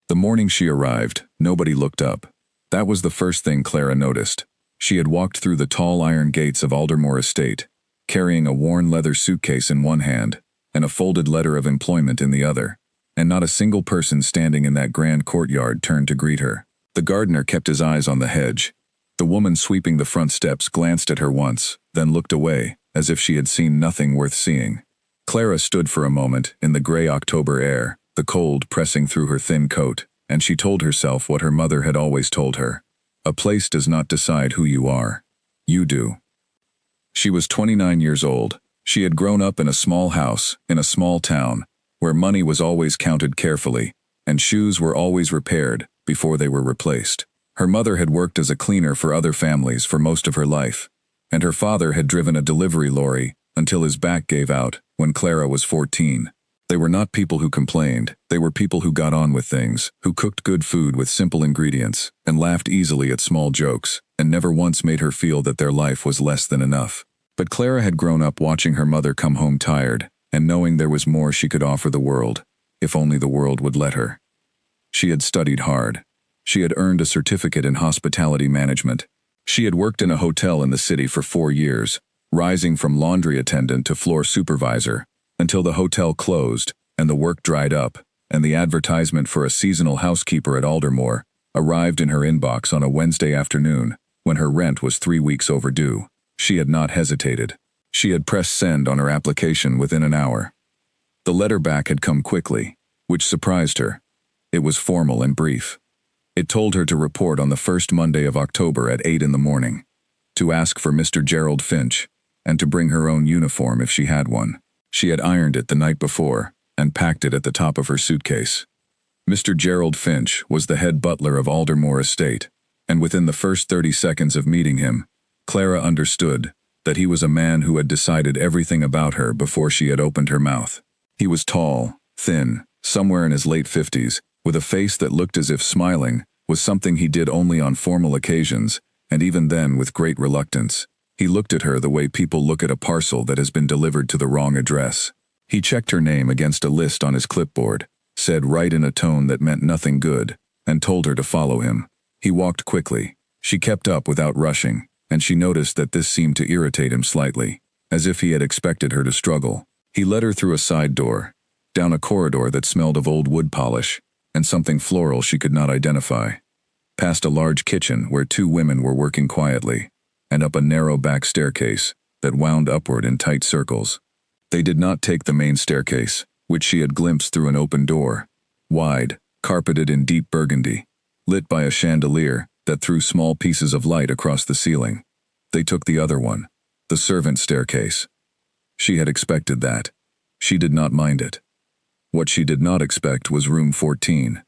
The morning she arrived, nobody looked up. That was the first thing Clara noticed. She had walked through the tall iron gates of Aldermore Estate, carrying a worn leather suitcase in one hand and a folded letter of employment in the other, and not a single person standing in that grand courtyard turned to greet her. The gardener kept his eyes on the hedge. The woman sweeping the front steps glanced at her once, then looked away, as if she had seen nothing worth seeing. Clara stood for a moment in the gray October air, the cold pressing through her thin coat, and she told herself what her mother had always told her. A place does not decide who you are. You do. She was 29 years old. She had grown up in a small house, in a small town, where money was always counted carefully, and shoes were always repaired before they were replaced. Her mother had worked as a cleaner for other families for most of her life, and her father had driven a delivery lorry until his back gave out when Clara was 14. They were not people who complained. They were people who got on with things, who cooked good food with simple ingredients, and laughed easily at small jokes, and never once made her feel that their life was less than enough. But Clara had grown up watching her mother come home tired, and knowing there was more she could offer the world, if only the world would let her. She had studied hard. She had earned a certificate in hospitality management. She had worked in a hotel in the city for 4 years, rising from laundry attendant to floor supervisor, until the hotel closed, and the work dried up, and the advertisement for a seasonal housekeeper at Aldermore arrived in her inbox on a Wednesday afternoon, when her rent was 3 weeks overdue. She had not hesitated. She had pressed send on her application within an hour. The letter back had come quickly, which surprised her. It was formal and brief. It told her to report on the first Monday of October at 8 in the morning, to ask for Mr. Gerald Finch, and to bring her own uniform if she had one. She had ironed it the night before and packed it at the top of her suitcase. Mr. Gerald Finch was the head butler of Aldermore Estate, and within the first 30 seconds of meeting him, Clara understood that he was a man who had decided everything about her before she had opened her mouth. He was tall, thin, somewhere in his late 50s, with a face that looked as if smiling was something he did only on formal occasions, and even then with great reluctance. He looked at her the way people look at a parcel that has been delivered to the wrong address. He checked her name against a list on his clipboard, said right in a tone that meant nothing good, and told her to follow him. He walked quickly. She kept up without rushing, and she noticed that this seemed to irritate him slightly, as if he had expected her to struggle. He led her through a side door, down a corridor that smelled of old wood polish, and something floral she could not identify, past a large kitchen where 2 women were working quietly, and up a narrow back staircase that wound upward in tight circles. They did not take the main staircase, which she had glimpsed through an open door, wide, carpeted in deep burgundy, lit by a chandelier that threw small pieces of light across the ceiling. They took the other one, the servant staircase. She had expected that. She did not mind it. What she did not expect was room 14.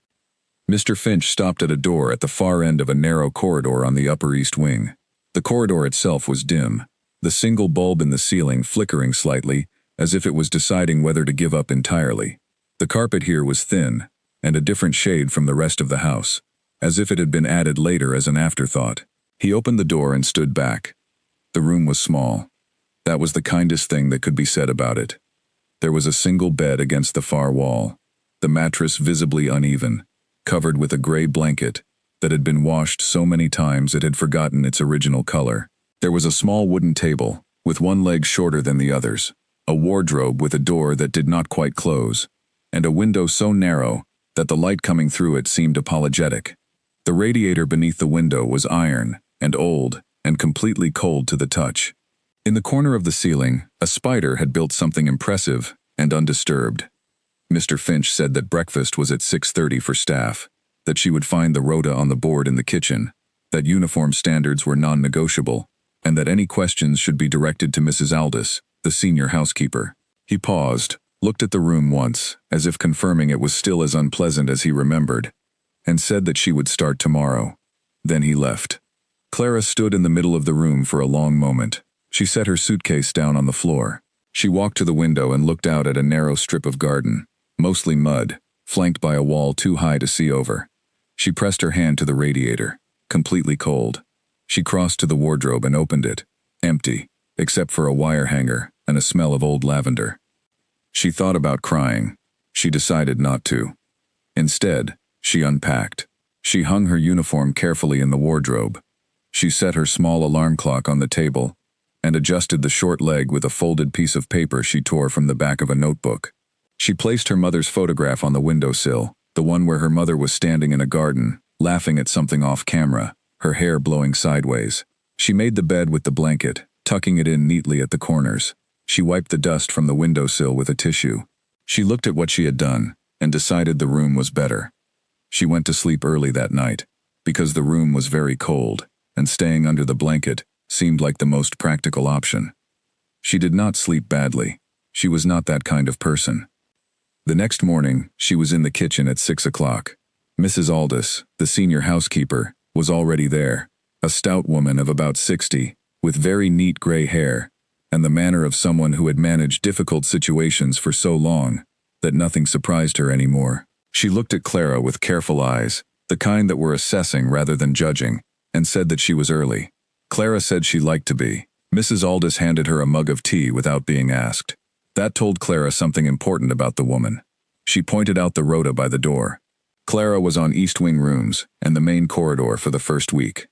Mr. Finch stopped at a door at the far end of a narrow corridor on the upper east wing. The corridor itself was dim, the single bulb in the ceiling flickering slightly, as if it was deciding whether to give up entirely. The carpet here was thin, and a different shade from the rest of the house, as if it had been added later as an afterthought. He opened the door and stood back. The room was small. That was the kindest thing that could be said about it. There was a single bed against the far wall, the mattress visibly uneven, covered with a gray blanket that had been washed so many times it had forgotten its original color. There was a small wooden table, with one leg shorter than the others, a wardrobe with a door that did not quite close, and a window so narrow that the light coming through it seemed apologetic. The radiator beneath the window was iron, and old, and completely cold to the touch. In the corner of the ceiling, a spider had built something impressive and undisturbed. Mr. Finch said that breakfast was at 6:30 for staff, that she would find the rota on the board in the kitchen, that uniform standards were non-negotiable, and that any questions should be directed to Mrs. Aldous, the senior housekeeper. He paused, looked at the room once, as if confirming it was still as unpleasant as he remembered, and said that she would start tomorrow. Then he left. Clara stood in the middle of the room for a long moment. She set her suitcase down on the floor. She walked to the window and looked out at a narrow strip of garden, mostly mud, flanked by a wall too high to see over. She pressed her hand to the radiator, completely cold. She crossed to the wardrobe and opened it, empty, except for a wire hanger and a smell of old lavender. She thought about crying. She decided not to. Instead, She unpacked. She hung her uniform carefully in the wardrobe. She set her small alarm clock on the table and adjusted the short leg with a folded piece of paper she tore from the back of a notebook. She placed her mother's photograph on the windowsill, the one where her mother was standing in a garden, laughing at something off camera, her hair blowing sideways. She made the bed with the blanket, tucking it in neatly at the corners. She wiped the dust from the windowsill with a tissue. She looked at what she had done and decided the room was better. She went to sleep early that night because the room was very cold, and staying under the blanket seemed like the most practical option. She did not sleep badly. She was not that kind of person. The next morning, she was in the kitchen at 6 o'clock. Mrs. Aldous, the senior housekeeper, was already there, a stout woman of about 60, with very neat gray hair, and the manner of someone who had managed difficult situations for so long that nothing surprised her anymore. She looked at Clara with careful eyes, the kind that were assessing rather than judging, and said that she was early. Clara said she liked to be. Mrs. Aldous handed her a mug of tea without being asked. That told Clara something important about the woman. She pointed out the rota by the door. Clara was on East Wing rooms and the main corridor for the first week.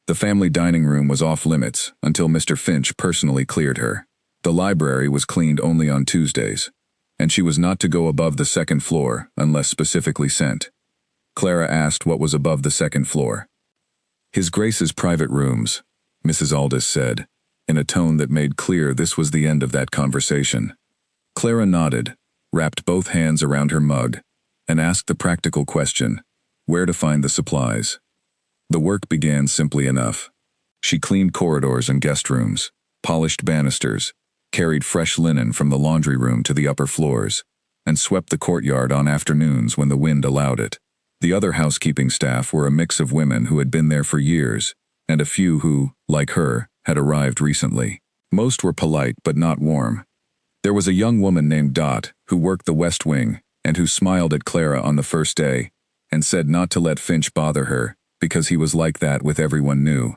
The family dining room was off limits until Mr. Finch personally cleared her. The library was cleaned only on Tuesdays, and she was not to go above the second floor unless specifically sent. Clara asked what was above the second floor. His Grace's private rooms, Mrs. Aldous said, in a tone that made clear this was the end of that conversation. Clara nodded, wrapped both hands around her mug, and asked the practical question, where to find the supplies. The work began simply enough. She cleaned corridors and guest rooms, polished banisters, carried fresh linen from the laundry room to the upper floors, and swept the courtyard on afternoons when the wind allowed it. The other housekeeping staff were a mix of women who had been there for years, and a few who, like her, had arrived recently. Most were polite but not warm. There was a young woman named Dot who worked the West Wing and who smiled at Clara on the first day and said not to let Finch bother her because he was like that with everyone new.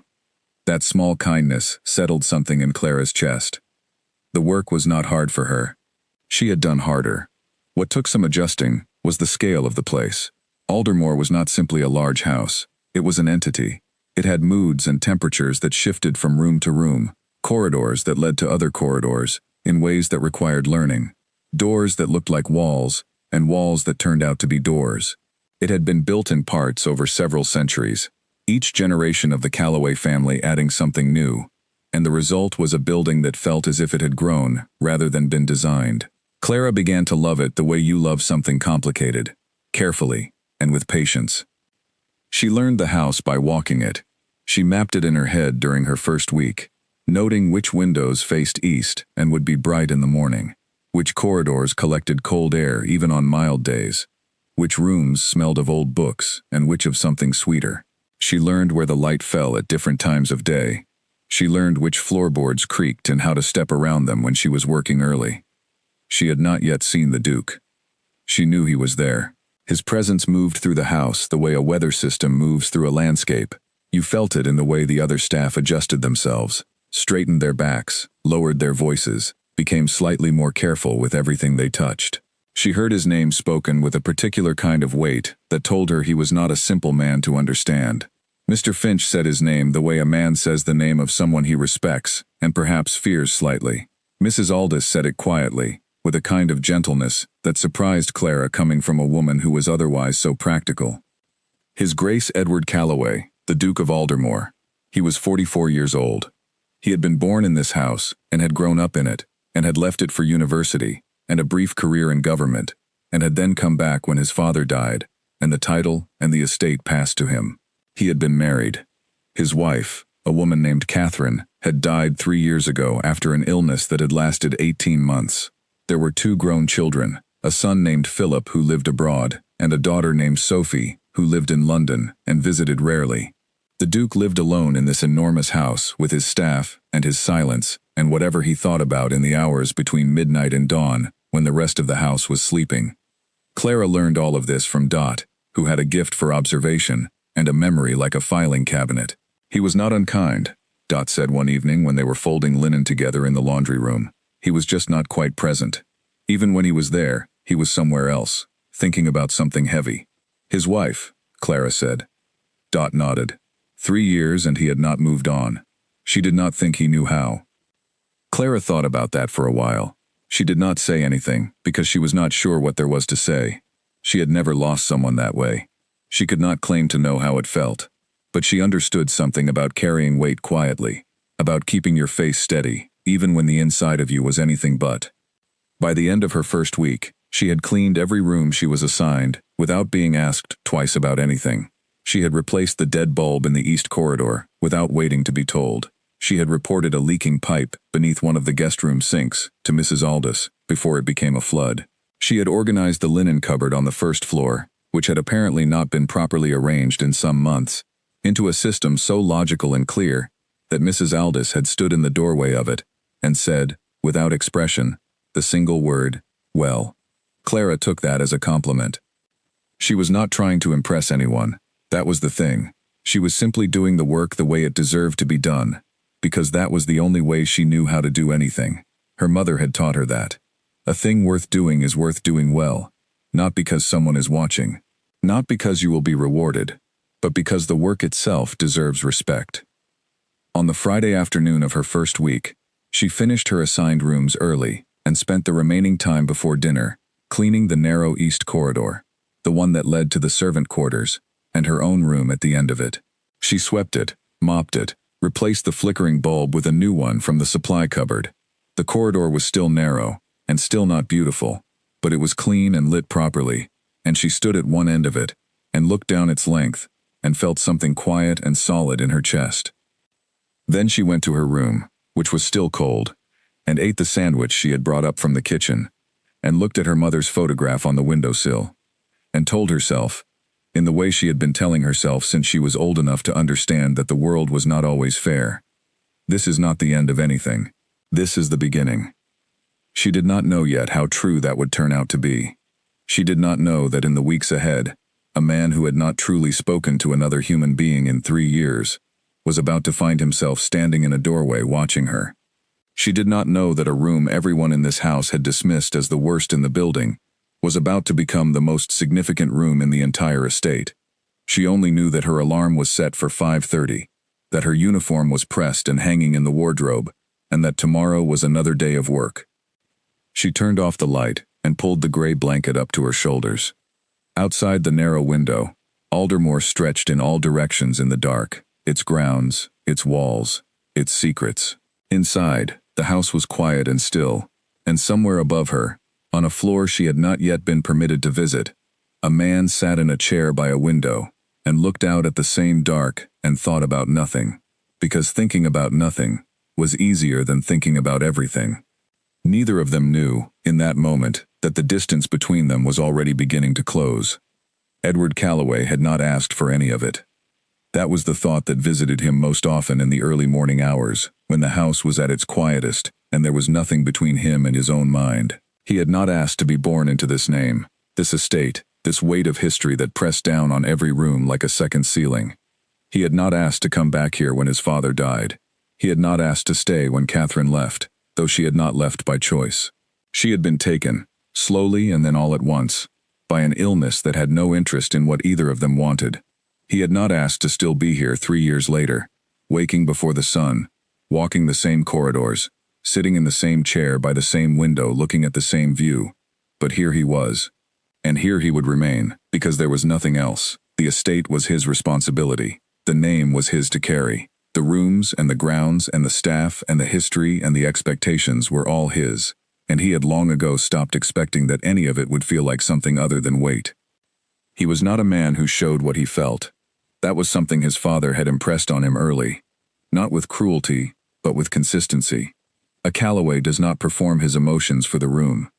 That small kindness settled something in Clara's chest. The work was not hard for her. She had done harder. What took some adjusting was the scale of the place. Aldermore was not simply a large house. It was an entity. It had moods and temperatures that shifted from room to room, corridors that led to other corridors, in ways that required learning, doors that looked like walls, and walls that turned out to be doors. It had been built in parts over several centuries, each generation of the Calloway family adding something new, and the result was a building that felt as if it had grown rather than been designed. Clara began to love it the way you love something complicated, carefully, and with patience. She learned the house by walking it. She mapped it in her head during her first week, noting which windows faced east and would be bright in the morning, which corridors collected cold air even on mild days, which rooms smelled of old books and which of something sweeter. She learned where the light fell at different times of day. She learned which floorboards creaked and how to step around them when she was working early. She had not yet seen the Duke. She knew he was there. His presence moved through the house the way a weather system moves through a landscape. You felt it in the way the other staff adjusted themselves, straightened their backs, lowered their voices, became slightly more careful with everything they touched. She heard his name spoken with a particular kind of weight that told her he was not a simple man to understand. Mr. Finch said his name the way a man says the name of someone he respects and perhaps fears slightly. Mrs. Aldous said it quietly, with a kind of gentleness that surprised Clara coming from a woman who was otherwise so practical. His Grace Edward Calloway, the Duke of Aldermore. He was 44 years old. He had been born in this house and had grown up in it, and had left it for university and a brief career in government, and had then come back when his father died, and the title and the estate passed to him. He had been married. His wife, a woman named Catherine, had died 3 years ago after an illness that had lasted 18 months. There were 2 grown children, a son named Philip who lived abroad, and a daughter named Sophie who lived in London and visited rarely. The Duke lived alone in this enormous house with his staff and his silence and whatever he thought about in the hours between midnight and dawn when the rest of the house was sleeping. Clara learned all of this from Dot, who had a gift for observation and a memory like a filing cabinet. He was not unkind, Dot said one evening when they were folding linen together in the laundry room. He was just not quite present. Even when he was there, he was somewhere else, thinking about something heavy. His wife, Clara said. Dot nodded. 3 years and he had not moved on. She did not think he knew how. Clara thought about that for a while. She did not say anything, because she was not sure what there was to say. She had never lost someone that way. She could not claim to know how it felt. But she understood something about carrying weight quietly, about keeping your face steady, even when the inside of you was anything but. By the end of her first week, she had cleaned every room she was assigned, without being asked twice about anything. She had replaced the dead bulb in the east corridor, without waiting to be told. She had reported a leaking pipe beneath one of the guest room sinks to Mrs. Aldous before it became a flood. She had organized the linen cupboard on the first floor, which had apparently not been properly arranged in some months, into a system so logical and clear that Mrs. Aldous had stood in the doorway of it and said, without expression, the single word, well. Clara took that as a compliment. She was not trying to impress anyone. That was the thing. She was simply doing the work the way it deserved to be done, because that was the only way she knew how to do anything. Her mother had taught her that. A thing worth doing is worth doing well, not because someone is watching, not because you will be rewarded, but because the work itself deserves respect. On the Friday afternoon of her first week, she finished her assigned rooms early and spent the remaining time before dinner cleaning the narrow east corridor, the one that led to the servant quarters, and her own room at the end of it. She swept it, mopped it, replaced the flickering bulb with a new one from the supply cupboard. The corridor was still narrow, and still not beautiful, but it was clean and lit properly, and she stood at one end of it, and looked down its length, and felt something quiet and solid in her chest. Then she went to her room, which was still cold, and ate the sandwich she had brought up from the kitchen, and looked at her mother's photograph on the windowsill, and told herself, in the way she had been telling herself since she was old enough to understand that the world was not always fair, this is not the end of anything. This is the beginning. She did not know yet how true that would turn out to be. She did not know that in the weeks ahead, a man who had not truly spoken to another human being in 3 years was about to find himself standing in a doorway watching her. She did not know that a room everyone in this house had dismissed as the worst in the building was about to become the most significant room in the entire estate. She only knew that her alarm was set for 5:30, that her uniform was pressed and hanging in the wardrobe, and that tomorrow was another day of work. She turned off the light and pulled the gray blanket up to her shoulders. Outside the narrow window, Aldermore stretched in all directions in the dark, its grounds, its walls, its secrets. Inside, the house was quiet and still, and somewhere above her, on a floor she had not yet been permitted to visit, a man sat in a chair by a window and looked out at the same dark and thought about nothing, because thinking about nothing was easier than thinking about everything. Neither of them knew, in that moment, that the distance between them was already beginning to close. Edward Calloway had not asked for any of it. That was the thought that visited him most often in the early morning hours, when the house was at its quietest and there was nothing between him and his own mind. He had not asked to be born into this name, this estate, this weight of history that pressed down on every room like a second ceiling. He had not asked to come back here when his father died. He had not asked to stay when Catherine left, though she had not left by choice. She had been taken, slowly and then all at once, by an illness that had no interest in what either of them wanted. He had not asked to still be here 3 years later, waking before the sun, walking the same corridors, sitting in the same chair by the same window looking at the same view. But here he was. And here he would remain, because there was nothing else. The estate was his responsibility. The name was his to carry. The rooms and the grounds and the staff and the history and the expectations were all his, and he had long ago stopped expecting that any of it would feel like something other than weight. He was not a man who showed what he felt. That was something his father had impressed on him early. Not with cruelty, but with consistency. A Calloway does not perform his emotions for the room.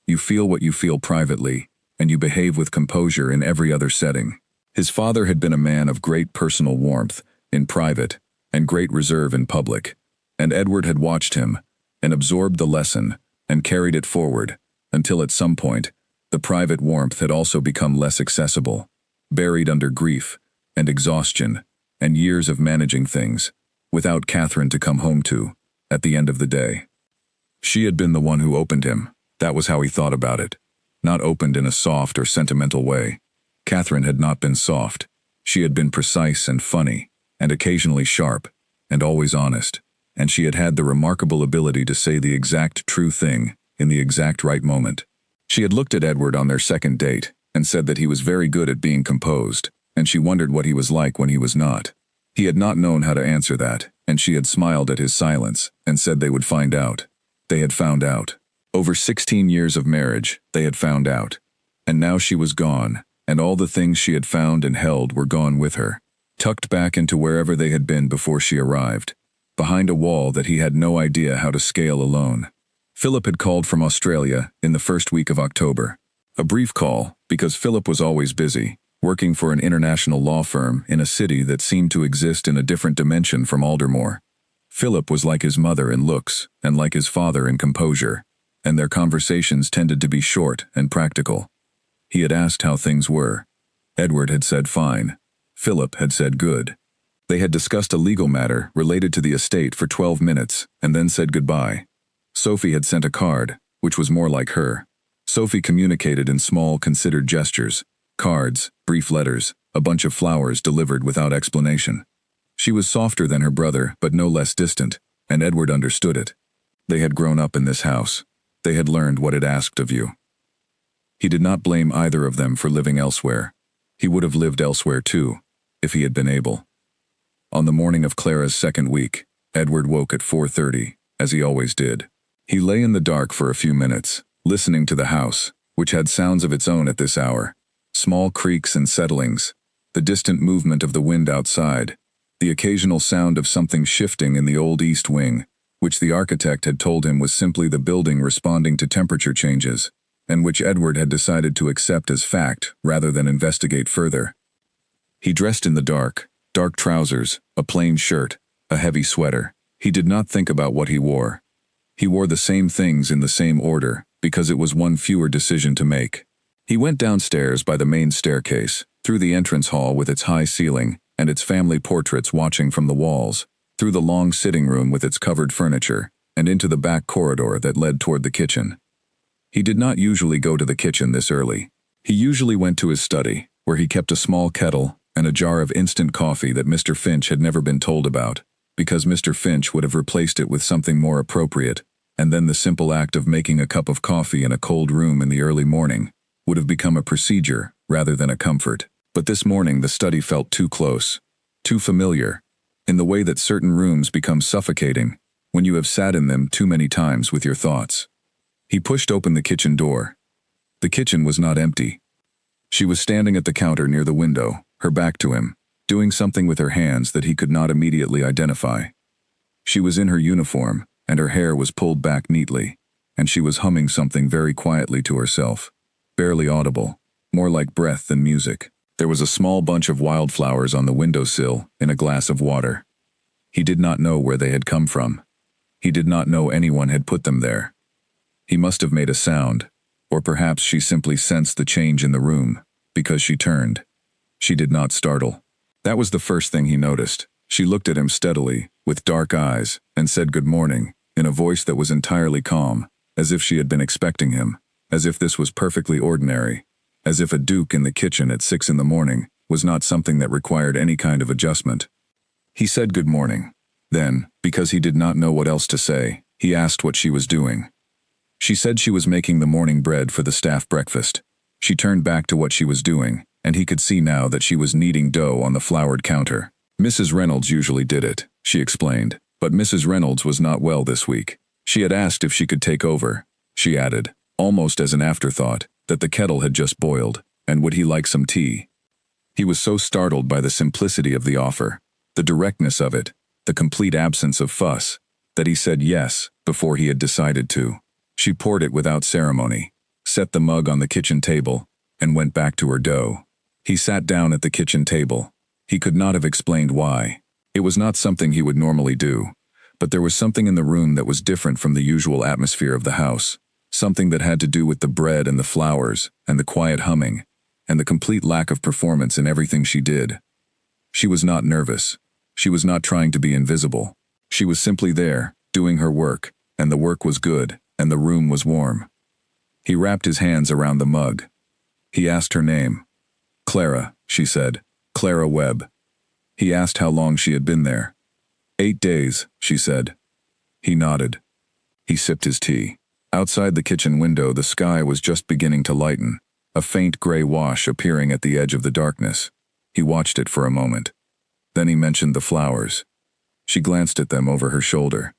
You feel what you feel privately, and you behave with composure in every other setting. His father had been a man of great personal warmth in private and great reserve in public, and Edward had watched him and absorbed the lesson and carried it forward until at some point the private warmth had also become less accessible, buried under grief and exhaustion and years of managing things, without Catherine to come home to, at the end of the day. She had been the one who opened him. That was how he thought about it. Not opened in a soft or sentimental way, Catherine had not been soft. She had been precise and funny, and occasionally sharp, and always honest, and she had had the remarkable ability to say the exact true thing in the exact right moment. She had looked at Edward on their second date and said that he was very good at being composed, and she wondered what he was like when he was not. He had not known how to answer that, and she had smiled at his silence and said they would find out. They had found out. Over 16 years of marriage, they had found out. And now she was gone, and all the things she had found and held were gone with her, tucked back into wherever they had been before she arrived, behind a wall that he had no idea how to scale alone. Philip had called from Australia in the first week of October. A brief call, because Philip was always busy, working for an international law firm in a city that seemed to exist in a different dimension from Aldermore. Philip was like his mother in looks and like his father in composure, and their conversations tended to be short and practical. He had asked how things were. Edward had said fine. Philip had said good. They had discussed a legal matter related to the estate for 12 minutes and then said goodbye. Sophie had sent a card, which was more like her. Sophie communicated in small, considered gestures. Cards, brief letters, a bunch of flowers delivered without explanation. She was softer than her brother, but no less distant, and Edward understood it. They had grown up in this house. They had learned what it asked of you. He did not blame either of them for living elsewhere. He would have lived elsewhere too, if he had been able. On the morning of Clara's second week, Edward woke at 4:30, as he always did. He lay in the dark for a few minutes, listening to the house, which had sounds of its own at this hour. Small creaks and settlings, the distant movement of the wind outside, the occasional sound of something shifting in the old east wing, which the architect had told him was simply the building responding to temperature changes, and which Edward had decided to accept as fact rather than investigate further. He dressed in the dark trousers, a plain shirt, a heavy sweater. He did not think about what he wore. He wore the same things in the same order, because it was one fewer decision to make. He went downstairs by the main staircase, through the entrance hall with its high ceiling and its family portraits watching from the walls, through the long sitting room with its covered furniture, and into the back corridor that led toward the kitchen. He did not usually go to the kitchen this early. He usually went to his study, where he kept a small kettle and a jar of instant coffee that Mr. Finch had never been told about, because Mr. Finch would have replaced it with something more appropriate, and then the simple act of making a cup of coffee in a cold room in the early morning would have become a procedure rather than a comfort. But this morning the study felt too close, too familiar, in the way that certain rooms become suffocating when you have sat in them too many times with your thoughts. He pushed open the kitchen door. The kitchen was not empty. She was standing at the counter near the window, her back to him, doing something with her hands that he could not immediately identify. She was in her uniform, and her hair was pulled back neatly, and she was humming something very quietly to herself, barely audible, more like breath than music. There was a small bunch of wildflowers on the windowsill in a glass of water. He did not know where they had come from. He did not know anyone had put them there. He must have made a sound, or perhaps she simply sensed the change in the room, because she turned. She did not startle. That was the first thing he noticed. She looked at him steadily, with dark eyes, and said good morning, in a voice that was entirely calm, as if she had been expecting him, as if this was perfectly ordinary, as if a duke in the kitchen at 6 in the morning was not something that required any kind of adjustment. He said good morning. Then, because he did not know what else to say, he asked what she was doing. She said she was making the morning bread for the staff breakfast. She turned back to what she was doing, and he could see now that she was kneading dough on the floured counter. Mrs. Reynolds usually did it, she explained, but Mrs. Reynolds was not well this week. She had asked if she could take over. She added, almost as an afterthought, that the kettle had just boiled, and would he like some tea? He was so startled by the simplicity of the offer, the directness of it, the complete absence of fuss, that he said yes before he had decided to. She poured it without ceremony, set the mug on the kitchen table, and went back to her dough. He sat down at the kitchen table. He could not have explained why. It was not something he would normally do, but there was something in the room that was different from the usual atmosphere of the house, something that had to do with the bread and the flowers, and the quiet humming, and the complete lack of performance in everything she did. She was not nervous. She was not trying to be invisible. She was simply there, doing her work, and the work was good, and the room was warm. He wrapped his hands around the mug. He asked her name. Clara, she said. Clara Webb. He asked how long she had been there. 8 days, she said. He nodded. He sipped his tea. Outside the kitchen window, the sky was just beginning to lighten, a faint gray wash appearing at the edge of the darkness. He watched it for a moment. Then he mentioned the flowers. She glanced at them over her shoulder.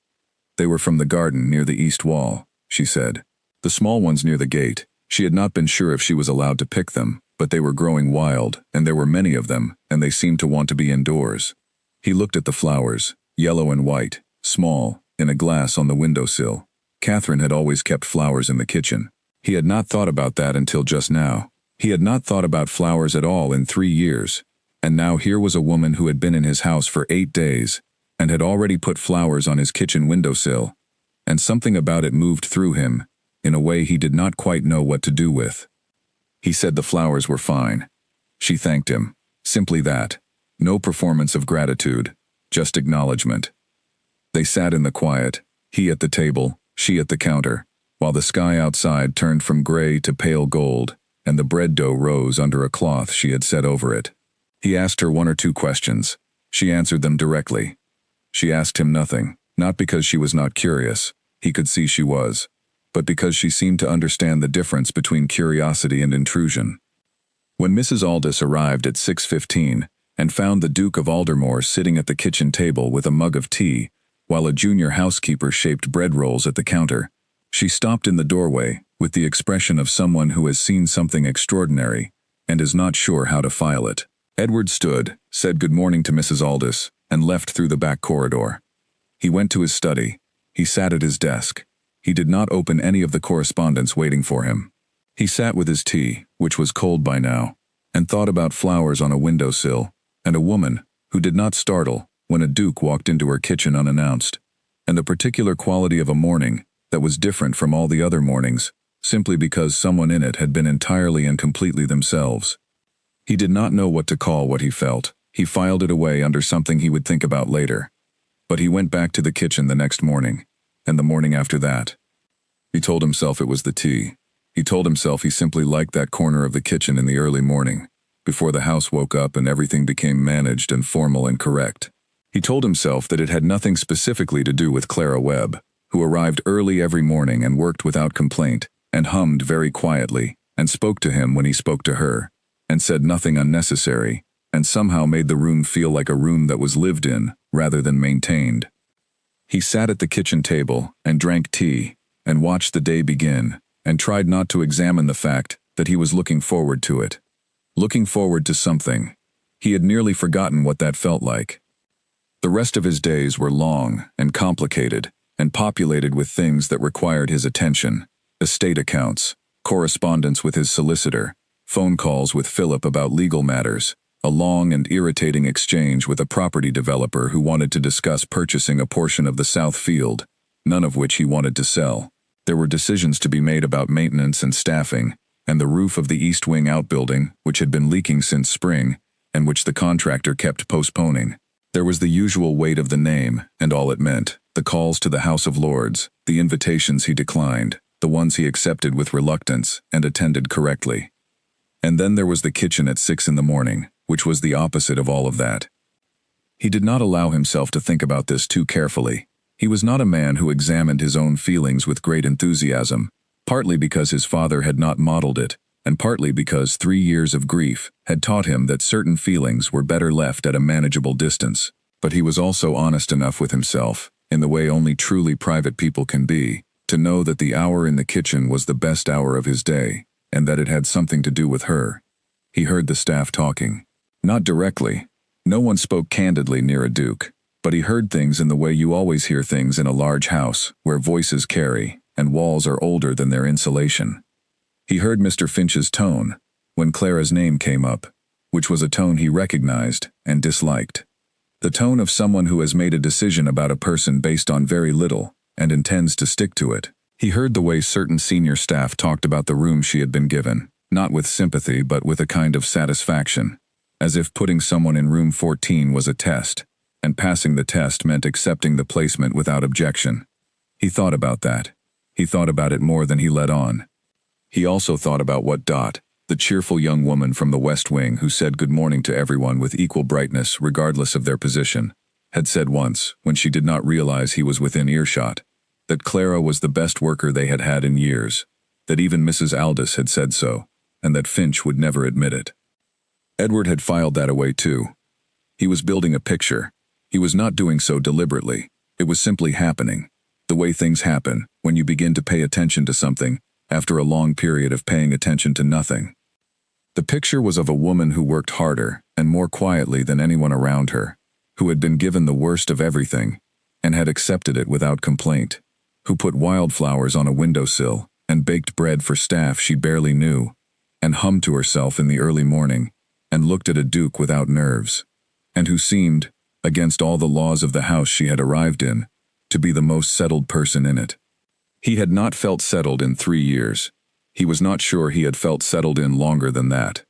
They were from the garden near the east wall, she said. The small ones near the gate. She had not been sure if she was allowed to pick them, but they were growing wild, and there were many of them, and they seemed to want to be indoors. He looked at the flowers, yellow and white, small, in a glass on the windowsill. Catherine had always kept flowers in the kitchen. He had not thought about that until just now. He had not thought about flowers at all in 3 years, and now here was a woman who had been in his house for 8 days, and had already put flowers on his kitchen windowsill, and something about it moved through him, in a way he did not quite know what to do with. He said the flowers were fine. She thanked him. Simply that. No performance of gratitude, just acknowledgement. They sat in the quiet, he at the table, she at the counter, while the sky outside turned from gray to pale gold, and the bread dough rose under a cloth she had set over it. He asked her 1 or 2 questions. She answered them directly. She asked him nothing, not because she was not curious, he could see she was, but because she seemed to understand the difference between curiosity and intrusion. When Mrs. Aldous arrived at 6:15 and found the Duke of Aldermore sitting at the kitchen table with a mug of tea, while a junior housekeeper shaped bread rolls at the counter, she stopped in the doorway with the expression of someone who has seen something extraordinary and is not sure how to file it. Edward stood, said good morning to Mrs. Aldous, and left through the back corridor. He went to his study. He sat at his desk. He did not open any of the correspondence waiting for him. He sat with his tea, which was cold by now, and thought about flowers on a windowsill, and a woman who did not startle when a duke walked into her kitchen unannounced, and the particular quality of a morning that was different from all the other mornings, simply because someone in it had been entirely and completely themselves. He did not know what to call what he felt. He filed it away under something he would think about later. But he went back to the kitchen the next morning, and the morning after that. He told himself it was the tea. He told himself he simply liked that corner of the kitchen in the early morning, before the house woke up and everything became managed and formal and correct. He told himself that it had nothing specifically to do with Clara Webb, who arrived early every morning and worked without complaint, and hummed very quietly, and spoke to him when he spoke to her, and said nothing unnecessary, and somehow made the room feel like a room that was lived in, rather than maintained. He sat at the kitchen table, and drank tea, and watched the day begin, and tried not to examine the fact that he was looking forward to it. Looking forward to something. He had nearly forgotten what that felt like. The rest of his days were long, and complicated, and populated with things that required his attention: estate accounts, correspondence with his solicitor, phone calls with Philip about legal matters, a long and irritating exchange with a property developer who wanted to discuss purchasing a portion of the South Field, none of which he wanted to sell. There were decisions to be made about maintenance and staffing, and the roof of the East Wing outbuilding, which had been leaking since spring, and which the contractor kept postponing. There was the usual weight of the name, and all it meant, the calls to the House of Lords, the invitations he declined, the ones he accepted with reluctance and attended correctly. And then there was the kitchen at 6 in the morning, which was the opposite of all of that. He did not allow himself to think about this too carefully. He was not a man who examined his own feelings with great enthusiasm, partly because his father had not modeled it, and partly because 3 years of grief had taught him that certain feelings were better left at a manageable distance. But he was also honest enough with himself, in the way only truly private people can be, to know that the hour in the kitchen was the best hour of his day, and that it had something to do with her. He heard the staff talking. Not directly. No one spoke candidly near a duke, but he heard things in the way you always hear things in a large house, where voices carry, and walls are older than their insulation. He heard Mr. Finch's tone when Clara's name came up, which was a tone he recognized and disliked. The tone of someone who has made a decision about a person based on very little and intends to stick to it. He heard the way certain senior staff talked about the room she had been given, not with sympathy but with a kind of satisfaction, as if putting someone in room 14 was a test, and passing the test meant accepting the placement without objection. He thought about that. He thought about it more than he let on. He also thought about what the the cheerful young woman from the West Wing who said good morning to everyone with equal brightness regardless of their position, had said once, when she did not realize he was within earshot, that Clara was the best worker they had had in years, that even Mrs. Aldous had said so, and that Finch would never admit it. Edward had filed that away too. He was building a picture. He was not doing so deliberately. It was simply happening, the way things happen when you begin to pay attention to something after a long period of paying attention to nothing. The picture was of a woman who worked harder and more quietly than anyone around her, who had been given the worst of everything and had accepted it without complaint, who put wildflowers on a windowsill and baked bread for staff she barely knew, and hummed to herself in the early morning and looked at a duke without nerves, and who seemed, against all the laws of the house she had arrived in, to be the most settled person in it. He had not felt settled in 3 years. He was not sure he had felt settled in longer than that.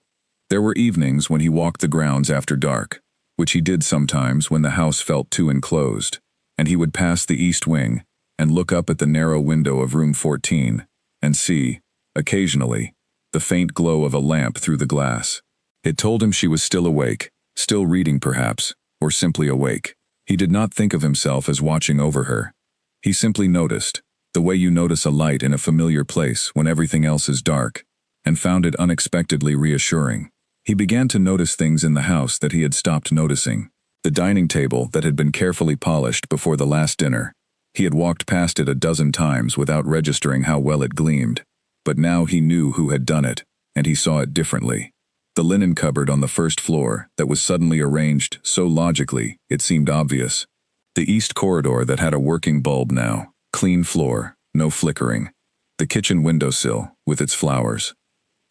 There were evenings when he walked the grounds after dark, which he did sometimes when the house felt too enclosed, and he would pass the east wing and look up at the narrow window of room 14 and see, occasionally, the faint glow of a lamp through the glass. It told him she was still awake, still reading perhaps, or simply awake. He did not think of himself as watching over her. He simply noticed, the way you notice a light in a familiar place when everything else is dark, and found it unexpectedly reassuring. He began to notice things in the house that he had stopped noticing. The dining table that had been carefully polished before the last dinner. He had walked past it a dozen times without registering how well it gleamed, but now he knew who had done it, and he saw it differently. The linen cupboard on the first floor that was suddenly arranged so logically it seemed obvious. The east corridor that had a working bulb now, clean floor, no flickering. The kitchen windowsill with its flowers.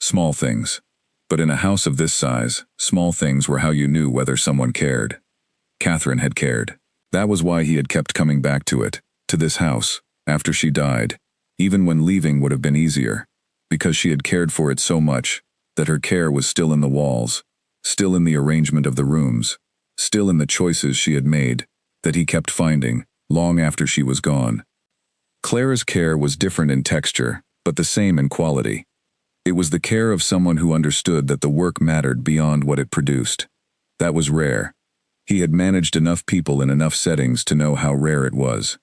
Small things. But in a house of this size, small things were how you knew whether someone cared. Catherine had cared. That was why he had kept coming back to it, to this house, after she died, even when leaving would have been easier, because she had cared for it so much that her care was still in the walls, still in the arrangement of the rooms, still in the choices she had made, that he kept finding, long after she was gone. Clara's care was different in texture, but the same in quality. It was the care of someone who understood that the work mattered beyond what it produced. That was rare. He had managed enough people in enough settings to know how rare it was.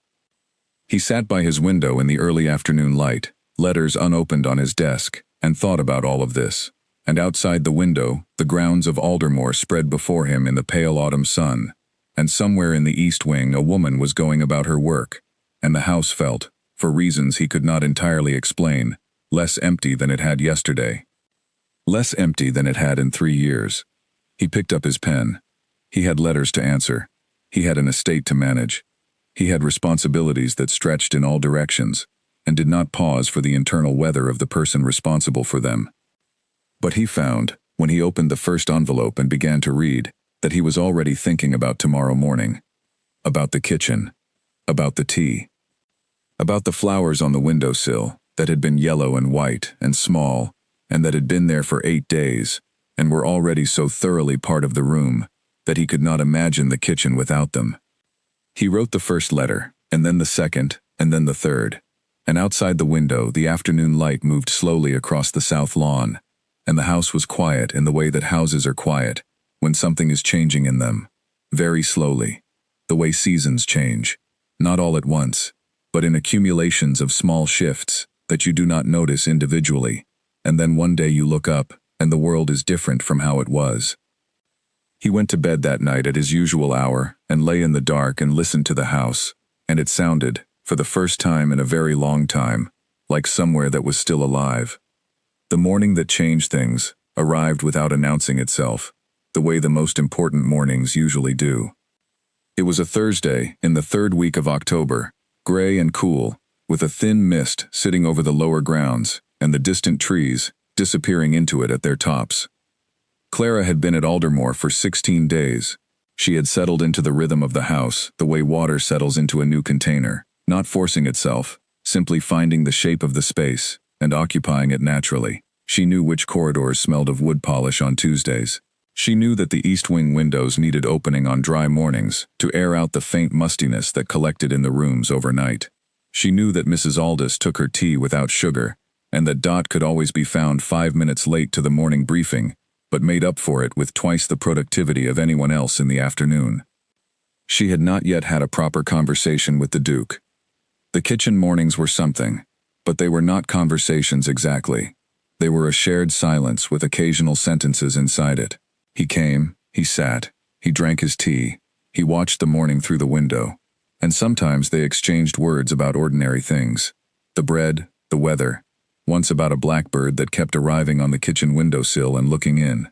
He sat by his window in the early afternoon light, letters unopened on his desk, and thought about all of this. And outside the window, the grounds of Aldermore spread before him in the pale autumn sun, and somewhere in the east wing a woman was going about her work, and the house felt, for reasons he could not entirely explain, less empty than it had yesterday. Less empty than it had in 3 years. He picked up his pen. He had letters to answer. He had an estate to manage. He had responsibilities that stretched in all directions, and did not pause for the internal weather of the person responsible for them. But he found, when he opened the first envelope and began to read, that he was already thinking about tomorrow morning. About the kitchen. About the tea. About the flowers on the windowsill that had been yellow and white and small, and that had been there for 8 days, and were already so thoroughly part of the room that he could not imagine the kitchen without them. He wrote the first letter, and then the second, and then the third, and outside the window the afternoon light moved slowly across the south lawn, and the house was quiet in the way that houses are quiet when something is changing in them, very slowly, the way seasons change, not all at once, but in accumulations of small shifts that you do not notice individually, and then one day you look up and the world is different from how it was. He went to bed that night at his usual hour and lay in the dark and listened to the house, and it sounded, for the first time in a very long time, like somewhere that was still alive. The morning that changed things arrived without announcing itself, the way the most important mornings usually do. It was a Thursday in the 3rd week of October, gray and cool, with a thin mist sitting over the lower grounds and the distant trees disappearing into it at their tops. Clara had been at Aldermore for 16 days. She had settled into the rhythm of the house the way water settles into a new container, not forcing itself, simply finding the shape of the space and occupying it naturally. She knew which corridors smelled of wood polish on Tuesdays. She knew that the east wing windows needed opening on dry mornings to air out the faint mustiness that collected in the rooms overnight. She knew that Mrs. Aldous took her tea without sugar, and that Dot could always be found 5 minutes late to the morning briefing, but made up for it with twice the productivity of anyone else in the afternoon. She had not yet had a proper conversation with the Duke. The kitchen mornings were something, but they were not conversations exactly. They were a shared silence with occasional sentences inside it. He came, he sat, he drank his tea, he watched the morning through the window, and sometimes they exchanged words about ordinary things. The bread, the weather, once about a blackbird that kept arriving on the kitchen windowsill and looking in.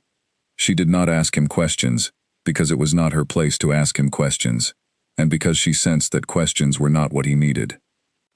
She did not ask him questions, because it was not her place to ask him questions, and because she sensed that questions were not what he needed.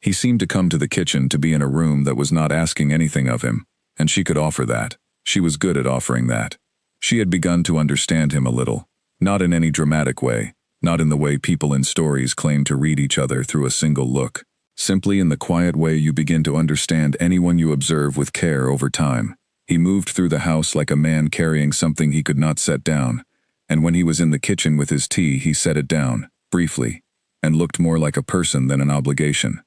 He seemed to come to the kitchen to be in a room that was not asking anything of him, and she could offer that. She was good at offering that. She had begun to understand him a little, not in any dramatic way, not in the way people in stories claim to read each other through a single look, simply in the quiet way you begin to understand anyone you observe with care over time. He moved through the house like a man carrying something he could not set down, and when he was in the kitchen with his tea he set it down, briefly, and looked more like a person than an obligation.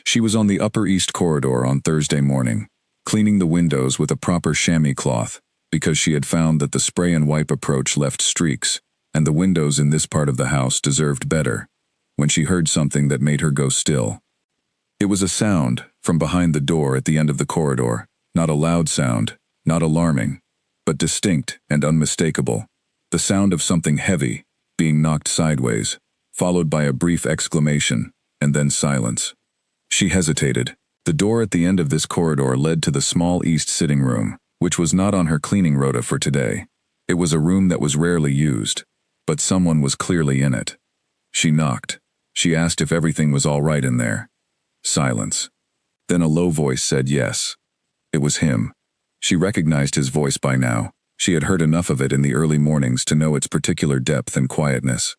She was on the Upper East Corridor on Thursday morning, cleaning the windows with a proper chamois cloth, because she had found that the spray and wipe approach left streaks, and the windows in this part of the house deserved better, when she heard something that made her go still. It was a sound from behind the door at the end of the corridor, not a loud sound, not alarming, but distinct and unmistakable, the sound of something heavy being knocked sideways, followed by a brief exclamation, and then silence. She hesitated. The door at the end of this corridor led to the small east sitting room, which was not on her cleaning rota for today. It was a room that was rarely used, but someone was clearly in it. She knocked. She asked if everything was all right in there. Silence. Then a low voice said yes. It was him. She recognized his voice by now. She had heard enough of it in the early mornings to know its particular depth and quietness.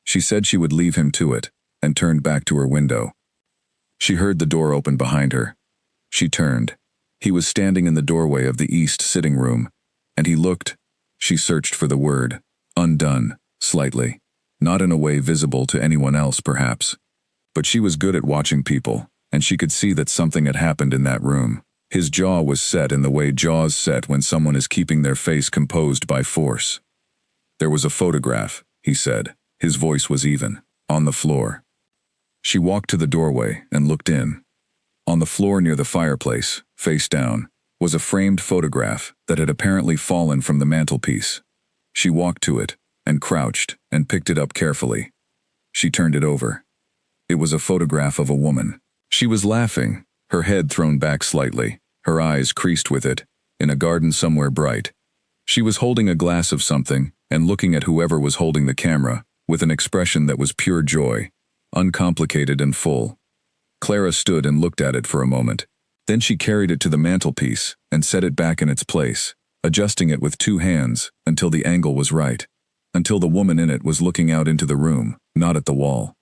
She said she would leave him to it, and turned back to her window. She heard the door open behind her. She turned. He was standing in the doorway of the east sitting room, and he looked. She searched for the word, undone, slightly, not in a way visible to anyone else perhaps. But she was good at watching people, and she could see that something had happened in that room. His jaw was set in the way jaws set when someone is keeping their face composed by force. There was a photograph, he said. His voice was even, on the floor. She walked to the doorway and looked in. On the floor near the fireplace, face down, was a framed photograph that had apparently fallen from the mantelpiece. She walked to it, and crouched, and picked it up carefully. She turned it over. It was a photograph of a woman. She was laughing, her head thrown back slightly, her eyes creased with it, in a garden somewhere bright. She was holding a glass of something, and looking at whoever was holding the camera, with an expression that was pure joy, uncomplicated and full. Clara stood and looked at it for a moment. Then she carried it to the mantelpiece and set it back in its place, adjusting it with 2 hands until the angle was right, until the woman in it was looking out into the room, not at the wall.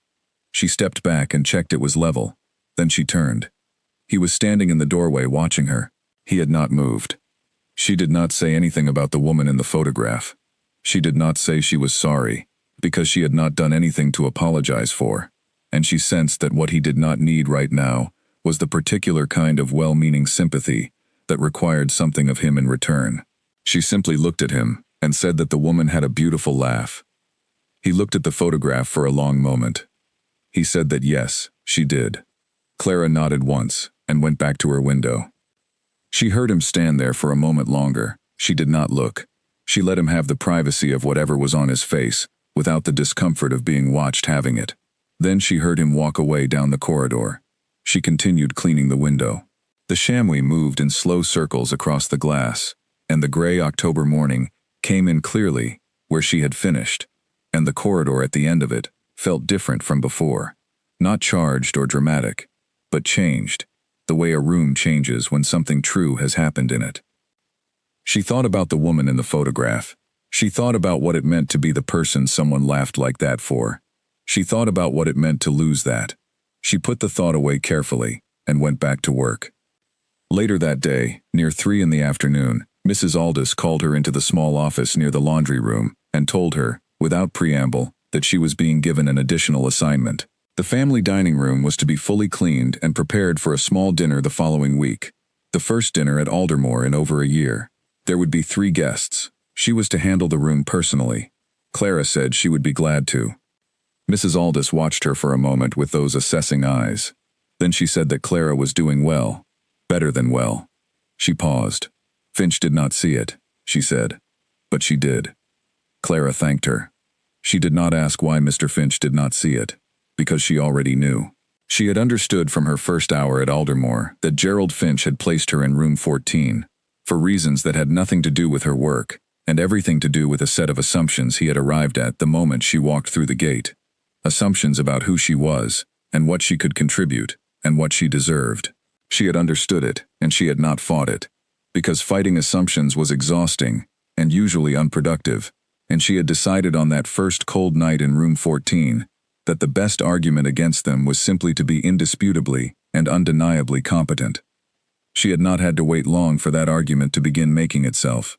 She stepped back and checked it was level. Then she turned. He was standing in the doorway watching her. He had not moved. She did not say anything about the woman in the photograph. She did not say she was sorry, because she had not done anything to apologize for, and she sensed that what he did not need right now was the particular kind of well-meaning sympathy that required something of him in return. She simply looked at him and said that the woman had a beautiful laugh. He looked at the photograph for a long moment. He said that yes, she did. Clara nodded once and went back to her window. She heard him stand there for a moment longer. She did not look. She let him have the privacy of whatever was on his face, without the discomfort of being watched having it. Then she heard him walk away down the corridor. She continued cleaning the window. The chamois moved in slow circles across the glass, and the gray October morning came in clearly where she had finished, and the corridor at the end of it felt different from before. Not charged or dramatic, but changed, the way a room changes when something true has happened in it. She thought about the woman in the photograph. She thought about what it meant to be the person someone laughed like that for. She thought about what it meant to lose that. She put the thought away carefully and went back to work. Later that day, near 3 in the afternoon, Mrs. Aldous called her into the small office near the laundry room and told her, without preamble, that she was being given an additional assignment. The family dining room was to be fully cleaned and prepared for a small dinner the following week. The first dinner at Aldermore in over a year. There would be 3 guests. She was to handle the room personally. Clara said she would be glad to. Mrs. Aldous watched her for a moment with those assessing eyes. Then she said that Clara was doing well. Better than well. She paused. Finch did not see it, she said. But she did. Clara thanked her. She did not ask why Mr. Finch did not see it, because she already knew. She had understood from her first hour at Aldermore that Gerald Finch had placed her in room 14, for reasons that had nothing to do with her work, and everything to do with a set of assumptions he had arrived at the moment she walked through the gate. Assumptions about who she was, and what she could contribute, and what she deserved. She had understood it, and she had not fought it, because fighting assumptions was exhausting, and usually unproductive, and she had decided on that first cold night in room 14 that the best argument against them was simply to be indisputably and undeniably competent. She had not had to wait long for that argument to begin making itself.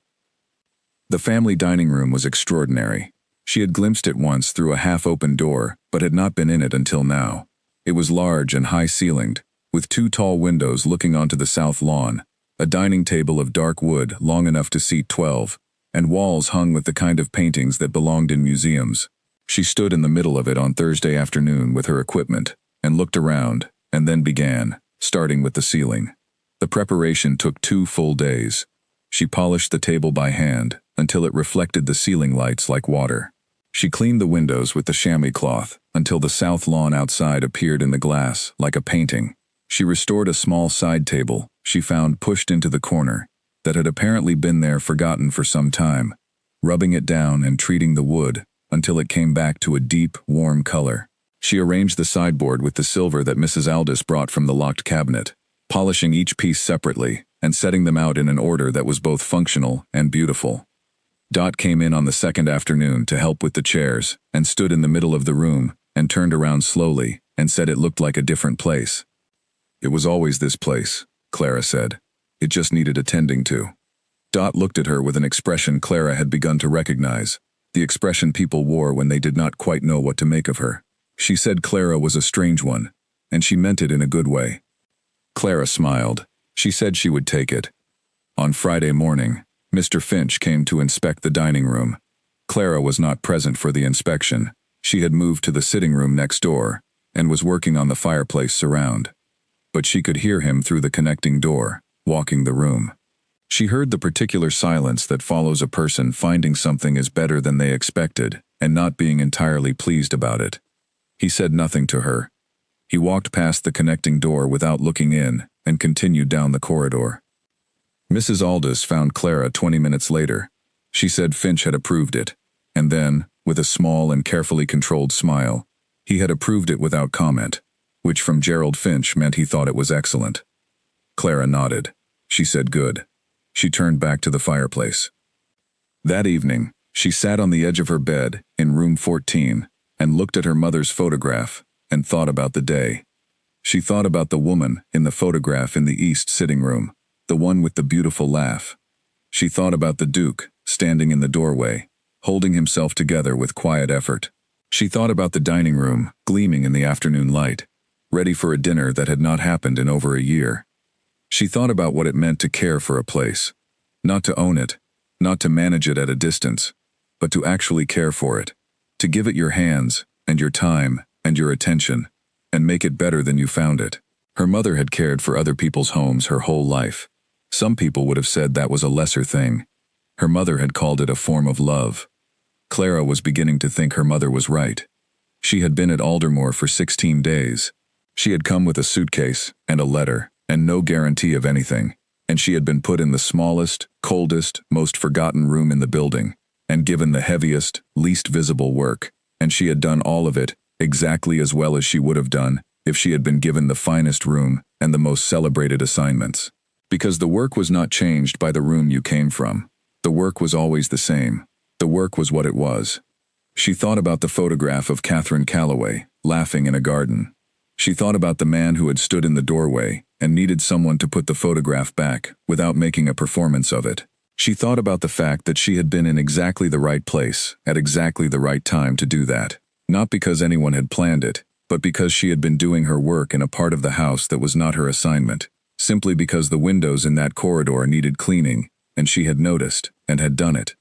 The family dining room was extraordinary. She had glimpsed it once through a half-open door, but had not been in it until now. It was large and high-ceilinged, with 2 tall windows looking onto the south lawn, a dining table of dark wood long enough to seat 12, and walls hung with the kind of paintings that belonged in museums. She stood in the middle of it on Thursday afternoon with her equipment, and looked around, and then began, starting with the ceiling. The preparation took 2 full days. She polished the table by hand until it reflected the ceiling lights like water. She cleaned the windows with the chamois cloth until the south lawn outside appeared in the glass like a painting. She restored a small side table she found pushed into the corner that had apparently been there forgotten for some time, rubbing it down and treating the wood until it came back to a deep, warm color. She arranged the sideboard with the silver that Mrs. Aldous brought from the locked cabinet, polishing each piece separately and setting them out in an order that was both functional and beautiful. Dot came in on the second afternoon to help with the chairs and stood in the middle of the room and turned around slowly and said it looked like a different place. It was always this place, Clara said. It just needed attending to. Dot looked at her with an expression Clara had begun to recognize, the expression people wore when they did not quite know what to make of her. She said Clara was a strange one, and she meant it in a good way. Clara smiled. She said she would take it. On Friday morning, Mr. Finch came to inspect the dining room. Clara was not present for the inspection. She had moved to the sitting room next door and was working on the fireplace surround. But she could hear him through the connecting door, walking the room. She heard the particular silence that follows a person finding something is better than they expected and not being entirely pleased about it. He said nothing to her. He walked past the connecting door without looking in and continued down the corridor. Mrs. Aldous found Clara 20 minutes later. She said Finch had approved it, and then, with a small and carefully controlled smile, he had approved it without comment, which from Gerald Finch meant he thought it was excellent. Clara nodded. She said good. She turned back to the fireplace. That evening, she sat on the edge of her bed in room 14 and looked at her mother's photograph and thought about the day. She thought about the woman in the photograph in the east sitting room, the one with the beautiful laugh. She thought about the Duke, standing in the doorway, holding himself together with quiet effort. She thought about the dining room, gleaming in the afternoon light, ready for a dinner that had not happened in over a year. She thought about what it meant to care for a place, not to own it, not to manage it at a distance, but to actually care for it, to give it your hands, and your time, and your attention, and make it better than you found it. Her mother had cared for other people's homes her whole life. Some people would have said that was a lesser thing. Her mother had called it a form of love. Clara was beginning to think her mother was right. She had been at Aldermore for 16 days. She had come with a suitcase and a letter, and no guarantee of anything, and she had been put in the smallest, coldest, most forgotten room in the building, and given the heaviest, least visible work, and she had done all of it exactly as well as she would have done if she had been given the finest room and the most celebrated assignments. Because the work was not changed by the room you came from. The work was always the same. The work was what it was. She thought about the photograph of Catherine Calloway, laughing in a garden. She thought about the man who had stood in the doorway and needed someone to put the photograph back without making a performance of it. She thought about the fact that she had been in exactly the right place at exactly the right time to do that. Not because anyone had planned it, but because she had been doing her work in a part of the house that was not her assignment, simply because the windows in that corridor needed cleaning, and she had noticed, and had done it.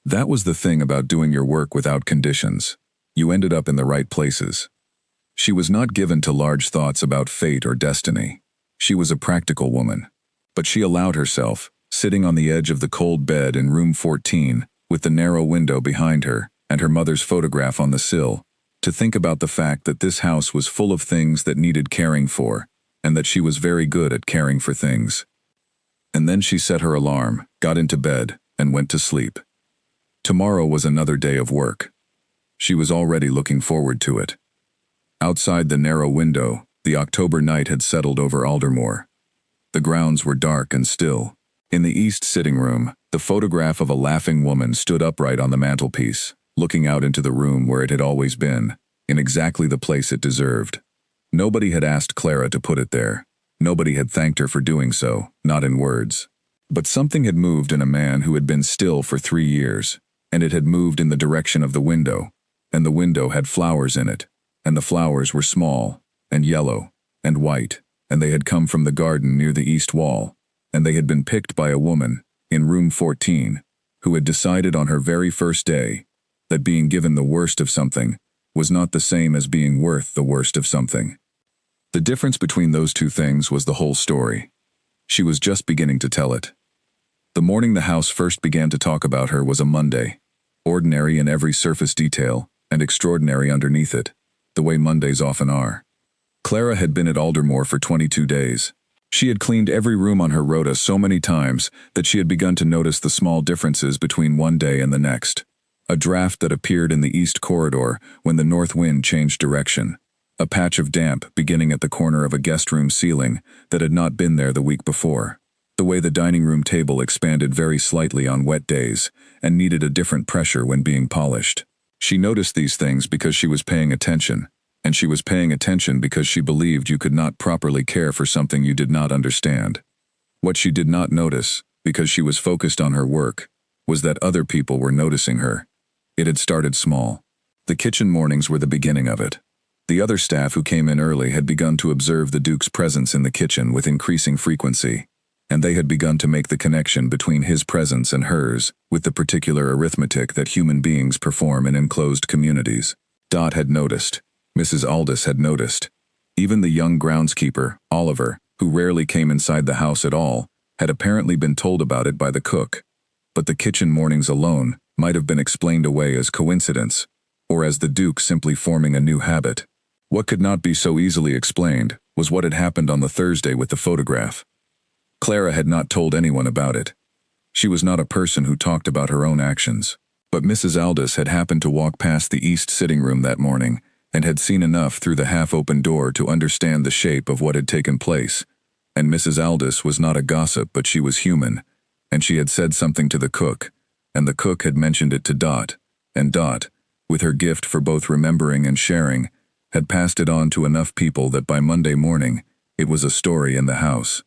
That was the thing about doing your work without conditions. You ended up in the right places. She was not given to large thoughts about fate or destiny. She was a practical woman. But she allowed herself, sitting on the edge of the cold bed in room 14, with the narrow window behind her, and her mother's photograph on the sill, to think about the fact that this house was full of things that needed caring for, and that she was very good at caring for things. And then she set her alarm, got into bed, and went to sleep. Tomorrow was another day of work. She was already looking forward to it. Outside the narrow window, the October night had settled over Aldermore. The grounds were dark and still. In the east sitting room, the photograph of a laughing woman stood upright on the mantelpiece, looking out into the room where it had always been, in exactly the place it deserved. Nobody had asked Clara to put it there. Nobody had thanked her for doing so, not in words. But something had moved in a man who had been still for 3 years, and it had moved in the direction of the window, and the window had flowers in it, and the flowers were small, and yellow, and white, and they had come from the garden near the east wall, and they had been picked by a woman, in room 14, who had decided on her very first day that being given the worst of something was not the same as being worth the worst of something. The difference between those two things was the whole story. She was just beginning to tell it. The morning the house first began to talk about her was a Monday, ordinary in every surface detail, and extraordinary underneath it, the way Mondays often are. Clara had been at Aldermore for 22 days. She had cleaned every room on her rota so many times that she had begun to notice the small differences between one day and the next. A draft that appeared in the east corridor when the north wind changed direction. A patch of damp beginning at the corner of a guest room ceiling that had not been there the week before. The way the dining room table expanded very slightly on wet days and needed a different pressure when being polished. She noticed these things because she was paying attention, and she was paying attention because she believed you could not properly care for something you did not understand. What she did not notice, because she was focused on her work, was that other people were noticing her. It had started small. The kitchen mornings were the beginning of it. The other staff who came in early had begun to observe the Duke's presence in the kitchen with increasing frequency, and they had begun to make the connection between his presence and hers with the particular arithmetic that human beings perform in enclosed communities. Dot had noticed. Mrs. Aldous had noticed. Even the young groundskeeper, Oliver, who rarely came inside the house at all, had apparently been told about it by the cook. But the kitchen mornings alone might have been explained away as coincidence, or as the Duke simply forming a new habit. What could not be so easily explained was what had happened on the Thursday with the photograph. Clara had not told anyone about it. She was not a person who talked about her own actions. But Mrs. Aldous had happened to walk past the east sitting room that morning and had seen enough through the half-open door to understand the shape of what had taken place. And Mrs. Aldous was not a gossip, but she was human, and she had said something to the cook, and the cook had mentioned it to Dot, and Dot, with her gift for both remembering and sharing, had passed it on to enough people that by Monday morning, it was a story in the house.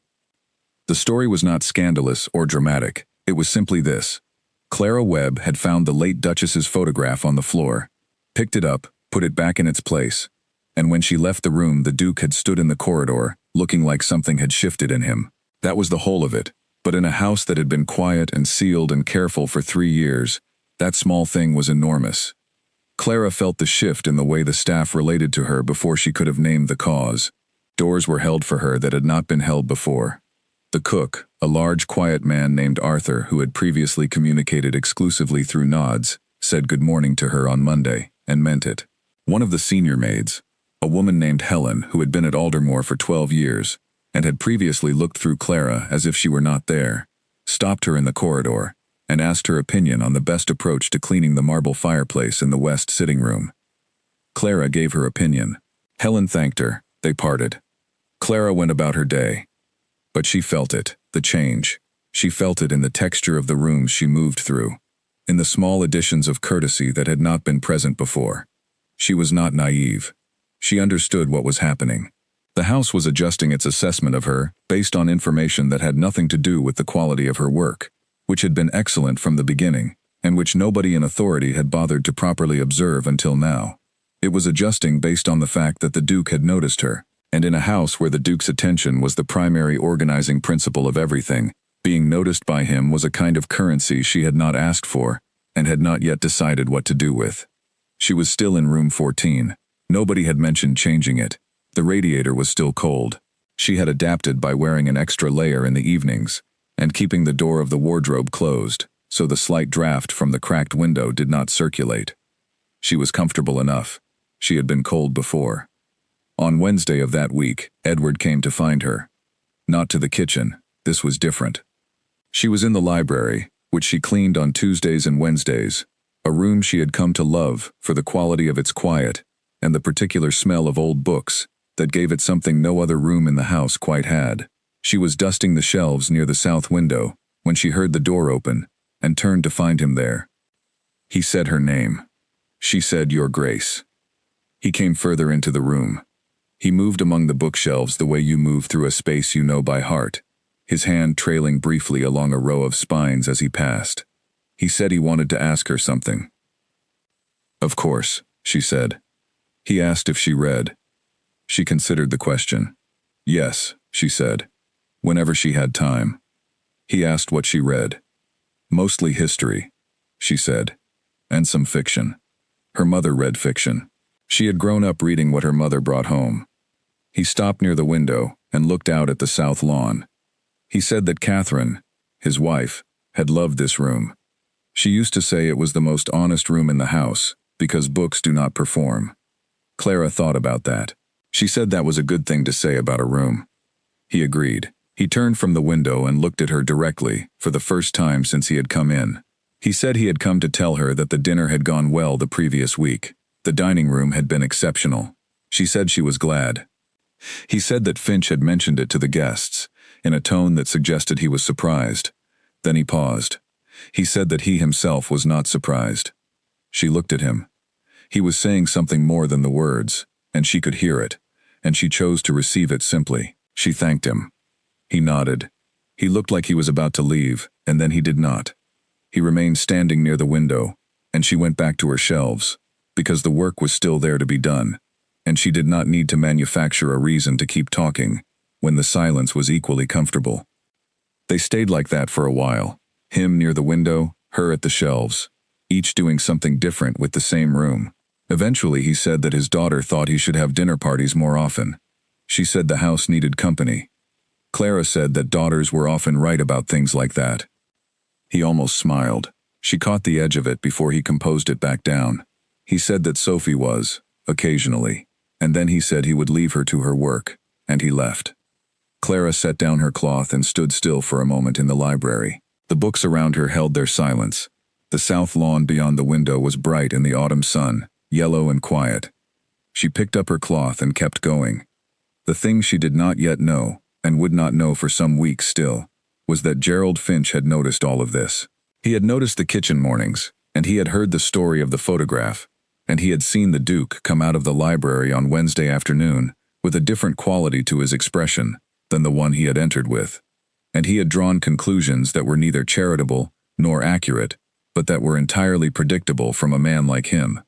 The story was not scandalous or dramatic. It was simply this. Clara Webb had found the late Duchess's photograph on the floor, picked it up, put it back in its place, and when she left the room the Duke had stood in the corridor, looking like something had shifted in him. That was the whole of it, but in a house that had been quiet and sealed and careful for 3 years, that small thing was enormous. Clara felt the shift in the way the staff related to her before she could have named the cause. Doors were held for her that had not been held before. The cook, a large quiet man named Arthur who had previously communicated exclusively through nods, said good morning to her on Monday, and meant it. One of the senior maids, a woman named Helen who had been at Aldermore for 12 years, and had previously looked through Clara as if she were not there, stopped her in the corridor, and asked her opinion on the best approach to cleaning the marble fireplace in the west sitting room. Clara gave her opinion. Helen thanked her. They parted. Clara went about her day. But she felt it, the change. She felt it in the texture of the rooms she moved through, in the small additions of courtesy that had not been present before. She was not naive. She understood what was happening. The house was adjusting its assessment of her based on information that had nothing to do with the quality of her work, which had been excellent from the beginning, and which nobody in authority had bothered to properly observe until now. It was adjusting based on the fact that the Duke had noticed her, And in a house where the Duke's attention was the primary organizing principle of everything, being noticed by him was a kind of currency she had not asked for, and had not yet decided what to do with. She was still in room 14. Nobody had mentioned changing it. The radiator was still cold. She had adapted by wearing an extra layer in the evenings, and keeping the door of the wardrobe closed, so the slight draft from the cracked window did not circulate. She was comfortable enough. She had been cold before. On Wednesday of that week, Edward came to find her. Not to the kitchen. This was different. She was in the library, which she cleaned on Tuesdays and Wednesdays, a room she had come to love for the quality of its quiet and the particular smell of old books that gave it something no other room in the house quite had. She was dusting the shelves near the south window when she heard the door open and turned to find him there. He said her name. She said, "Your Grace." He came further into the room. He moved among the bookshelves the way you move through a space you know by heart, his hand trailing briefly along a row of spines as he passed. He said he wanted to ask her something. "Of course," she said. He asked if she read. She considered the question. "Yes," she said, whenever she had time. He asked what she read. "Mostly history," she said, "and some fiction." Her mother read fiction. She had grown up reading what her mother brought home. He stopped near the window and looked out at the south lawn. He said that Catherine, his wife, had loved this room. She used to say it was the most honest room in the house, because books do not perform. Clara thought about that. She said that was a good thing to say about a room. He agreed. He turned from the window and looked at her directly, for the first time since he had come in. He said he had come to tell her that the dinner had gone well the previous week. The dining room had been exceptional. She said she was glad. He said that Finch had mentioned it to the guests, in a tone that suggested he was surprised. Then he paused. He said that he himself was not surprised. She looked at him. He was saying something more than the words, and she could hear it, and she chose to receive it simply. She thanked him. He nodded. He looked like he was about to leave, and then he did not. He remained standing near the window, and she went back to her shelves, because the work was still there to be done, and she did not need to manufacture a reason to keep talking, when the silence was equally comfortable. They stayed like that for a while, him near the window, her at the shelves, each doing something different with the same room. Eventually he said that his daughter thought he should have dinner parties more often. She said the house needed company. Clara said that daughters were often right about things like that. He almost smiled. She caught the edge of it before he composed it back down. He said that Sophie was, occasionally, and then he said he would leave her to her work, and he left. Clara set down her cloth and stood still for a moment in the library. The books around her held their silence. The south lawn beyond the window was bright in the autumn sun, yellow and quiet. She picked up her cloth and kept going. The thing she did not yet know, and would not know for some weeks still, was that Gerald Finch had noticed all of this. He had noticed the kitchen mornings, and he had heard the story of the photograph, and he had seen the Duke come out of the library on Wednesday afternoon with a different quality to his expression than the one he had entered with, and he had drawn conclusions that were neither charitable nor accurate, but that were entirely predictable from a man like him.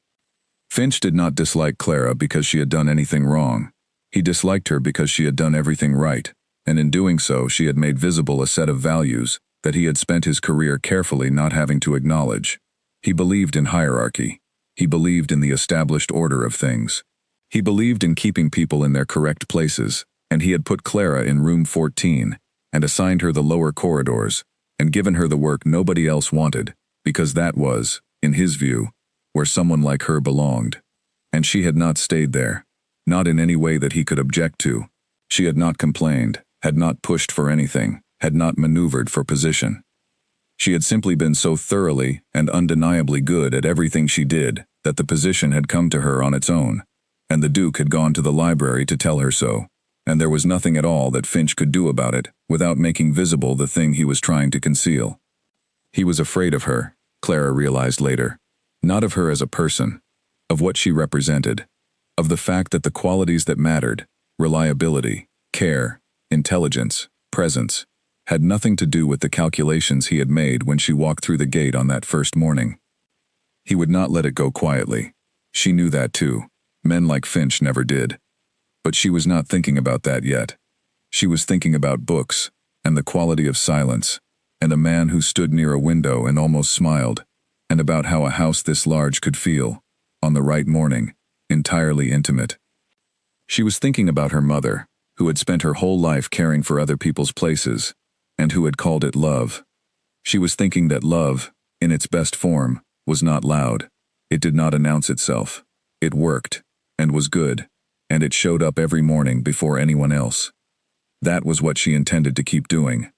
Finch did not dislike Clara because she had done anything wrong. He disliked her because she had done everything right, and in doing so she had made visible a set of values that he had spent his career carefully not having to acknowledge. He believed in hierarchy. He believed in the established order of things. He believed in keeping people in their correct places, and he had put Clara in room 14 and assigned her the lower corridors and given her the work nobody else wanted, because that was, in his view, where someone like her belonged. And she had not stayed there, not in any way that he could object to. She had not complained, had not pushed for anything, had not maneuvered for position. She had simply been so thoroughly and undeniably good at everything she did that the position had come to her on its own, and the Duke had gone to the library to tell her so, and there was nothing at all that Finch could do about it without making visible the thing he was trying to conceal. He was afraid of her, Clara realized later. Not of her as a person, of what she represented, of the fact that the qualities that mattered, reliability, care, intelligence, presence, had nothing to do with the calculations he had made when she walked through the gate on that first morning. He would not let it go quietly. She knew that too. Men like Finch never did. But she was not thinking about that yet. She was thinking about books, and the quality of silence, and a man who stood near a window and almost smiled, and about how a house this large could feel, on the right morning, entirely intimate. She was thinking about her mother, who had spent her whole life caring for other people's places, and who had called it love. She was thinking that love, in its best form, was not loud. It did not announce itself. It worked, and was good, and it showed up every morning before anyone else. That was what she intended to keep doing.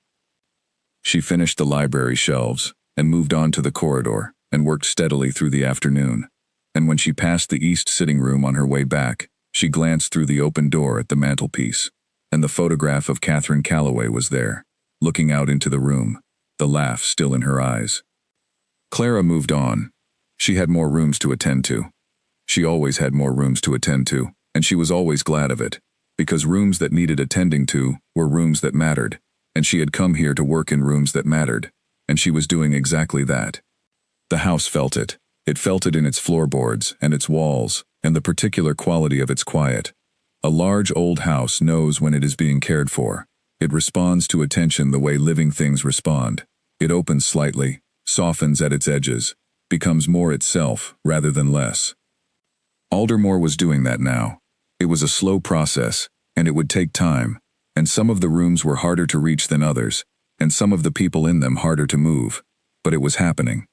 She finished the library shelves, and moved on to the corridor, and worked steadily through the afternoon. And when she passed the east sitting room on her way back, she glanced through the open door at the mantelpiece, and the photograph of Catherine Calloway was there, looking out into the room, the laugh still in her eyes. Clara moved on. She had more rooms to attend to. She always had more rooms to attend to, and she was always glad of it, because rooms that needed attending to were rooms that mattered, and she had come here to work in rooms that mattered, and she was doing exactly that. The house felt it. It felt it in its floorboards and its walls, and the particular quality of its quiet. A large old house knows when it is being cared for. It responds to attention the way living things respond. It opens slightly, softens at its edges, becomes more itself rather than less. Aldermore was doing that now. It was a slow process, and it would take time, and some of the rooms were harder to reach than others, and some of the people in them harder to move, but it was happening.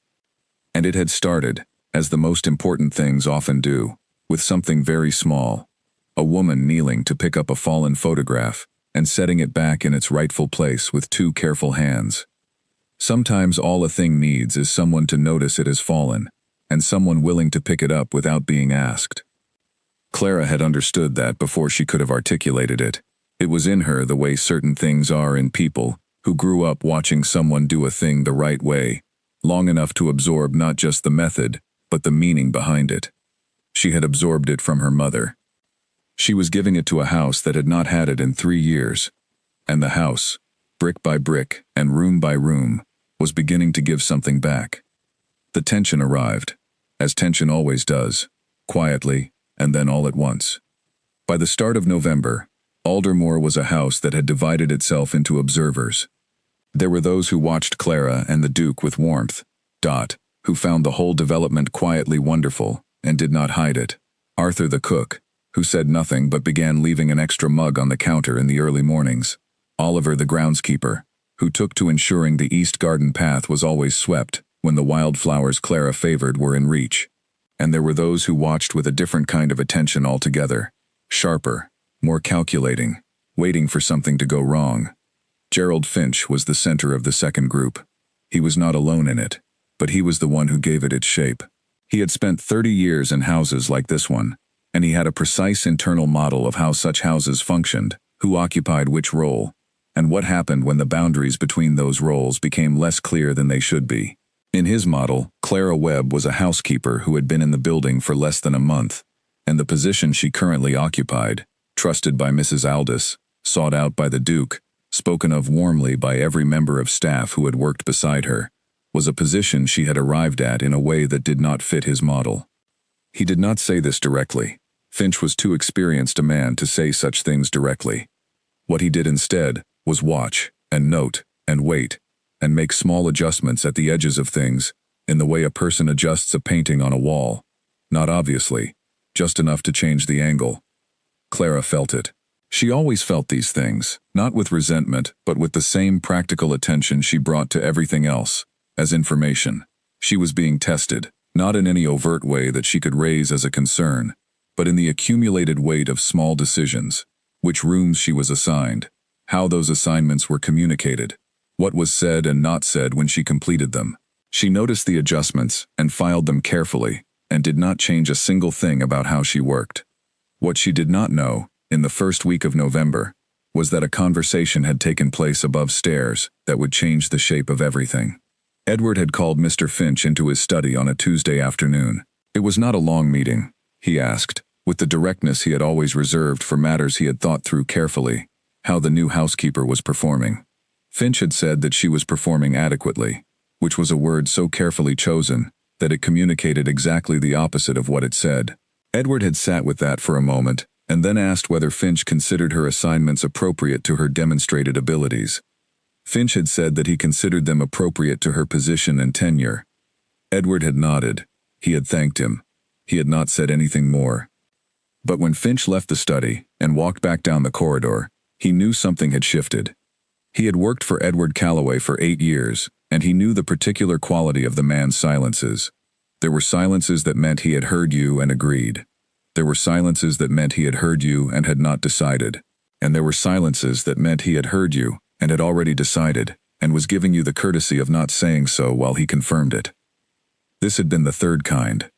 And it had started, as the most important things often do, with something very small. A woman kneeling to pick up a fallen photograph and setting it back in its rightful place with 2 careful hands. Sometimes all a thing needs is someone to notice it has fallen, and someone willing to pick it up without being asked. Clara had understood that before she could have articulated it. It was in her the way certain things are in people who grew up watching someone do a thing the right way, long enough to absorb not just the method, but the meaning behind it. She had absorbed it from her mother. She was giving it to a house that had not had it in 3 years, and the house, brick by brick and room by room, was beginning to give something back. The tension arrived, as tension always does, quietly, and then all at once. By the start of November, Aldermore was a house that had divided itself into observers. There were those who watched Clara and the Duke with warmth, who found the whole development quietly wonderful and did not hide it. Arthur the cook, who said nothing but began leaving an extra mug on the counter in the early mornings. Oliver the groundskeeper, who took to ensuring the east garden path was always swept when the wildflowers Clara favored were in reach. And there were those who watched with a different kind of attention altogether, sharper, more calculating, waiting for something to go wrong. Gerald Finch was the center of the second group. He was not alone in it, but he was the one who gave it its shape. He had spent 30 years in houses like this one, and he had a precise internal model of how such houses functioned, who occupied which role, and what happened when the boundaries between those roles became less clear than they should be. In his model, Clara Webb was a housekeeper who had been in the building for less than a month, and the position she currently occupied, trusted by Mrs. Aldous, sought out by the Duke, spoken of warmly by every member of staff who had worked beside her, was a position she had arrived at in a way that did not fit his model. He did not say this directly. Finch was too experienced a man to say such things directly. What he did instead was watch, and note, and wait, and make small adjustments at the edges of things, in the way a person adjusts a painting on a wall. Not obviously, just enough to change the angle. Clara felt it. She always felt these things, not with resentment, but with the same practical attention she brought to everything else, as information. She was being tested, not in any overt way that she could raise as a concern, but in the accumulated weight of small decisions, which rooms she was assigned, how those assignments were communicated, what was said and not said when she completed them. She noticed the adjustments and filed them carefully, and did not change a single thing about how she worked. What she did not know, in the first week of November, was that a conversation had taken place above stairs that would change the shape of everything. Edward had called Mr. Finch into his study on a Tuesday afternoon. It was not a long meeting, he asked, with the directness he had always reserved for matters he had thought through carefully, how the new housekeeper was performing. Finch had said that she was performing adequately, which was a word so carefully chosen that it communicated exactly the opposite of what it said. Edward had sat with that for a moment, and then asked whether Finch considered her assignments appropriate to her demonstrated abilities. Finch had said that he considered them appropriate to her position and tenure. Edward had nodded. He had thanked him. He had not said anything more. But when Finch left the study and walked back down the corridor, he knew something had shifted. He had worked for Edward Calloway for 8 years, and he knew the particular quality of the man's silences. There were silences that meant he had heard you and agreed. There were silences that meant he had heard you and had not decided. And there were silences that meant he had heard you and had already decided, and was giving you the courtesy of not saying so while he confirmed it. This had been the third kind.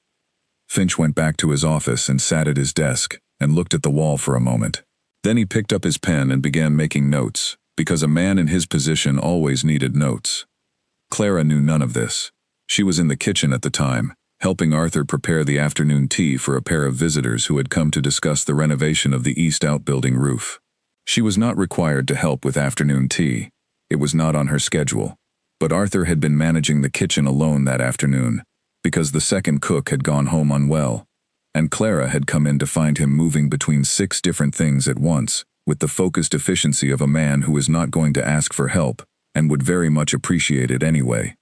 Finch went back to his office and sat at his desk and looked at the wall for a moment. Then he picked up his pen and began making notes, because a man in his position always needed notes. Clara knew none of this. She was in the kitchen at the time, helping Arthur prepare the afternoon tea for a pair of visitors who had come to discuss the renovation of the east outbuilding roof. She was not required to help with afternoon tea. It was not on her schedule. But Arthur had been managing the kitchen alone that afternoon, because the second cook had gone home unwell, and Clara had come in to find him moving between 6 different things at once, with the focused efficiency of a man who was not going to ask for help and would very much appreciate it anyway.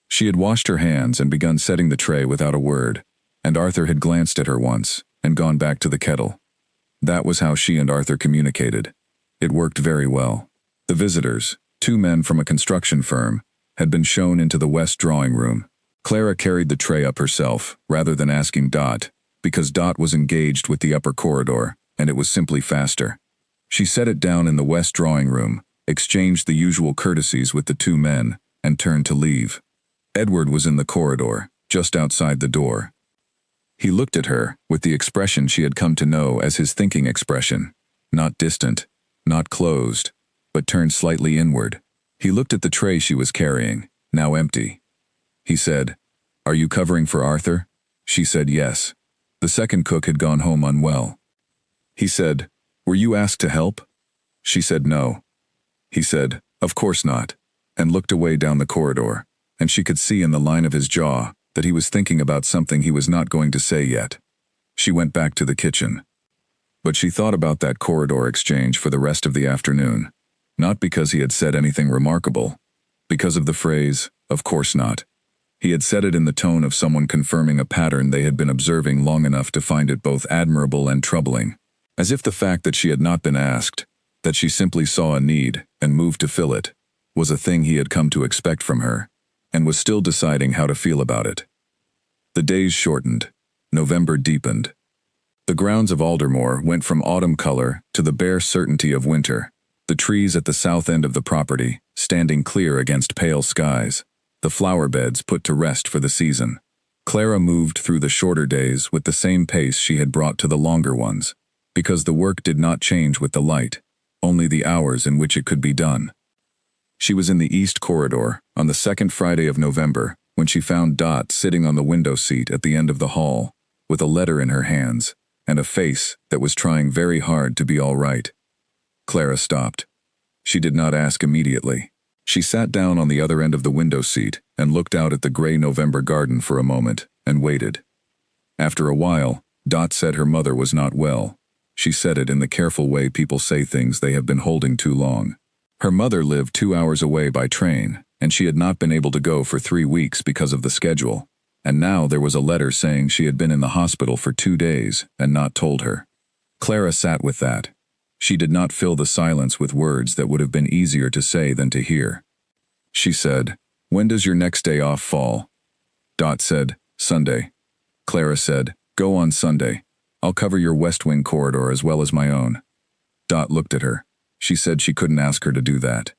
She had washed her hands and begun setting the tray without a word, and Arthur had glanced at her once and gone back to the kettle. That was how she and Arthur communicated. It worked very well. The visitors, 2 men from a construction firm, had been shown into the west drawing room. Clara carried the tray up herself, rather than asking Dot, because Dot was engaged with the upper corridor, and it was simply faster. She set it down in the west drawing room, exchanged the usual courtesies with the 2 men, and turned to leave. Edward was in the corridor, just outside the door. He looked at her with the expression she had come to know as his thinking expression, not distant, not closed, but turned slightly inward. He looked at the tray she was carrying, now empty. He said, "Are you covering for Arthur?" She said yes. The second cook had gone home unwell. He said, "Were you asked to help?" She said no. He said, "Of course not," and looked away down the corridor, and she could see in the line of his jaw that he was thinking about something he was not going to say yet. She went back to the kitchen. But she thought about that corridor exchange for the rest of the afternoon, not because he had said anything remarkable, because of the phrase, "Of course not." He had said it in the tone of someone confirming a pattern they had been observing long enough to find it both admirable and troubling, as if the fact that she had not been asked, that she simply saw a need and moved to fill it, was a thing he had come to expect from her, and was still deciding how to feel about it. The days shortened. November deepened. The grounds of Aldermore went from autumn color to the bare certainty of winter, the trees at the south end of the property standing clear against pale skies, the flower beds put to rest for the season. Clara moved through the shorter days with the same pace she had brought to the longer ones, because the work did not change with the light, only the hours in which it could be done. She was in the east corridor on the second Friday of November when she found Dot sitting on the window seat at the end of the hall, with a letter in her hands and a face that was trying very hard to be all right. Clara stopped. She did not ask immediately. She sat down on the other end of the window seat and looked out at the gray November garden for a moment and waited. After a while, Dot said her mother was not well. She said it in the careful way people say things they have been holding too long. Her mother lived 2 hours away by train, and she had not been able to go for 3 weeks because of the schedule, and now there was a letter saying she had been in the hospital for 2 days and not told her. Clara sat with that. She did not fill the silence with words that would have been easier to say than to hear. She said, "When does your next day off fall?" Dot said, "Sunday." Clara said, "Go on Sunday. I'll cover your West Wing corridor as well as my own." Dot looked at her. She said she couldn't ask her to do that.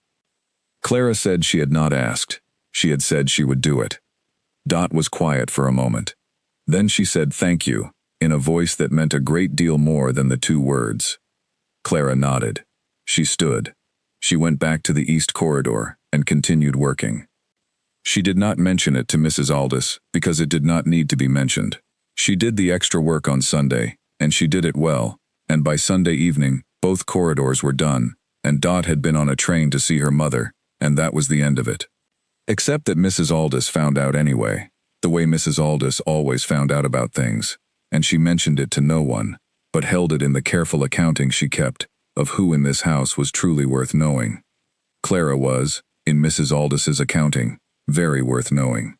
Clara said she had not asked. She had said she would do it. Dot was quiet for a moment. Then she said thank you, in a voice that meant a great deal more than the 2 words. Clara nodded. She stood. She went back to the east corridor and continued working. She did not mention it to Mrs. Aldous because it did not need to be mentioned. She did the extra work on Sunday, and she did it well, and by Sunday evening, both corridors were done, and Dot had been on a train to see her mother, and that was the end of it. Except that Mrs. Aldous found out anyway, the way Mrs. Aldous always found out about things, and she mentioned it to no one, but held it in the careful accounting she kept of who in this house was truly worth knowing. Clara was, in Mrs. Aldis's accounting, very worth knowing.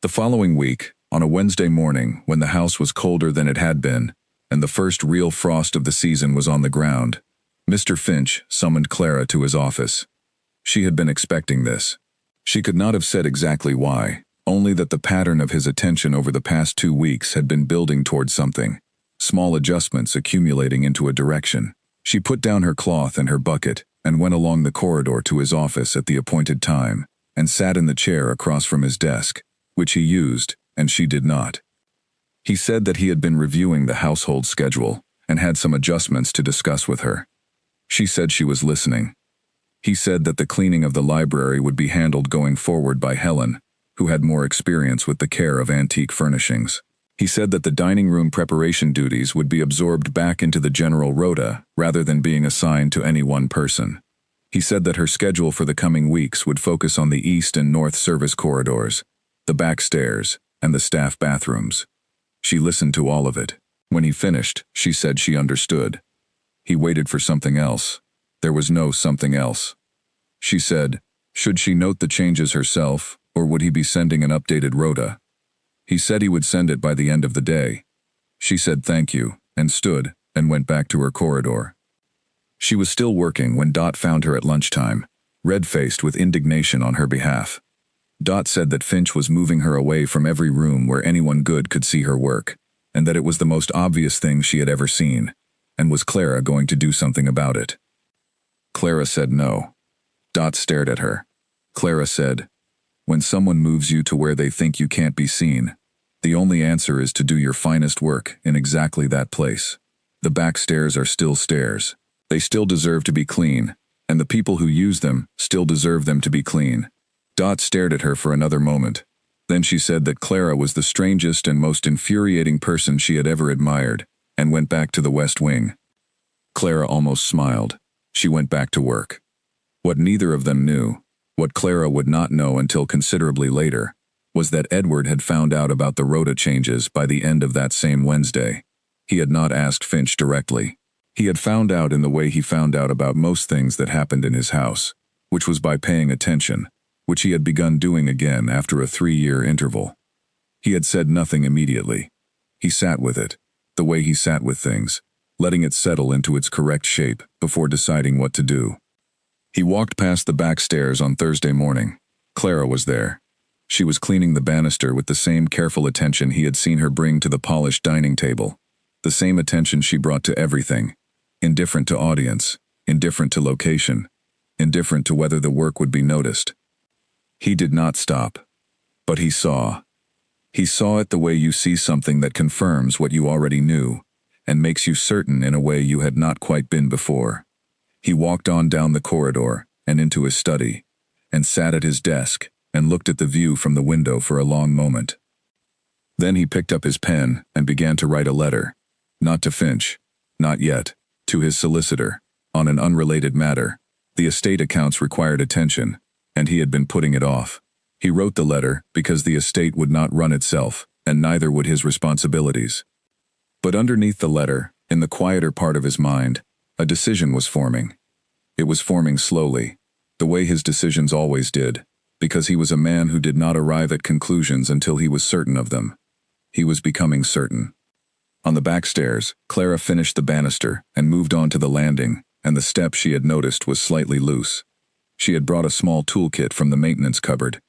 The following week, on a Wednesday morning when the house was colder than it had been, and the first real frost of the season was on the ground, Mr. Finch summoned Clara to his office. She had been expecting this. She could not have said exactly why, only that the pattern of his attention over the past 2 weeks had been building toward something, small adjustments accumulating into a direction. She put down her cloth and her bucket and went along the corridor to his office at the appointed time and sat in the chair across from his desk, which he used, and she did not. He said that he had been reviewing the household schedule and had some adjustments to discuss with her. She said she was listening. He said that the cleaning of the library would be handled going forward by Helen, who had more experience with the care of antique furnishings. He said that the dining room preparation duties would be absorbed back into the general rota rather than being assigned to any one person. He said that her schedule for the coming weeks would focus on the east and north service corridors, the back stairs, and the staff bathrooms. She listened to all of it. When he finished, she said she understood. He waited for something else. There was no something else. She said, should she note the changes herself, or would he be sending an updated rota? He said he would send it by the end of the day. She said thank you, and stood, and went back to her corridor. She was still working when Dot found her at lunchtime, red-faced with indignation on her behalf. Dot said that Finch was moving her away from every room where anyone good could see her work, and that it was the most obvious thing she had ever seen, and was Clara going to do something about it? Clara said no. Dot stared at her. Clara said, when someone moves you to where they think you can't be seen, the only answer is to do your finest work in exactly that place. The back stairs are still stairs. They still deserve to be clean, and the people who use them still deserve them to be clean. Dot stared at her for another moment. Then she said that Clara was the strangest and most infuriating person she had ever admired, and went back to the West Wing. Clara almost smiled. She went back to work. What neither of them knew, what Clara would not know until considerably later, was that Edward had found out about the rota changes by the end of that same Wednesday. He had not asked Finch directly. He had found out in the way he found out about most things that happened in his house, which was by paying attention, which he had begun doing again after a 3-year interval. He had said nothing immediately. He sat with it, the way he sat with things, letting it settle into its correct shape before deciding what to do. He walked past the back stairs on Thursday morning. Clara was there. She was cleaning the banister with the same careful attention he had seen her bring to the polished dining table, the same attention she brought to everything, indifferent to audience, indifferent to location, indifferent to whether the work would be noticed. He did not stop, but he saw. He saw it the way you see something that confirms what you already knew, and makes you certain in a way you had not quite been before. He walked on down the corridor and into his study, and sat at his desk and looked at the view from the window for a long moment. Then he picked up his pen and began to write a letter, not to Finch, not yet, to his solicitor, on an unrelated matter. The estate accounts required attention, and he had been putting it off. He wrote the letter because the estate would not run itself, and neither would his responsibilities. But underneath the letter, in the quieter part of his mind, a decision was forming. It was forming slowly, the way his decisions always did, because he was a man who did not arrive at conclusions until he was certain of them. He was becoming certain. On the back stairs, Clara finished the banister and moved on to the landing, and the step she had noticed was slightly loose. She had brought a small toolkit from the maintenance cupboard.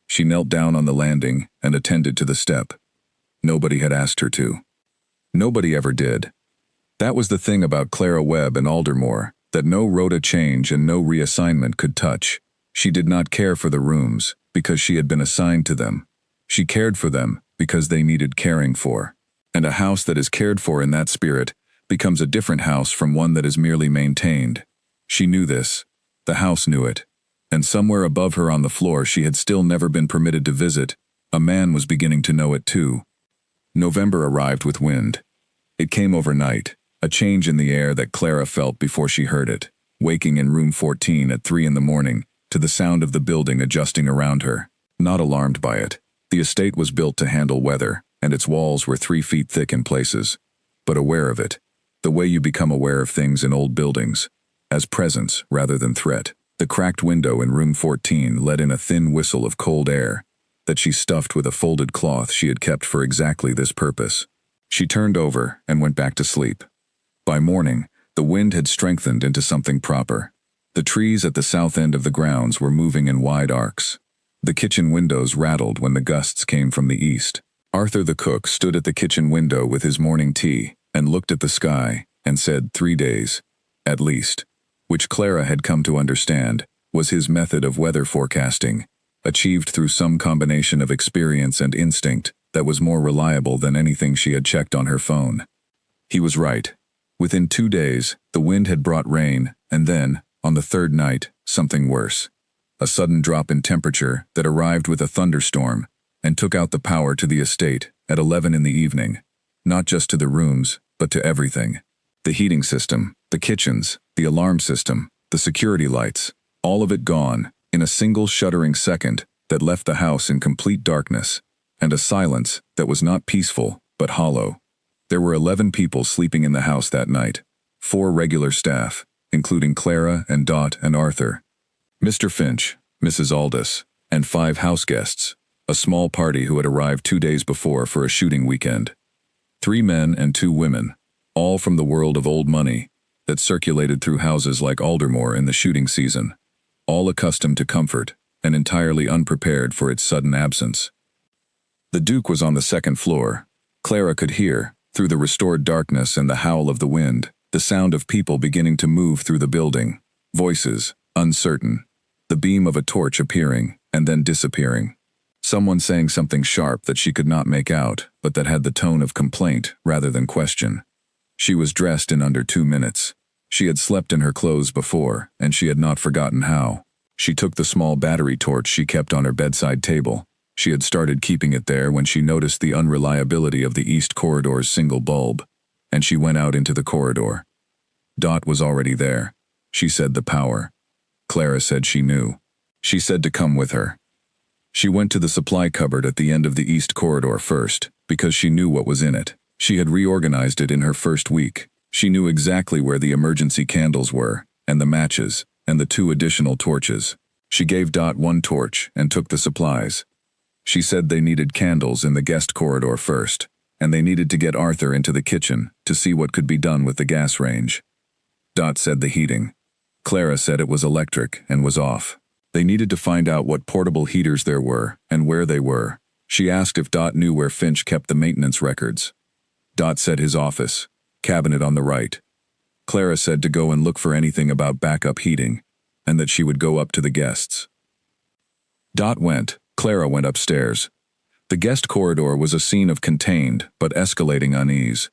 She knelt down on the landing and attended to the step. Nobody had asked her to. Nobody ever did. That was the thing about Clara Webb and Aldermore, that no rota change and no reassignment could touch. She did not care for the rooms because she had been assigned to them. She cared for them because they needed caring for. And a house that is cared for in that spirit becomes a different house from one that is merely maintained. She knew this. The house knew it. And somewhere above her on the floor she had still never been permitted to visit, a man was beginning to know it too. November arrived with wind. It came overnight, a change in the air that Clara felt before she heard it, waking in room 14 at 3 in the morning, to the sound of the building adjusting around her. Not alarmed by it. The estate was built to handle weather, and its walls were 3 feet thick in places. But aware of it, the way you become aware of things in old buildings, as presence rather than threat. The cracked window in room 14 let in a thin whistle of cold air that she stuffed with a folded cloth she had kept for exactly this purpose. She turned over and went back to sleep. By morning, the wind had strengthened into something proper. The trees at the south end of the grounds were moving in wide arcs. The kitchen windows rattled when the gusts came from the east. Arthur the cook stood at the kitchen window with his morning tea and looked at the sky and said 3 days, at least, which Clara had come to understand was his method of weather forecasting, achieved through some combination of experience and instinct that was more reliable than anything she had checked on her phone. He was right. Within 2 days, the wind had brought rain, and then, on the third night, something worse. A sudden drop in temperature that arrived with a thunderstorm and took out the power to the estate at 11 in the evening, not just to the rooms, but to everything. The heating system, the kitchens, the alarm system, the security lights, all of it gone in a single shuddering second that left the house in complete darkness, and a silence that was not peaceful, but hollow. There were 11 people sleeping in the house that night, 4 regular staff, including Clara and Dot and Arthur, Mr. Finch, Mrs. Aldous, and 5 house guests, a small party who had arrived 2 days before for a shooting weekend. 3 men and 2 women, all from the world of old money that circulated through houses like Aldermore in the shooting season, all accustomed to comfort and entirely unprepared for its sudden absence. The Duke was on the second floor. Clara could hear, through the restored darkness and the howl of the wind, the sound of people beginning to move through the building, voices, uncertain, the beam of a torch appearing and then disappearing. Someone saying something sharp that she could not make out, but that had the tone of complaint rather than question. She was dressed in under 2 minutes. She had slept in her clothes before, and she had not forgotten how. She took the small battery torch she kept on her bedside table. She had started keeping it there when she noticed the unreliability of the east corridor's single bulb, and she went out into the corridor. Dot was already there. She said the power. Clara said she knew. She said to come with her. She went to the supply cupboard at the end of the east corridor first, because she knew what was in it. She had reorganized it in her first week. She knew exactly where the emergency candles were, and the matches, and the 2 additional torches. She gave Dot 1 torch and took the supplies. She said they needed candles in the guest corridor first, and they needed to get Arthur into the kitchen to see what could be done with the gas range. Dot said the heating. Clara said it was electric and was off. They needed to find out what portable heaters there were and where they were. She asked if Dot knew where Finch kept the maintenance records. Dot said his office, cabinet on the right. Clara said to go and look for anything about backup heating, and that she would go up to the guests. Dot went. Clara went upstairs. The guest corridor was a scene of contained but escalating unease.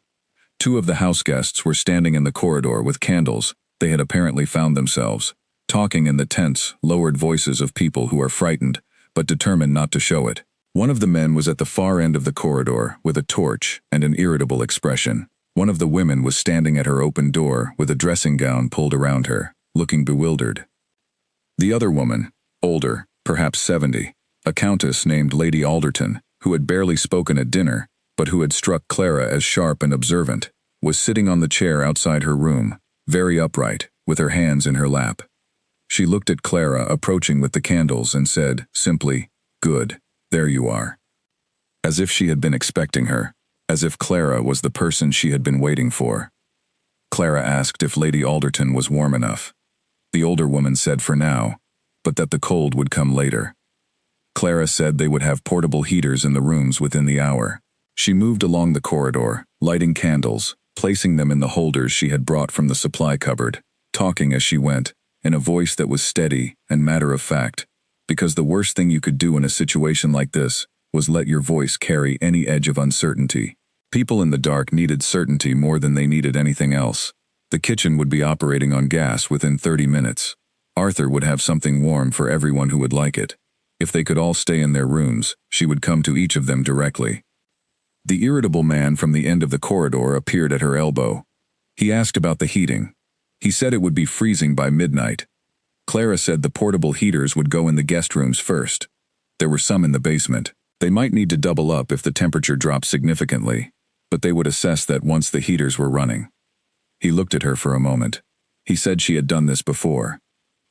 2 of the house guests were standing in the corridor with candles. They had apparently found themselves, talking in the tense, lowered voices of people who are frightened, but determined not to show it. One of the men was at the far end of the corridor with a torch and an irritable expression. One of the women was standing at her open door with a dressing gown pulled around her, looking bewildered. The other woman, older, perhaps 70, a countess named Lady Alderton, who had barely spoken at dinner, but who had struck Clara as sharp and observant, was sitting on the chair outside her room, very upright, with her hands in her lap. She looked at Clara approaching with the candles and said, simply, "Good, there you are." As if she had been expecting her, as if Clara was the person she had been waiting for. Clara asked if Lady Alderton was warm enough. The older woman said for now, but that the cold would come later. Clara said they would have portable heaters in the rooms within the hour. She moved along the corridor, lighting candles, placing them in the holders she had brought from the supply cupboard, talking as she went, in a voice that was steady and matter-of-fact, because the worst thing you could do in a situation like this was let your voice carry any edge of uncertainty. People in the dark needed certainty more than they needed anything else. The kitchen would be operating on gas within 30 minutes. Arthur would have something warm for everyone who would like it. If they could all stay in their rooms, she would come to each of them directly. The irritable man from the end of the corridor appeared at her elbow. He asked about the heating. He said it would be freezing by midnight. Clara said the portable heaters would go in the guest rooms first. There were some in the basement. They might need to double up if the temperature dropped significantly, but they would assess that once the heaters were running. He looked at her for a moment. He said she had done this before.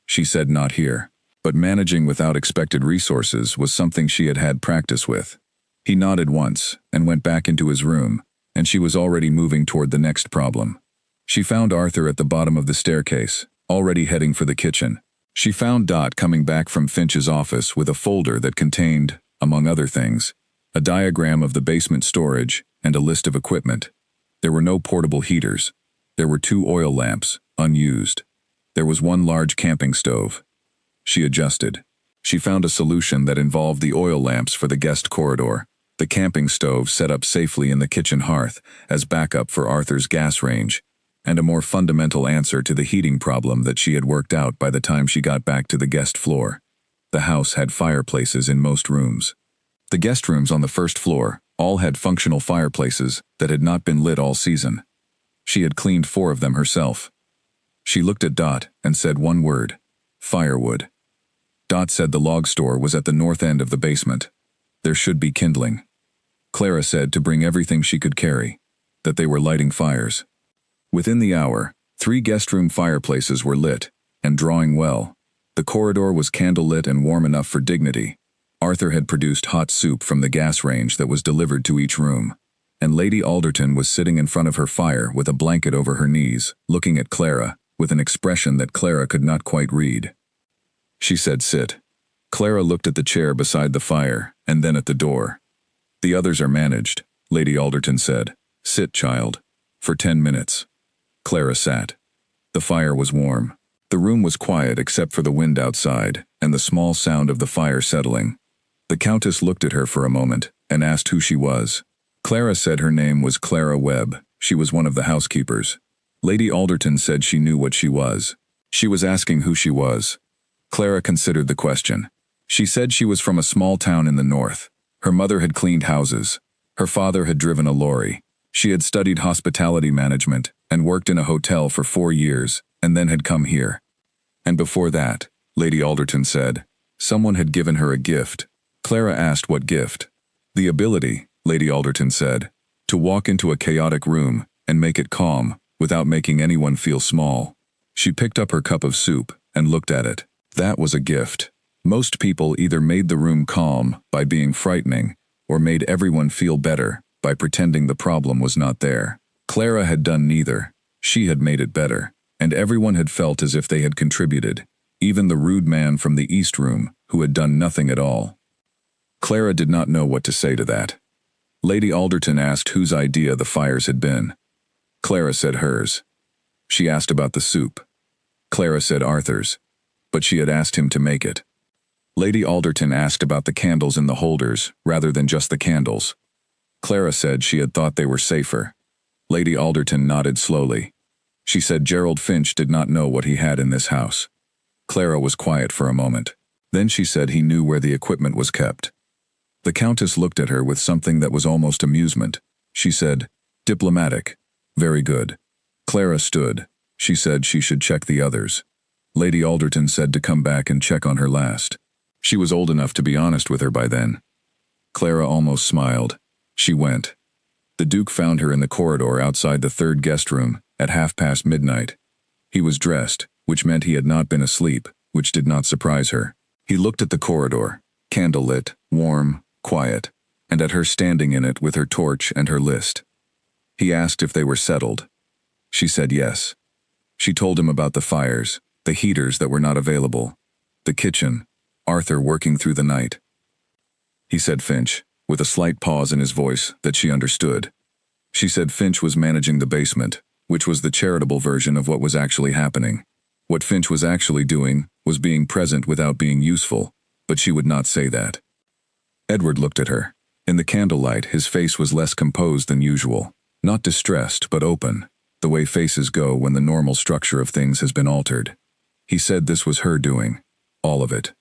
She said not here. But managing without expected resources was something she had had practice with. He nodded once and went back into his room, and she was already moving toward the next problem. She found Arthur at the bottom of the staircase, already heading for the kitchen. She found Dot coming back from Finch's office with a folder that contained, among other things, a diagram of the basement storage and a list of equipment. There were no portable heaters. There were 2 oil lamps, unused. There was 1 large camping stove. She adjusted. She found a solution that involved the oil lamps for the guest corridor, the camping stove set up safely in the kitchen hearth as backup for Arthur's gas range, and a more fundamental answer to the heating problem that she had worked out by the time she got back to the guest floor. The house had fireplaces in most rooms. The guest rooms on the first floor all had functional fireplaces that had not been lit all season. She had cleaned 4 of them herself. She looked at Dot and said one word: firewood. Dot said the log store was at the north end of the basement. There should be kindling. Clara said to bring everything she could carry, that they were lighting fires. Within the hour, 3 guest room fireplaces were lit, and drawing well. The corridor was candlelit and warm enough for dignity. Arthur had produced hot soup from the gas range that was delivered to each room, and Lady Alderton was sitting in front of her fire with a blanket over her knees, looking at Clara, with an expression that Clara could not quite read. She said, "Sit." Clara looked at the chair beside the fire, and then at the door. "The others are managed," Lady Alderton said. "Sit, child." For 10 minutes. Clara sat. The fire was warm. The room was quiet except for the wind outside, and the small sound of the fire settling. The Countess looked at her for a moment, and asked who she was. Clara said her name was Clara Webb. She was one of the housekeepers. Lady Alderton said she knew what she was. She was asking who she was. Clara considered the question. She said she was from a small town in the north. Her mother had cleaned houses. Her father had driven a lorry. She had studied hospitality management and worked in a hotel for 4 years, and then had come here. And before that, Lady Alderton said, someone had given her a gift. Clara asked what gift. The ability, Lady Alderton said, to walk into a chaotic room and make it calm without making anyone feel small. She picked up her cup of soup and looked at it. That was a gift. Most people either made the room calm by being frightening or made everyone feel better by pretending the problem was not there. Clara had done neither. She had made it better, and everyone had felt as if they had contributed, even the rude man from the East Room who had done nothing at all. Clara did not know what to say to that. Lady Alderton asked whose idea the fires had been. Clara said hers. She asked about the soup. Clara said Arthur's, but she had asked him to make it. Lady Alderton asked about the candles in the holders rather than just the candles. Clara said she had thought they were safer. Lady Alderton nodded slowly. She said Gerald Finch did not know what he had in this house. Clara was quiet for a moment. Then she said he knew where the equipment was kept. The Countess looked at her with something that was almost amusement. She said, "Diplomatic. Very good." Clara stood. She said she should check the others. Lady Alderton said to come back and check on her last. She was old enough to be honest with her by then. Clara almost smiled. She went. The Duke found her in the corridor outside the 3rd guest room at midnight. He was dressed, which meant he had not been asleep, which did not surprise her. He looked at the corridor, candlelit, warm, quiet, and at her standing in it with her torch and her list. He asked if they were settled. She said yes. She told him about the fires, the heaters that were not available, the kitchen, Arthur working through the night. He said Finch, with a slight pause in his voice that she understood. She said Finch was managing the basement, which was the charitable version of what was actually happening. What Finch was actually doing was being present without being useful, but she would not say that. Edward looked at her. In the candlelight, his face was less composed than usual, not distressed but open, the way faces go when the normal structure of things has been altered. He said this was her doing, all of it.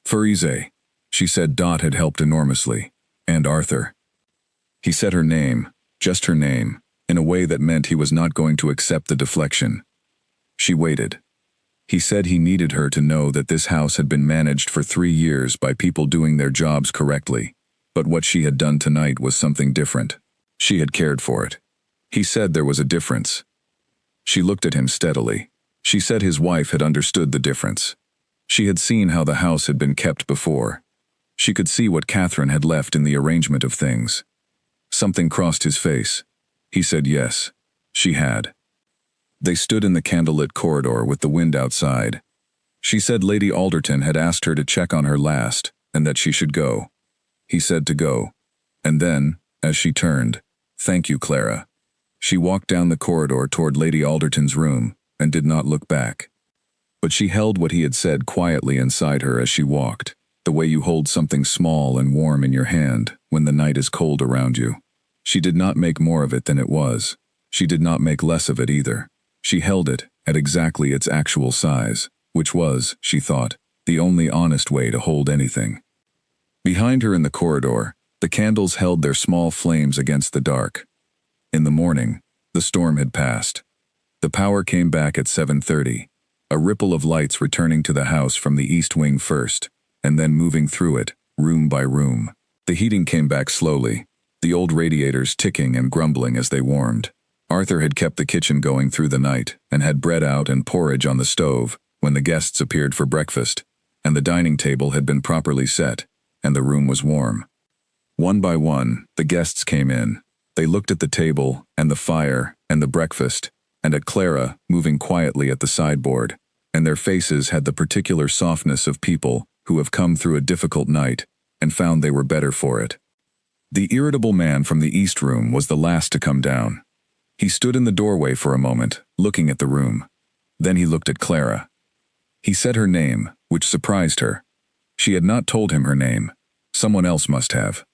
Farize. She said Dot had helped enormously, and Arthur. He said her name, just her name, in a way that meant he was not going to accept the deflection. She waited. He said he needed her to know that this house had been managed for 3 years by people doing their jobs correctly, but what she had done tonight was something different. She had cared for it. He said there was a difference. She looked at him steadily. She said his wife had understood the difference. She had seen how the house had been kept before. She could see what Catherine had left in the arrangement of things. Something crossed his face. He said yes, she had. They stood in the candlelit corridor with the wind outside. She said Lady Alderton had asked her to check on her last, and that she should go. He said to go. And then, as she turned, "Thank you, Clara." She walked down the corridor toward Lady Alderton's room, and did not look back. But she held what he had said quietly inside her as she walked, the way you hold something small and warm in your hand when the night is cold around you. She did not make more of it than it was. She did not make less of it either. She held it at exactly its actual size, which was, she thought, the only honest way to hold anything. Behind her in the corridor, the candles held their small flames against the dark. In the morning, the storm had passed. The power came back at 7:30, a ripple of lights returning to the house from the east wing first, and then moving through it, room by room. The heating came back slowly, the old radiators ticking and grumbling as they warmed. Arthur had kept the kitchen going through the night, and had bread out and porridge on the stove when the guests appeared for breakfast, and the dining table had been properly set, and the room was warm. One by one, the guests came in. They looked at the table, and the fire, and the breakfast, and at Clara, moving quietly at the sideboard, and their faces had the particular softness of people who have come through a difficult night and found they were better for it. The irritable man from the east room was the last to come down. He stood in the doorway for a moment, looking at the room. Then he looked at Clara. He said her name, which surprised her. She had not told him her name. Someone else must have.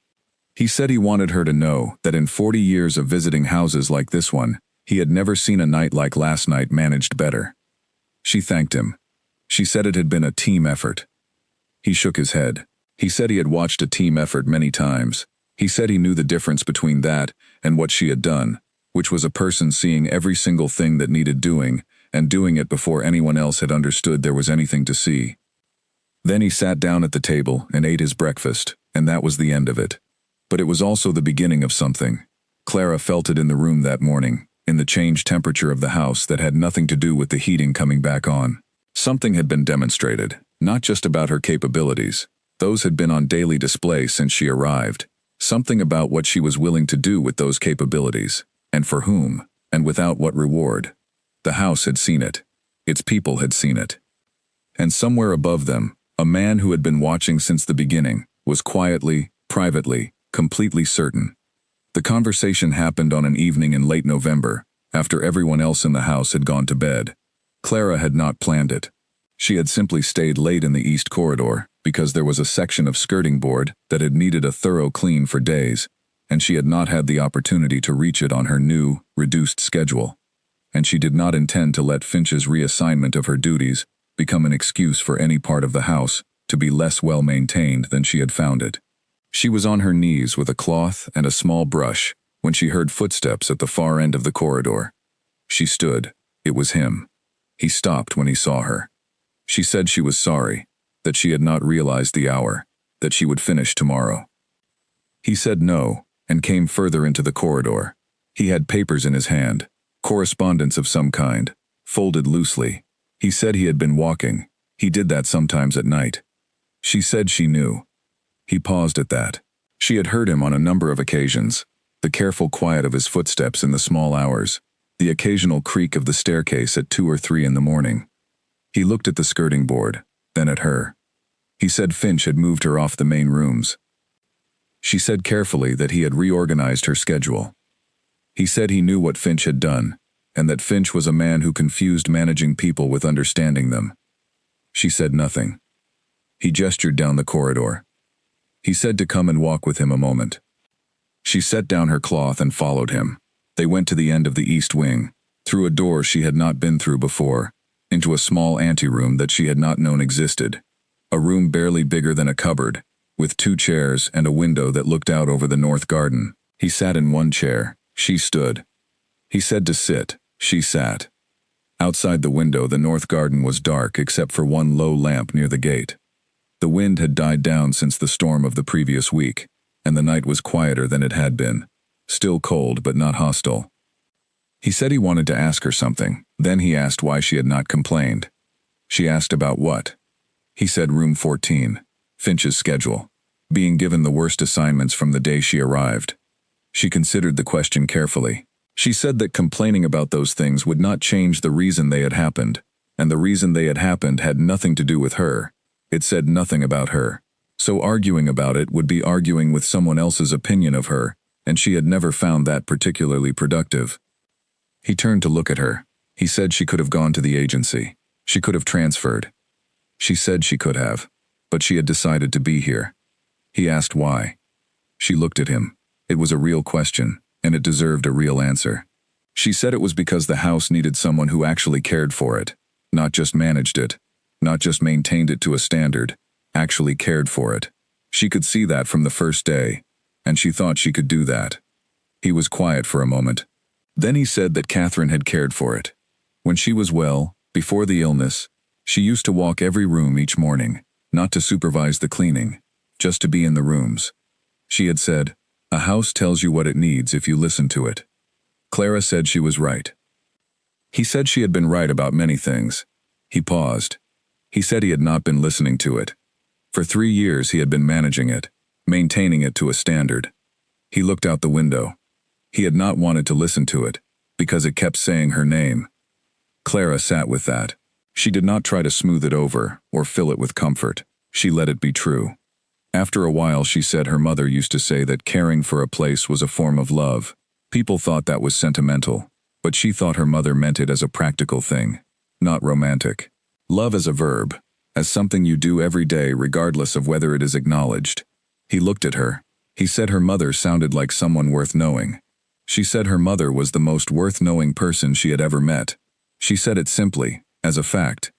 He said he wanted her to know that in 40 years of visiting houses like this one, he had never seen a night like last night managed better. She thanked him. She said it had been a team effort. He shook his head. He said he had watched a team effort many times. He said he knew the difference between that and what she had done, which was a person seeing every single thing that needed doing, and doing it before anyone else had understood there was anything to see. Then he sat down at the table and ate his breakfast, and that was the end of it. But it was also the beginning of something. Clara felt it in the room that morning, in the changed temperature of the house that had nothing to do with the heating coming back on. Something had been demonstrated, not just about her capabilities. Those had been on daily display since she arrived. Something about what she was willing to do with those capabilities, and for whom, and without what reward. The house had seen it. Its people had seen it. And somewhere above them, a man who had been watching since the beginning was quietly, privately, completely certain. The conversation happened on an evening in late November, after everyone else in the house had gone to bed. Clara had not planned it. She had simply stayed late in the east corridor, because there was a section of skirting board that had needed a thorough clean for days, and she had not had the opportunity to reach it on her new, reduced schedule. And she did not intend to let Finch's reassignment of her duties become an excuse for any part of the house to be less well maintained than she had found it. She was on her knees with a cloth and a small brush when she heard footsteps at the far end of the corridor. She stood. It was him. He stopped when he saw her. She said she was sorry, that she had not realized the hour, that she would finish tomorrow. He said no, and came further into the corridor. He had papers in his hand, correspondence of some kind, folded loosely. He said he had been walking. He did that sometimes at night. She said she knew. He paused at that. She had heard him on a number of occasions, the careful quiet of his footsteps in the small hours, the occasional creak of the staircase at 2 or 3 in the morning. He looked at the skirting board, then at her. He said Finch had moved her off the main rooms. She said carefully that he had reorganized her schedule. He said he knew what Finch had done, and that Finch was a man who confused managing people with understanding them. She said nothing. He gestured down the corridor. He said to come and walk with him a moment. She set down her cloth and followed him. They went to the end of the east wing, through a door she had not been through before, into a small anteroom that she had not known existed, a room barely bigger than a cupboard, with 2 chairs and a window that looked out over the north garden. He sat in one chair, she stood. He said to sit, she sat. Outside the window the north garden was dark except for one low lamp near the gate. The wind had died down since the storm of the previous week, and the night was quieter than it had been, still cold but not hostile. He said he wanted to ask her something. Then he asked why she had not complained. She asked about what? He said room 14, Finch's schedule, being given the worst assignments from the day she arrived. She considered the question carefully. She said that complaining about those things would not change the reason they had happened, and the reason they had happened had nothing to do with her. It said nothing about her. So arguing about it would be arguing with someone else's opinion of her, and she had never found that particularly productive. He turned to look at her. He said she could have gone to the agency. She could have transferred. She said she could have, but she had decided to be here. He asked why. She looked at him. It was a real question, and it deserved a real answer. She said it was because the house needed someone who actually cared for it, not just managed it, not just maintained it to a standard, actually cared for it. She could see that from the first day, and she thought she could do that. He was quiet for a moment. Then he said that Catherine had cared for it. When she was well, before the illness, she used to walk every room each morning, not to supervise the cleaning, just to be in the rooms. She had said, "A house tells you what it needs if you listen to it." Clara said she was right. He said she had been right about many things. He paused. He said he had not been listening to it. For 3 years he had been managing it, maintaining it to a standard. He looked out the window. He had not wanted to listen to it, because it kept saying her name. Clara sat with that. She did not try to smooth it over, or fill it with comfort. She let it be true. After a while she said her mother used to say that caring for a place was a form of love. People thought that was sentimental, but she thought her mother meant it as a practical thing, not romantic. Love as a verb, as something you do every day regardless of whether it is acknowledged. He looked at her. He said her mother sounded like someone worth knowing. She said her mother was the most worth-knowing person she had ever met. She said it simply, as a fact.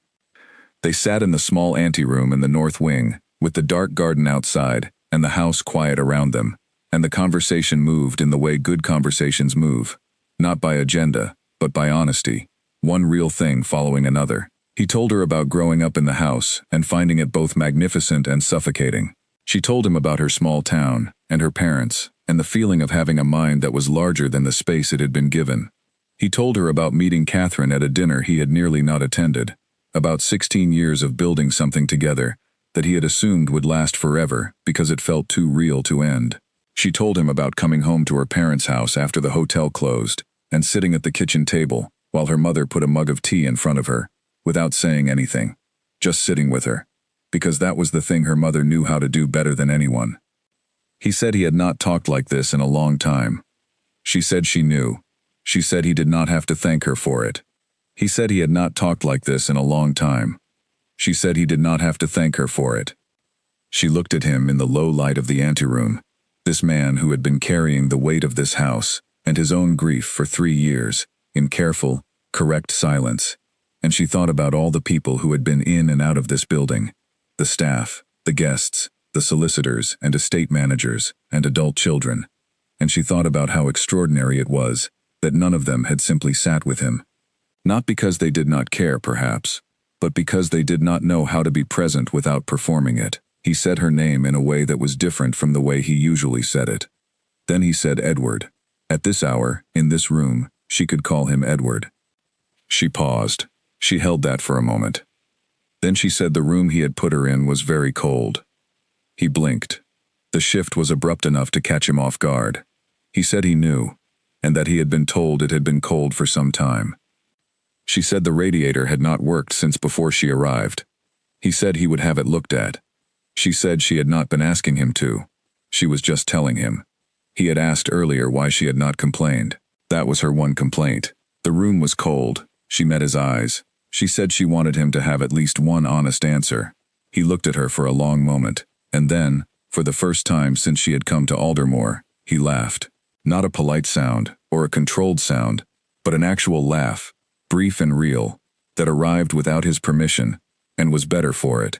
They sat in the small anteroom in the north wing, with the dark garden outside, and the house quiet around them, and the conversation moved in the way good conversations move, not by agenda, but by honesty, one real thing following another. He told her about growing up in the house and finding it both magnificent and suffocating. She told him about her small town, and her parents, and the feeling of having a mind that was larger than the space it had been given. He told her about meeting Catherine at a dinner he had nearly not attended, about 16 years of building something together that he had assumed would last forever because it felt too real to end. She told him about coming home to her parents' house after the hotel closed and sitting at the kitchen table while her mother put a mug of tea in front of her, without saying anything, just sitting with her, because that was the thing her mother knew how to do better than anyone. He said he had not talked like this in a long time. She said she knew. She said he did not have to thank her for it. He said he had not talked like this in a long time. She said he did not have to thank her for it. She looked at him in the low light of the anteroom, this man who had been carrying the weight of this house and his own grief for 3 years, in careful, correct silence, and she thought about all the people who had been in and out of this building, the staff, the guests, the solicitors and estate managers and adult children, and she thought about how extraordinary it was that none of them had simply sat with him. Not because they did not care, perhaps, but because they did not know how to be present without performing it. He said her name in a way that was different from the way he usually said it. Then he said Edward. At this hour, in this room, she could call him Edward. She paused. She held that for a moment. Then she said the room he had put her in was very cold. He blinked. The shift was abrupt enough to catch him off guard. He said he knew, and that he had been told it had been cold for some time. She said the radiator had not worked since before she arrived. He said he would have it looked at. She said she had not been asking him to. She was just telling him. He had asked earlier why she had not complained. That was her one complaint. The room was cold. She met his eyes. She said she wanted him to have at least one honest answer. He looked at her for a long moment, and then, for the first time since she had come to Aldermore, he laughed. Not a polite sound, or a controlled sound, but an actual laugh, brief and real, that arrived without his permission, and was better for it.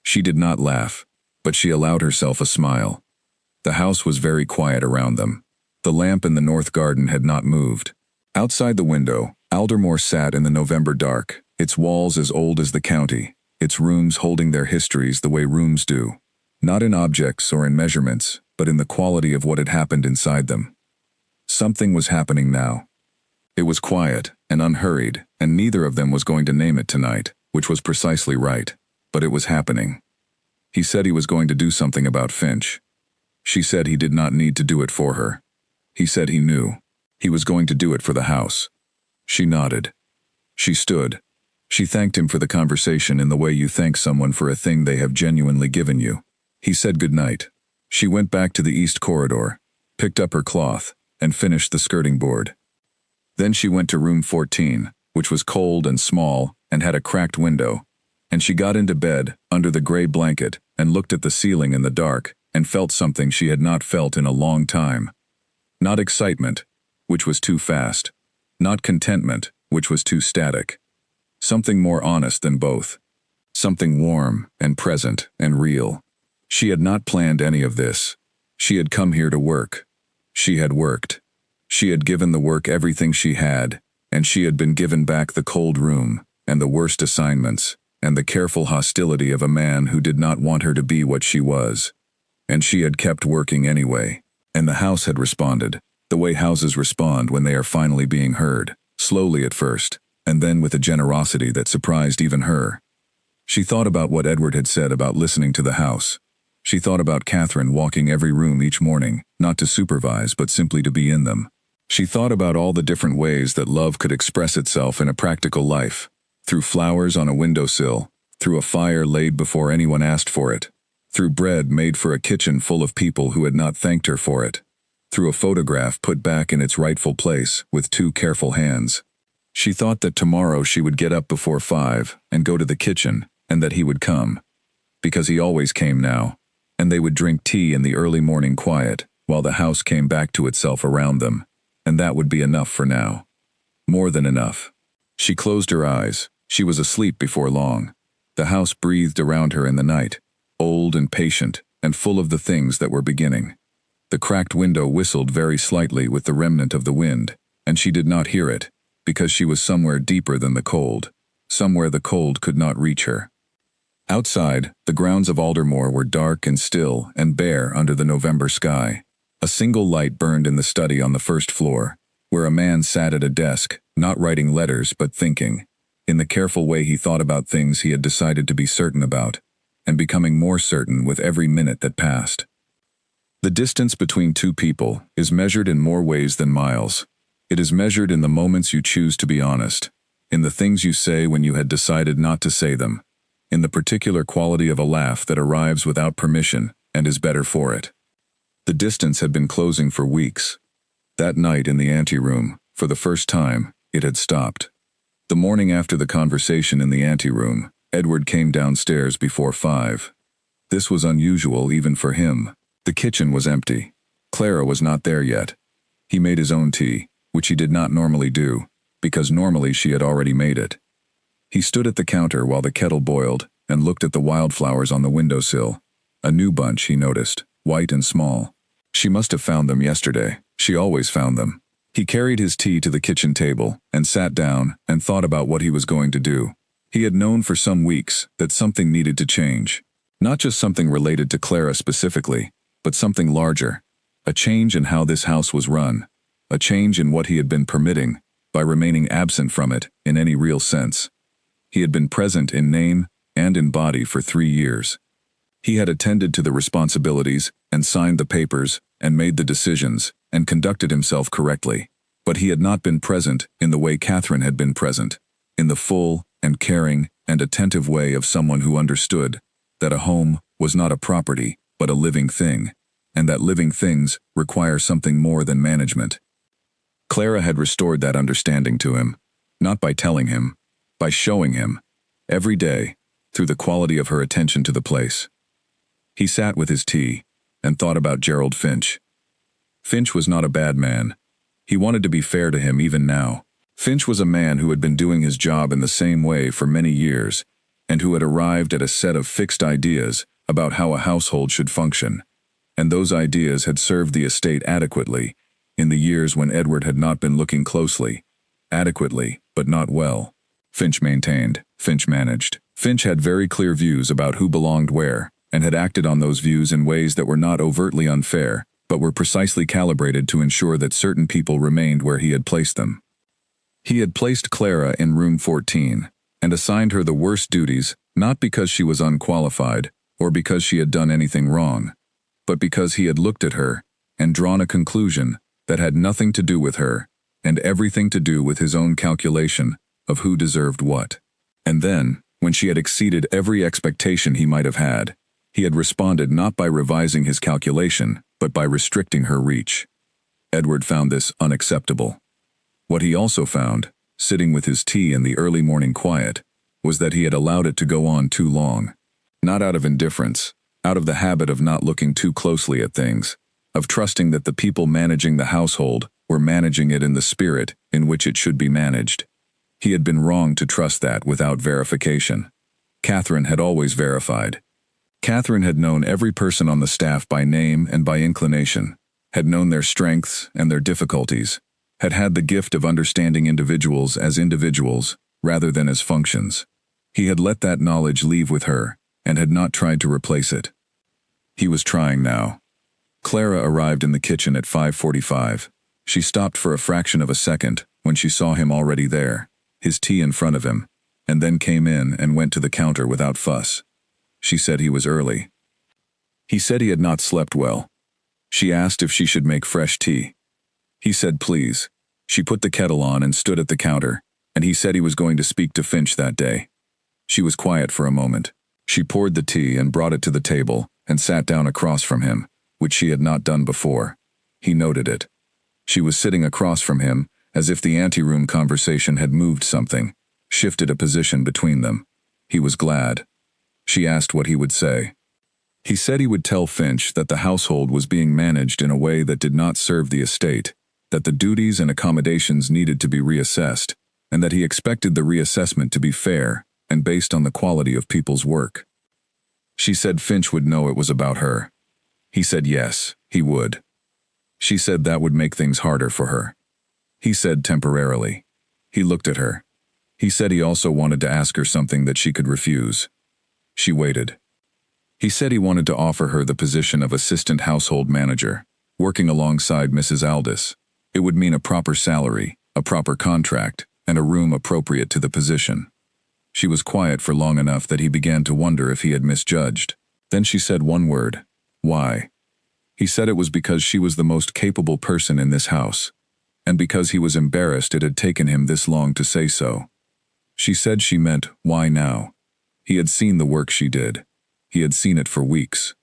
She did not laugh, but she allowed herself a smile. The house was very quiet around them. The lamp in the north garden had not moved. Outside the window, Aldermore sat in the November dark, its walls as old as the county, its rooms holding their histories the way rooms do, not in objects or in measurements, but in the quality of what had happened inside them. Something was happening now. It was quiet and unhurried, and neither of them was going to name it tonight, which was precisely right. But it was happening. He said he was going to do something about Finch. She said he did not need to do it for her. He said he knew. He was going to do it for the house. She nodded. She stood. She thanked him for the conversation in the way you thank someone for a thing they have genuinely given you. He said goodnight. She went back to the east corridor, picked up her cloth, and finished the skirting board. Then she went to room 14, which was cold and small and had a cracked window, and she got into bed under the gray blanket and looked at the ceiling in the dark and felt something she had not felt in a long time. Not excitement, which was too fast. Not contentment, which was too static. Something more honest than both. Something warm and present and real. She had not planned any of this. She had come here to work. She had worked. She had given the work everything she had, and she had been given back the cold room, and the worst assignments, and the careful hostility of a man who did not want her to be what she was. And she had kept working anyway. And the house had responded, the way houses respond when they are finally being heard, slowly at first, and then with a generosity that surprised even her. She thought about what Edward had said about listening to the house. She thought about Catherine walking every room each morning, not to supervise but simply to be in them. She thought about all the different ways that love could express itself in a practical life, through flowers on a windowsill, through a fire laid before anyone asked for it, through bread made for a kitchen full of people who had not thanked her for it, through a photograph put back in its rightful place with 2 careful hands. She thought that tomorrow she would get up before 5 and go to the kitchen, and that he would come, because he always came now, and they would drink tea in the early morning quiet while the house came back to itself around them, and that would be enough for now. More than enough. She closed her eyes. She was asleep before long. The house breathed around her in the night, old and patient, and full of the things that were beginning. The cracked window whistled very slightly with the remnant of the wind, and she did not hear it, because she was somewhere deeper than the cold, somewhere the cold could not reach her. Outside, the grounds of Aldermore were dark and still and bare under the November sky. A single light burned in the study on the first floor, where a man sat at a desk, not writing letters but thinking, in the careful way he thought about things he had decided to be certain about, and becoming more certain with every minute that passed. The distance between 2 people is measured in more ways than miles. It is measured in the moments you choose to be honest, in the things you say when you had decided not to say them, in the particular quality of a laugh that arrives without permission and is better for it. The distance had been closing for weeks. That night in the anteroom, for the first time, it had stopped. The morning after the conversation in the anteroom, Edward came downstairs before 5. This was unusual even for him. The kitchen was empty. Clara was not there yet. He made his own tea, which he did not normally do, because normally she had already made it. He stood at the counter while the kettle boiled and looked at the wildflowers on the windowsill. A new bunch, he noticed, white and small. She must have found them yesterday. She always found them. He carried his tea to the kitchen table and sat down and thought about what he was going to do. He had known for some weeks that something needed to change. Not just something related to Clara specifically, but something larger. A change in how this house was run. A change in what he had been permitting, by remaining absent from it in any real sense. He had been present in name and in body for 3 years. He had attended to the responsibilities and signed the papers and made the decisions and conducted himself correctly, but he had not been present in the way Catherine had been present, in the full and caring and attentive way of someone who understood that a home was not a property but a living thing, and that living things require something more than management. Clara had restored that understanding to him, not by telling him, by showing him, every day, through the quality of her attention to the place. He sat with his tea and thought about Gerald Finch. Finch was not a bad man. He wanted to be fair to him even now. Finch was a man who had been doing his job in the same way for many years, and who had arrived at a set of fixed ideas about how a household should function, and those ideas had served the estate adequately in the years when Edward had not been looking closely. Adequately, but not well. Finch maintained. Finch managed. Finch had very clear views about who belonged where, and had acted on those views in ways that were not overtly unfair, but were precisely calibrated to ensure that certain people remained where he had placed them. He had placed Clara in room 14 and assigned her the worst duties, not because she was unqualified or because she had done anything wrong, but because he had looked at her and drawn a conclusion that had nothing to do with her and everything to do with his own calculation of who deserved what. And then, when she had exceeded every expectation he might have had, he had responded not by revising his calculation, but by restricting her reach. Edward found this unacceptable. What he also found, sitting with his tea in the early morning quiet, was that he had allowed it to go on too long. Not out of indifference, out of the habit of not looking too closely at things, of trusting that the people managing the household were managing it in the spirit in which it should be managed. He had been wrong to trust that without verification. Catherine had always verified. Catherine had known every person on the staff by name and by inclination, had known their strengths and their difficulties, had had the gift of understanding individuals as individuals rather than as functions. He had let that knowledge leave with her and had not tried to replace it. He was trying now. Clara arrived in the kitchen at 5:45. She stopped for a fraction of a second when she saw him already there, his tea in front of him, and then came in and went to the counter without fuss. She said he was early. He said he had not slept well. She asked if she should make fresh tea. He said please. She put the kettle on and stood at the counter, and he said he was going to speak to Finch that day. She was quiet for a moment. She poured the tea and brought it to the table and sat down across from him, which she had not done before. He noted it. She was sitting across from him, as if the anteroom conversation had moved something, shifted a position between them. He was glad. She asked what he would say. He said he would tell Finch that the household was being managed in a way that did not serve the estate, that the duties and accommodations needed to be reassessed, and that he expected the reassessment to be fair and based on the quality of people's work. She said Finch would know it was about her. He said yes, he would. She said that would make things harder for her. He said temporarily. He looked at her. He said he also wanted to ask her something that she could refuse. She waited. He said he wanted to offer her the position of assistant household manager, working alongside Mrs. Aldous. It would mean a proper salary, a proper contract, and a room appropriate to the position. She was quiet for long enough that he began to wonder if he had misjudged. Then she said one word. Why? He said it was because she was the most capable person in this house, and because he was embarrassed it had taken him this long to say so. She said she meant, why now? He had seen the work she did. He had seen it for weeks.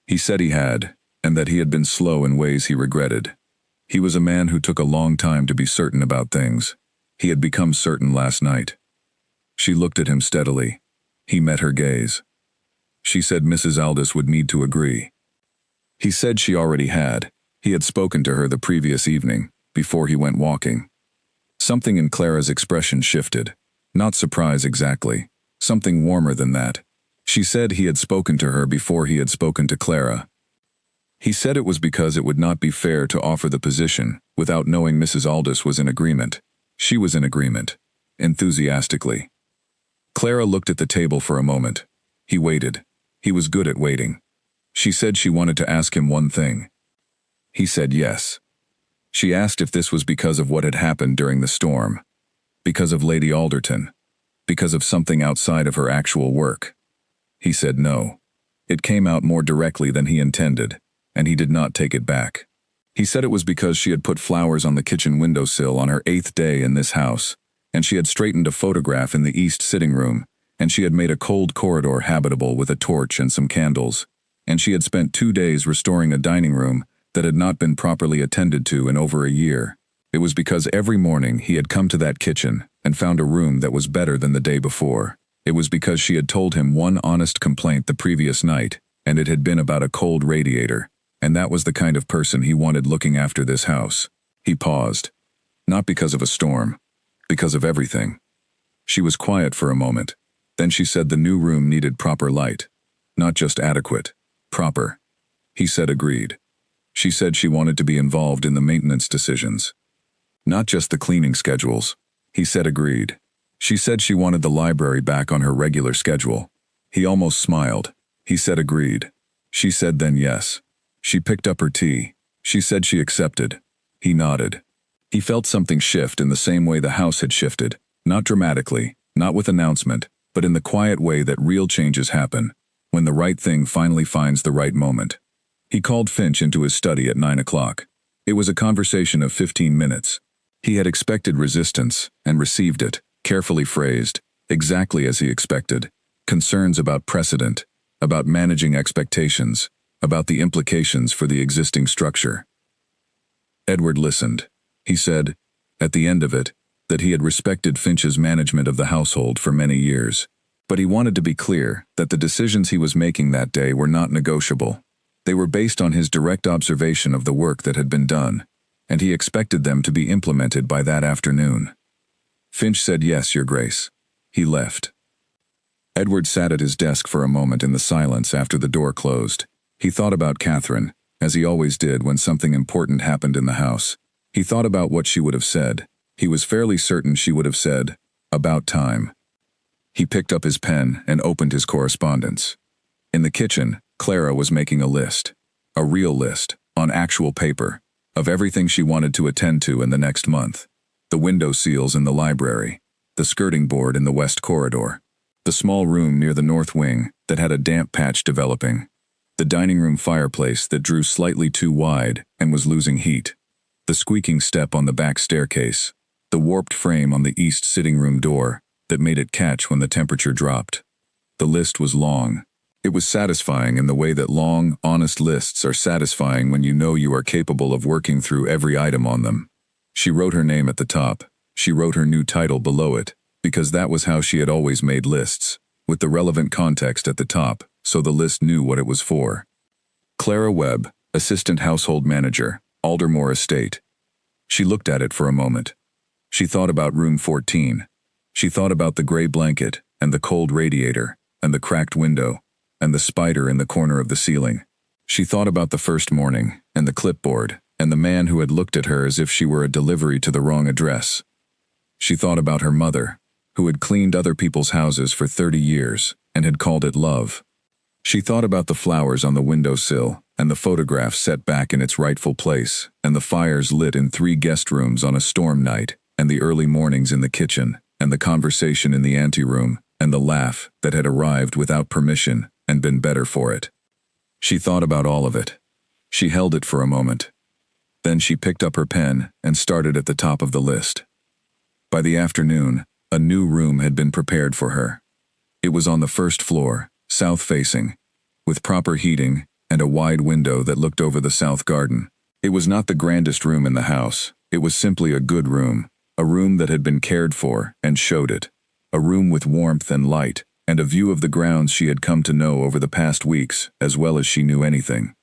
He said he had, and that he had been slow in ways he regretted. He was a man who took a long time to be certain about things. He had become certain last night. She looked at him steadily. He met her gaze. She said Mrs. Aldous would need to agree. He said she already had. He had spoken to her the previous evening, before he went walking. Something in Clara's expression shifted. Not surprise exactly. Something warmer than that. She said he had spoken to her before he had spoken to Clara. He said it was because it would not be fair to offer the position without knowing Mrs. Aldous was in agreement. She was in agreement. Enthusiastically. Clara looked at the table for a moment. He waited. He was good at waiting. She said she wanted to ask him one thing. He said yes. She asked if this was because of what had happened during the storm. Because of Lady Alderton. Because of something outside of her actual work. He said no. It came out more directly than he intended, and he did not take it back. He said it was because she had put flowers on the kitchen windowsill on her 8th day in this house, and she had straightened a photograph in the east sitting room, and she had made a cold corridor habitable with a torch and some candles, and she had spent 2 days restoring a dining room that had not been properly attended to in over a year. It was because every morning he had come to that kitchen and found a room that was better than the day before. It was because she had told him one honest complaint the previous night, and it had been about a cold radiator, and that was the kind of person he wanted looking after this house. He paused. Not because of a storm. Because of everything. She was quiet for a moment. Then she said the new room needed proper light. Not just adequate. Proper. He said agreed. She said she wanted to be involved in the maintenance decisions. Not just the cleaning schedules. He said agreed. She said she wanted the library back on her regular schedule. He almost smiled. He said agreed. She said then yes. She picked up her tea. She said she accepted. He nodded. He felt something shift in the same way the house had shifted, not dramatically, not with announcement, but in the quiet way that real changes happen, when the right thing finally finds the right moment. He called Finch into his study at 9 o'clock. It was a conversation of 15 minutes. He had expected resistance, and received it, carefully phrased, exactly as he expected. Concerns about precedent, about managing expectations, about the implications for the existing structure. Edward listened. He said, at the end of it, that he had respected Finch's management of the household for many years. But he wanted to be clear that the decisions he was making that day were not negotiable. They were based on his direct observation of the work that had been done, and he expected them to be implemented by that afternoon. Finch said, "Yes, Your Grace." He left. Edward sat at his desk for a moment in the silence after the door closed. He thought about Catherine, as he always did when something important happened in the house. He thought about what she would have said. He was fairly certain she would have said, "About time." He picked up his pen and opened his correspondence. In the kitchen, Clara was making a list. A real list, on actual paper, of everything she wanted to attend to in the next month. The window seals in the library, the skirting board in the west corridor, the small room near the north wing that had a damp patch developing, the dining room fireplace that drew slightly too wide and was losing heat, the squeaking step on the back staircase, the warped frame on the east sitting room door that made it catch when the temperature dropped. The list was long. It was satisfying in the way that long, honest lists are satisfying when you know you are capable of working through every item on them. She wrote her name at the top. She wrote her new title below it, because that was how she had always made lists, with the relevant context at the top, so the list knew what it was for. Clara Webb, Assistant Household Manager, Aldermore Estate. She looked at it for a moment. She thought about room 14. She thought about the gray blanket, and the cold radiator, and the cracked window, and the spider in the corner of the ceiling. She thought about the first morning, and the clipboard, and the man who had looked at her as if she were a delivery to the wrong address. She thought about her mother, who had cleaned other people's houses for 30 years, and had called it love. She thought about the flowers on the windowsill, and the photograph set back in its rightful place, and the fires lit in 3 guest rooms on a storm night, and the early mornings in the kitchen, and the conversation in the anteroom, and the laugh that had arrived without permission and been better for it. She thought about all of it. She held it for a moment. Then she picked up her pen and started at the top of the list. By the afternoon, a new room had been prepared for her. It was on the first floor, south-facing, with proper heating and a wide window that looked over the south garden. It was not the grandest room in the house. It was simply a good room, a room that had been cared for and showed it, a room with warmth and light, and a view of the grounds she had come to know over the past weeks, as well as she knew anything.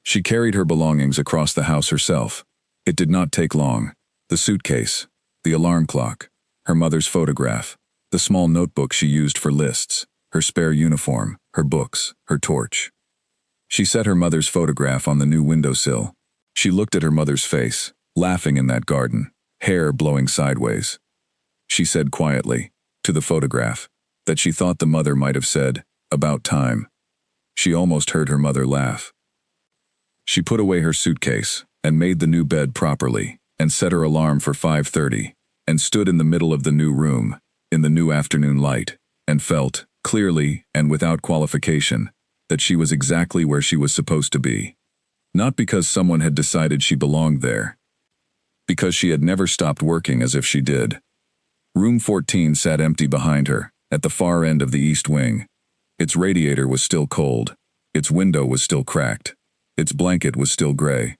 She carried her belongings across the house herself. It did not take long. The suitcase, the alarm clock, her mother's photograph, the small notebook she used for lists, her spare uniform, her books, her torch. She set her mother's photograph on the new windowsill. She looked at her mother's face, laughing in that garden, hair blowing sideways. She said quietly, to the photograph, that she thought the mother might have said, "About time." She almost heard her mother laugh. She put away her suitcase, and made the new bed properly, and set her alarm for 5:30, and stood in the middle of the new room, in the new afternoon light, and felt, clearly and without qualification, that she was exactly where she was supposed to be. Not because someone had decided she belonged there. Because she had never stopped working as if she did. Room 14 sat empty behind her, at the far end of the east wing. Its radiator was still cold. Its window was still cracked. Its blanket was still gray.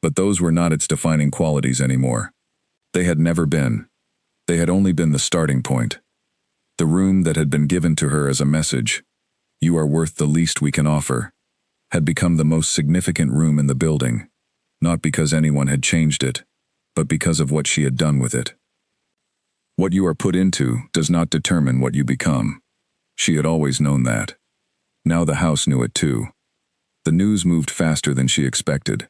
But those were not its defining qualities anymore. They had never been. They had only been the starting point. The room that had been given to her as a message, "You are worth the least we can offer," had become the most significant room in the building, not because anyone had changed it, but because of what she had done with it. What you are put into does not determine what you become. She had always known that. Now the house knew it too. The news moved faster than she expected.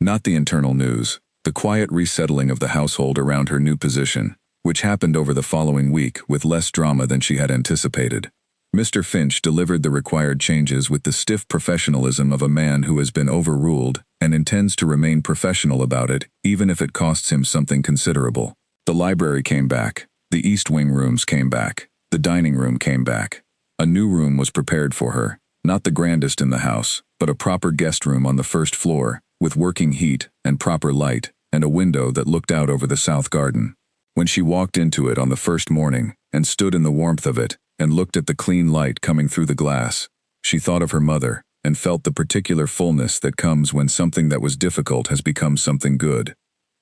Not the internal news, the quiet resettling of the household around her new position, which happened over the following week with less drama than she had anticipated. Mr. Finch delivered the required changes with the stiff professionalism of a man who has been overruled and intends to remain professional about it, even if it costs him something considerable. The library came back. The East Wing rooms came back. The dining room came back. A new room was prepared for her, not the grandest in the house, but a proper guest room on the first floor, with working heat and proper light, and a window that looked out over the south garden. When she walked into it on the first morning, and stood in the warmth of it, and looked at the clean light coming through the glass, she thought of her mother, and felt the particular fullness that comes when something that was difficult has become something good.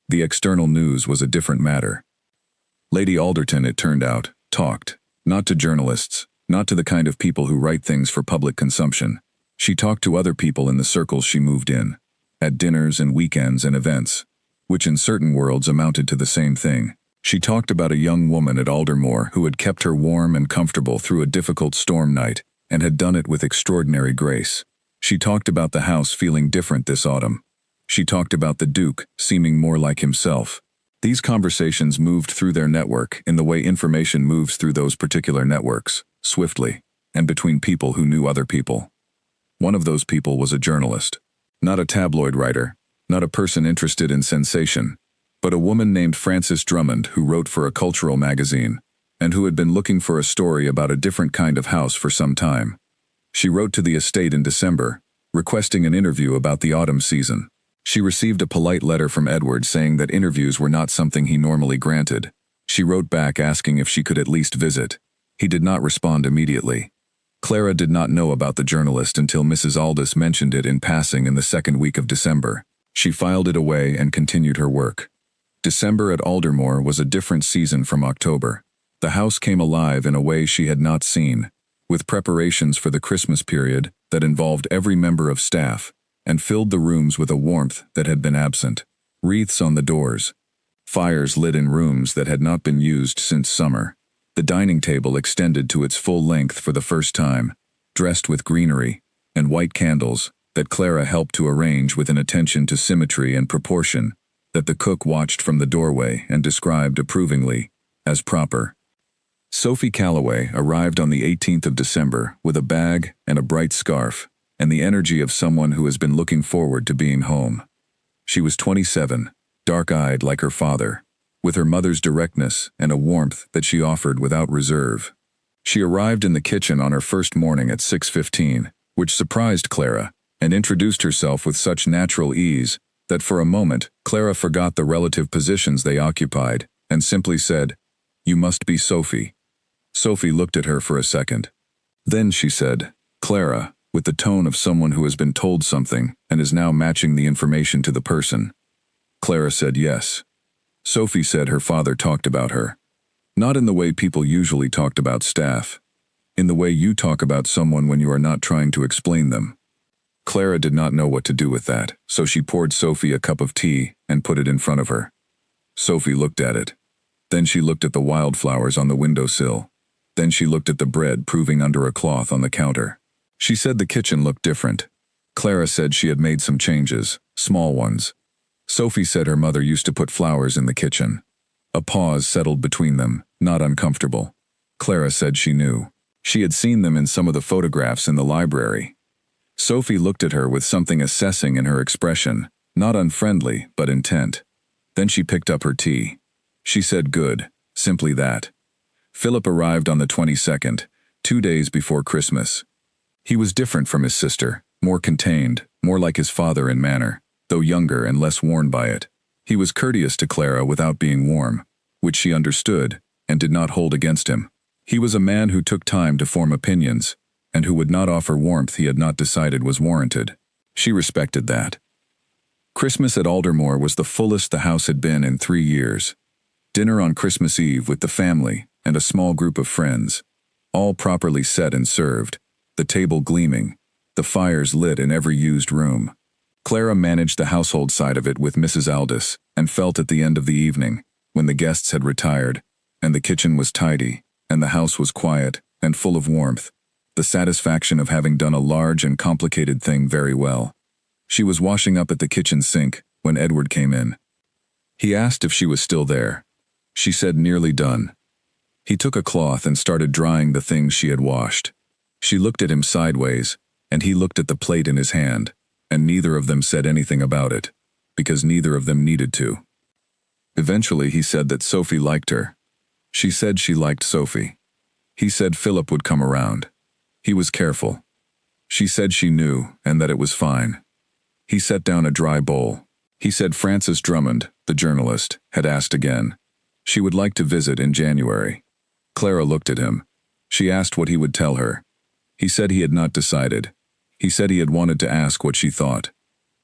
The external news was a different matter. Lady Alderton, it turned out, talked, not to journalists, not to the kind of people who write things for public consumption. She talked to other people in the circles she moved in, at dinners and weekends and events, which in certain worlds amounted to the same thing. She talked about a young woman at Aldermore who had kept her warm and comfortable through a difficult storm night, and had done it with extraordinary grace. She talked about the house feeling different this autumn. She talked about the Duke seeming more like himself. These conversations moved through their network in the way information moves through those particular networks, swiftly, and between people who knew other people. One of those people was a journalist. Not a tabloid writer, not a person interested in sensation, but a woman named Frances Drummond who wrote for a cultural magazine, and who had been looking for a story about a different kind of house for some time. She wrote to the estate in December, requesting an interview about the autumn season. She received a polite letter from Edward saying that interviews were not something he normally granted. She wrote back asking if she could at least visit. He did not respond immediately. Clara did not know about the journalist until Mrs. Aldous mentioned it in passing in the second week of December. She filed it away and continued her work. December at Aldermore was a different season from October. The house came alive in a way she had not seen, with preparations for the Christmas period that involved every member of staff, and filled the rooms with a warmth that had been absent. Wreaths on the doors. Fires lit in rooms that had not been used since summer. The dining table extended to its full length for the first time, dressed with greenery, and white candles that Clara helped to arrange with an attention to symmetry and proportion that the cook watched from the doorway and described approvingly as proper. Sophie Calloway arrived on the 18th of December with a bag and a bright scarf, and the energy of someone who has been looking forward to being home. She was 27, dark-eyed like her father, with her mother's directness and a warmth that she offered without reserve. She arrived in the kitchen on her first morning at 6:15, which surprised Clara, and introduced herself with such natural ease that for a moment Clara forgot the relative positions they occupied, and simply said, "You must be Sophie." Sophie looked at her for a second. Then she said, "Clara," with the tone of someone who has been told something and is now matching the information to the person. Clara said yes. Sophie said her father talked about her. Not in the way people usually talked about staff. In the way you talk about someone when you are not trying to explain them. Clara did not know what to do with that, so she poured Sophie a cup of tea and put it in front of her. Sophie looked at it. Then she looked at the wildflowers on the windowsill. Then she looked at the bread proving under a cloth on the counter. She said the kitchen looked different. Clara said she had made some changes, small ones. Sophie said her mother used to put flowers in the kitchen. A pause settled between them, not uncomfortable. Clara said she knew. She had seen them in some of the photographs in the library. Sophie looked at her with something assessing in her expression, not unfriendly, but intent. Then she picked up her tea. She said good, simply that. Philip arrived on the 22nd, 2 days before Christmas. He was different from his sister, more contained, more like his father in manner, though younger and less worn by it. He was courteous to Clara without being warm, which she understood, and did not hold against him. He was a man who took time to form opinions, and who would not offer warmth he had not decided was warranted. She respected that. Christmas at Aldermore was the fullest the house had been in 3 years. Dinner on Christmas Eve with the family and a small group of friends, all properly set and served, the table gleaming, the fires lit in every used room. Clara managed the household side of it with Mrs. Aldous, and felt at the end of the evening, when the guests had retired, and the kitchen was tidy, and the house was quiet and full of warmth, the satisfaction of having done a large and complicated thing very well. She was washing up at the kitchen sink when Edward came in. He asked if she was still there. She said nearly done. He took a cloth and started drying the things she had washed. She looked at him sideways, and he looked at the plate in his hand, and neither of them said anything about it, because neither of them needed to. Eventually he said that Sophie liked her. She said she liked Sophie. He said Philip would come around. He was careful. She said she knew, and that it was fine. He set down a dry bowl. He said Frances Drummond, the journalist, had asked again. She would like to visit in January. Clara looked at him. She asked what he would tell her. He said he had not decided. He said he had wanted to ask what she thought.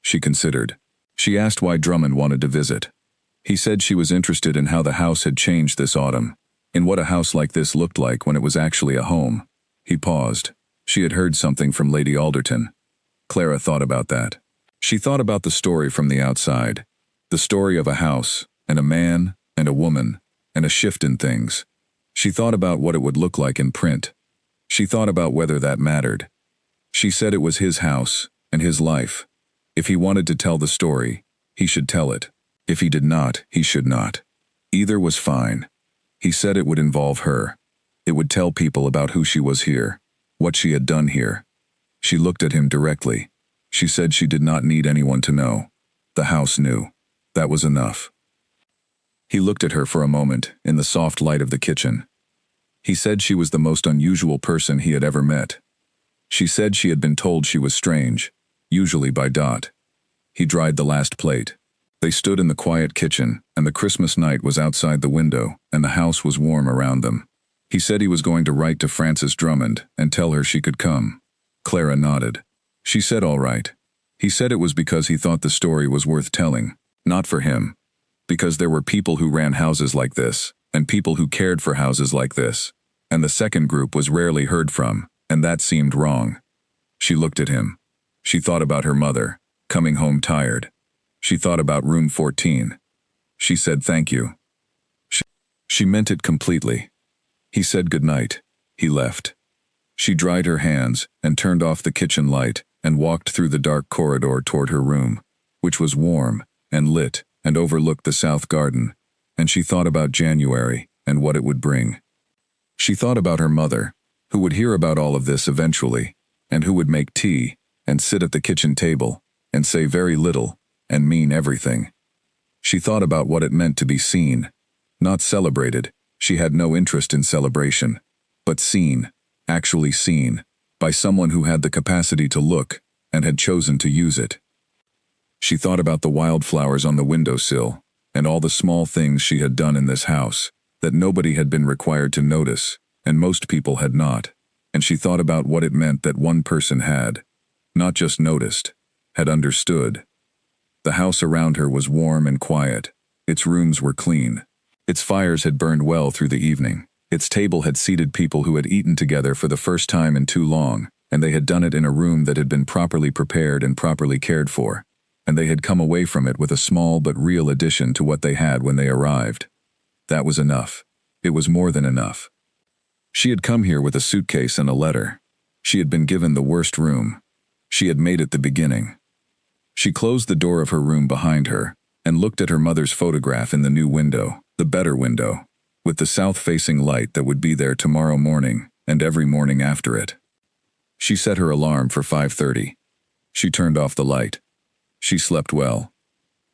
She considered. She asked why Drummond wanted to visit. He said she was interested in how the house had changed this autumn, in what a house like this looked like when it was actually a home. He paused. She had heard something from Lady Alderton. Clara thought about that. She thought about the story from the outside. The story of a house, and a man, and a woman, and a shift in things. She thought about what it would look like in print. She thought about whether that mattered. She said it was his house, and his life. If he wanted to tell the story, he should tell it. If he did not, he should not. Either was fine. He said it would involve her. It would tell people about who she was here, what she had done here. She looked at him directly. She said she did not need anyone to know. The house knew. That was enough. He looked at her for a moment, in the soft light of the kitchen. He said she was the most unusual person he had ever met. She said she had been told she was strange, usually by Dot. He dried the last plate. They stood in the quiet kitchen, and the Christmas night was outside the window, and the house was warm around them. He said he was going to write to Frances Drummond and tell her she could come. Clara nodded. She said all right. He said it was because he thought the story was worth telling, not for him. Because there were people who ran houses like this, and people who cared for houses like this, and the second group was rarely heard from, and that seemed wrong. She looked at him. She thought about her mother, coming home tired. She thought about room 14. She said thank you. She meant it completely. He said good night. He left. She dried her hands and turned off the kitchen light and walked through the dark corridor toward her room, which was warm and lit and overlooked the south garden, and she thought about January and what it would bring. She thought about her mother, who would hear about all of this eventually, and who would make tea and sit at the kitchen table and say very little and mean everything. She thought about what it meant to be seen, not celebrated. She had no interest in celebration, but seen, actually seen, by someone who had the capacity to look and had chosen to use it. She thought about the wildflowers on the windowsill and all the small things she had done in this house that nobody had been required to notice, and most people had not, and she thought about what it meant that one person had, not just noticed, had understood. The house around her was warm and quiet. Its rooms were clean. Its fires had burned well through the evening. Its table had seated people who had eaten together for the first time in too long, and they had done it in a room that had been properly prepared and properly cared for, and they had come away from it with a small but real addition to what they had when they arrived. That was enough. It was more than enough. She had come here with a suitcase and a letter. She had been given the worst room. She had made it the beginning. She closed the door of her room behind her and looked at her mother's photograph in the new window, the better window, with the south-facing light that would be there tomorrow morning and every morning after it. She set her alarm for 5:30. She turned off the light. She slept well.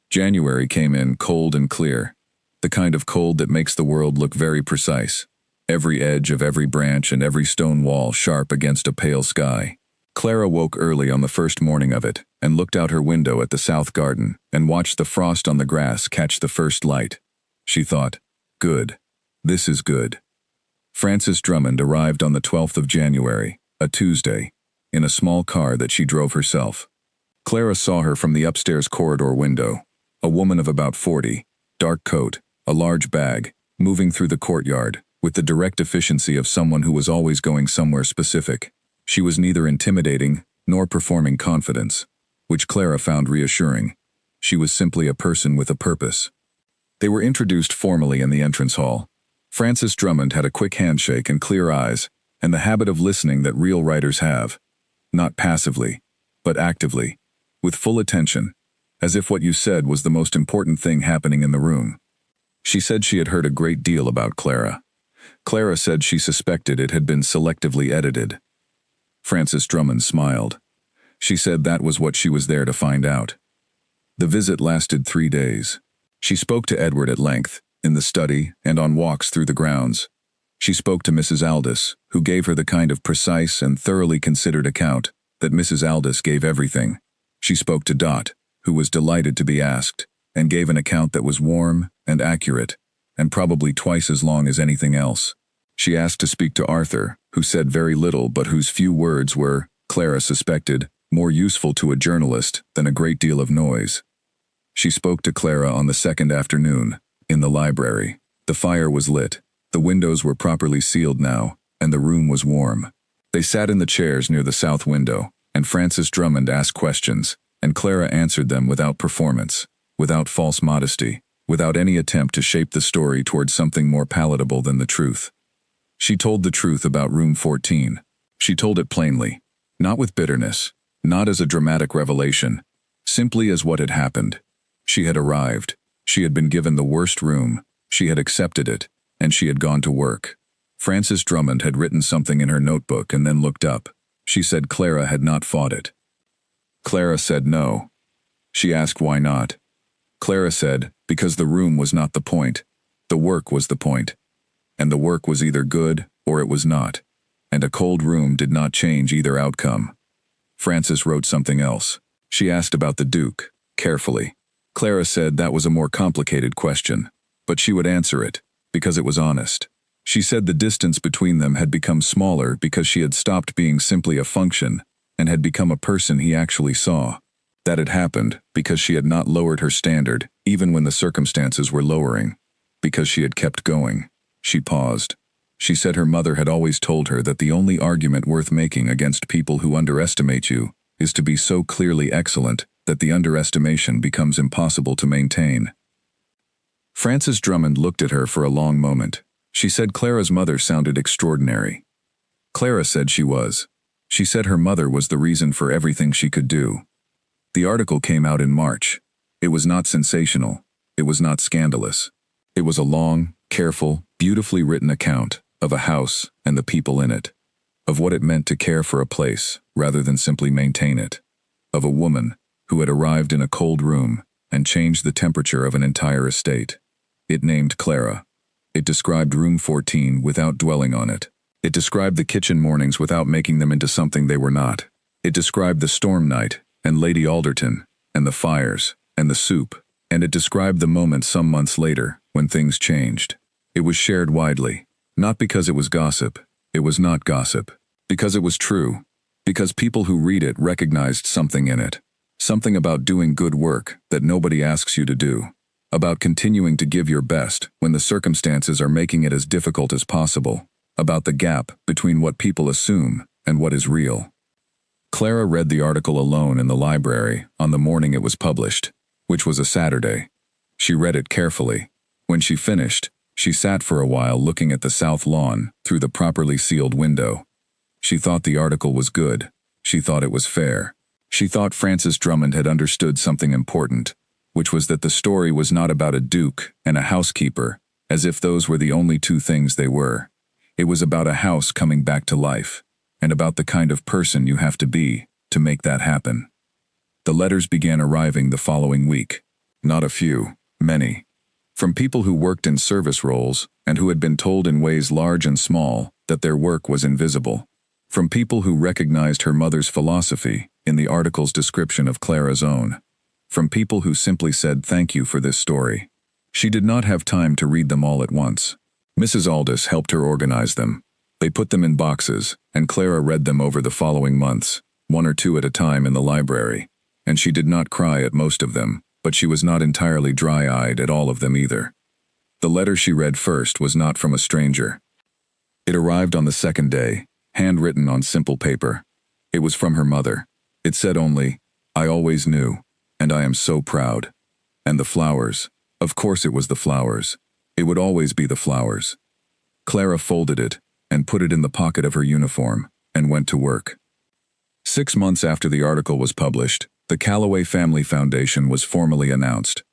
January came in cold and clear, the kind of cold that makes the world look very precise, every edge of every branch and every stone wall sharp against a pale sky. Clara woke early on the first morning of it and looked out her window at the south garden and watched the frost on the grass catch the first light. She thought, good. This is good. Frances Drummond arrived on the 12th of January, a Tuesday, in a small car that she drove herself. Clara saw her from the upstairs corridor window, a woman of about 40, dark coat, a large bag, moving through the courtyard, with the direct efficiency of someone who was always going somewhere specific. She was neither intimidating nor performing confidence, which Clara found reassuring. She was simply a person with a purpose. They were introduced formally in the entrance hall. Frances Drummond had a quick handshake and clear eyes, and the habit of listening that real writers have, not passively, but actively, with full attention, as if what you said was the most important thing happening in the room. She said she had heard a great deal about Clara. Clara said she suspected it had been selectively edited. Frances Drummond smiled. She said that was what she was there to find out. The visit lasted 3 days. She spoke to Edward at length, in the study and on walks through the grounds. She spoke to Mrs. Aldous, who gave her the kind of precise and thoroughly considered account that Mrs. Aldous gave everything. She spoke to Dot, who was delighted to be asked, and gave an account that was warm and accurate, and probably twice as long as anything else. She asked to speak to Arthur, who said very little but whose few words were, Clara suspected, more useful to a journalist than a great deal of noise. She spoke to Clara on the second afternoon, in the library. The fire was lit, the windows were properly sealed now, and the room was warm. They sat in the chairs near the south window, and Frances Drummond asked questions, and Clara answered them without performance, without false modesty, without any attempt to shape the story towards something more palatable than the truth. She told the truth about room 14. She told it plainly, not with bitterness, not as a dramatic revelation, simply as what had happened. She had arrived. She had been given the worst room. She had accepted it, and she had gone to work. Frances Drummond had written something in her notebook and then looked up. She said Clara had not fought it. Clara said no. She asked why not. Clara said, because the room was not the point. The work was the point. And the work was either good or it was not. And a cold room did not change either outcome. Frances wrote something else. She asked about the Duke, carefully. Clara said that was a more complicated question, but she would answer it, because it was honest. She said the distance between them had become smaller because she had stopped being simply a function and had become a person he actually saw. That had happened because she had not lowered her standard, even when the circumstances were lowering. Because she had kept going. She paused. She said her mother had always told her that the only argument worth making against people who underestimate you is to be so clearly excellent that the underestimation becomes impossible to maintain. Frances Drummond looked at her for a long moment. She said Clara's mother sounded extraordinary. Clara said she was. She said her mother was the reason for everything she could do. The article came out in March. It was not sensational. It was not scandalous. It was a long, careful, beautifully written account of a house and the people in it, of what it meant to care for a place rather than simply maintain it, of a woman who had arrived in a cold room and changed the temperature of an entire estate. It named Clara. It described room 14 without dwelling on it. It described the kitchen mornings without making them into something they were not. It described the storm night and Lady Alderton and the fires and the soup, and it described the moment some months later when things changed. It was shared widely, not because it was gossip. It was not gossip. Because it was true. Because people who read it recognized something in it. Something about doing good work that nobody asks you to do. About continuing to give your best when the circumstances are making it as difficult as possible. About the gap between what people assume and what is real. Clara read the article alone in the library on the morning it was published, which was a Saturday. She read it carefully. When she finished, she sat for a while looking at the south lawn through the properly sealed window. She thought the article was good. She thought it was fair. She thought Frances Drummond had understood something important, which was that the story was not about a duke and a housekeeper, as if those were the only two things they were. It was about a house coming back to life, and about the kind of person you have to be to make that happen. The letters began arriving the following week. Not a few, many. From people who worked in service roles and who had been told in ways large and small that their work was invisible. From people who recognized her mother's philosophy in the article's description of Clara's own. From people who simply said thank you for this story. She did not have time to read them all at once. Mrs. Aldous helped her organize them. They put them in boxes, and Clara read them over the following months, 1 or 2 at a time in the library. And she did not cry at most of them, but she was not entirely dry-eyed at all of them either. The letter she read first was not from a stranger. It arrived on the second day, handwritten on simple paper. It was from her mother. It said only, "I always knew, and I am so proud." And the flowers. Of course it was the flowers. It would always be the flowers. Clara folded it and put it in the pocket of her uniform and went to work. 6 months after the article was published, the Calloway Family Foundation was formally announced.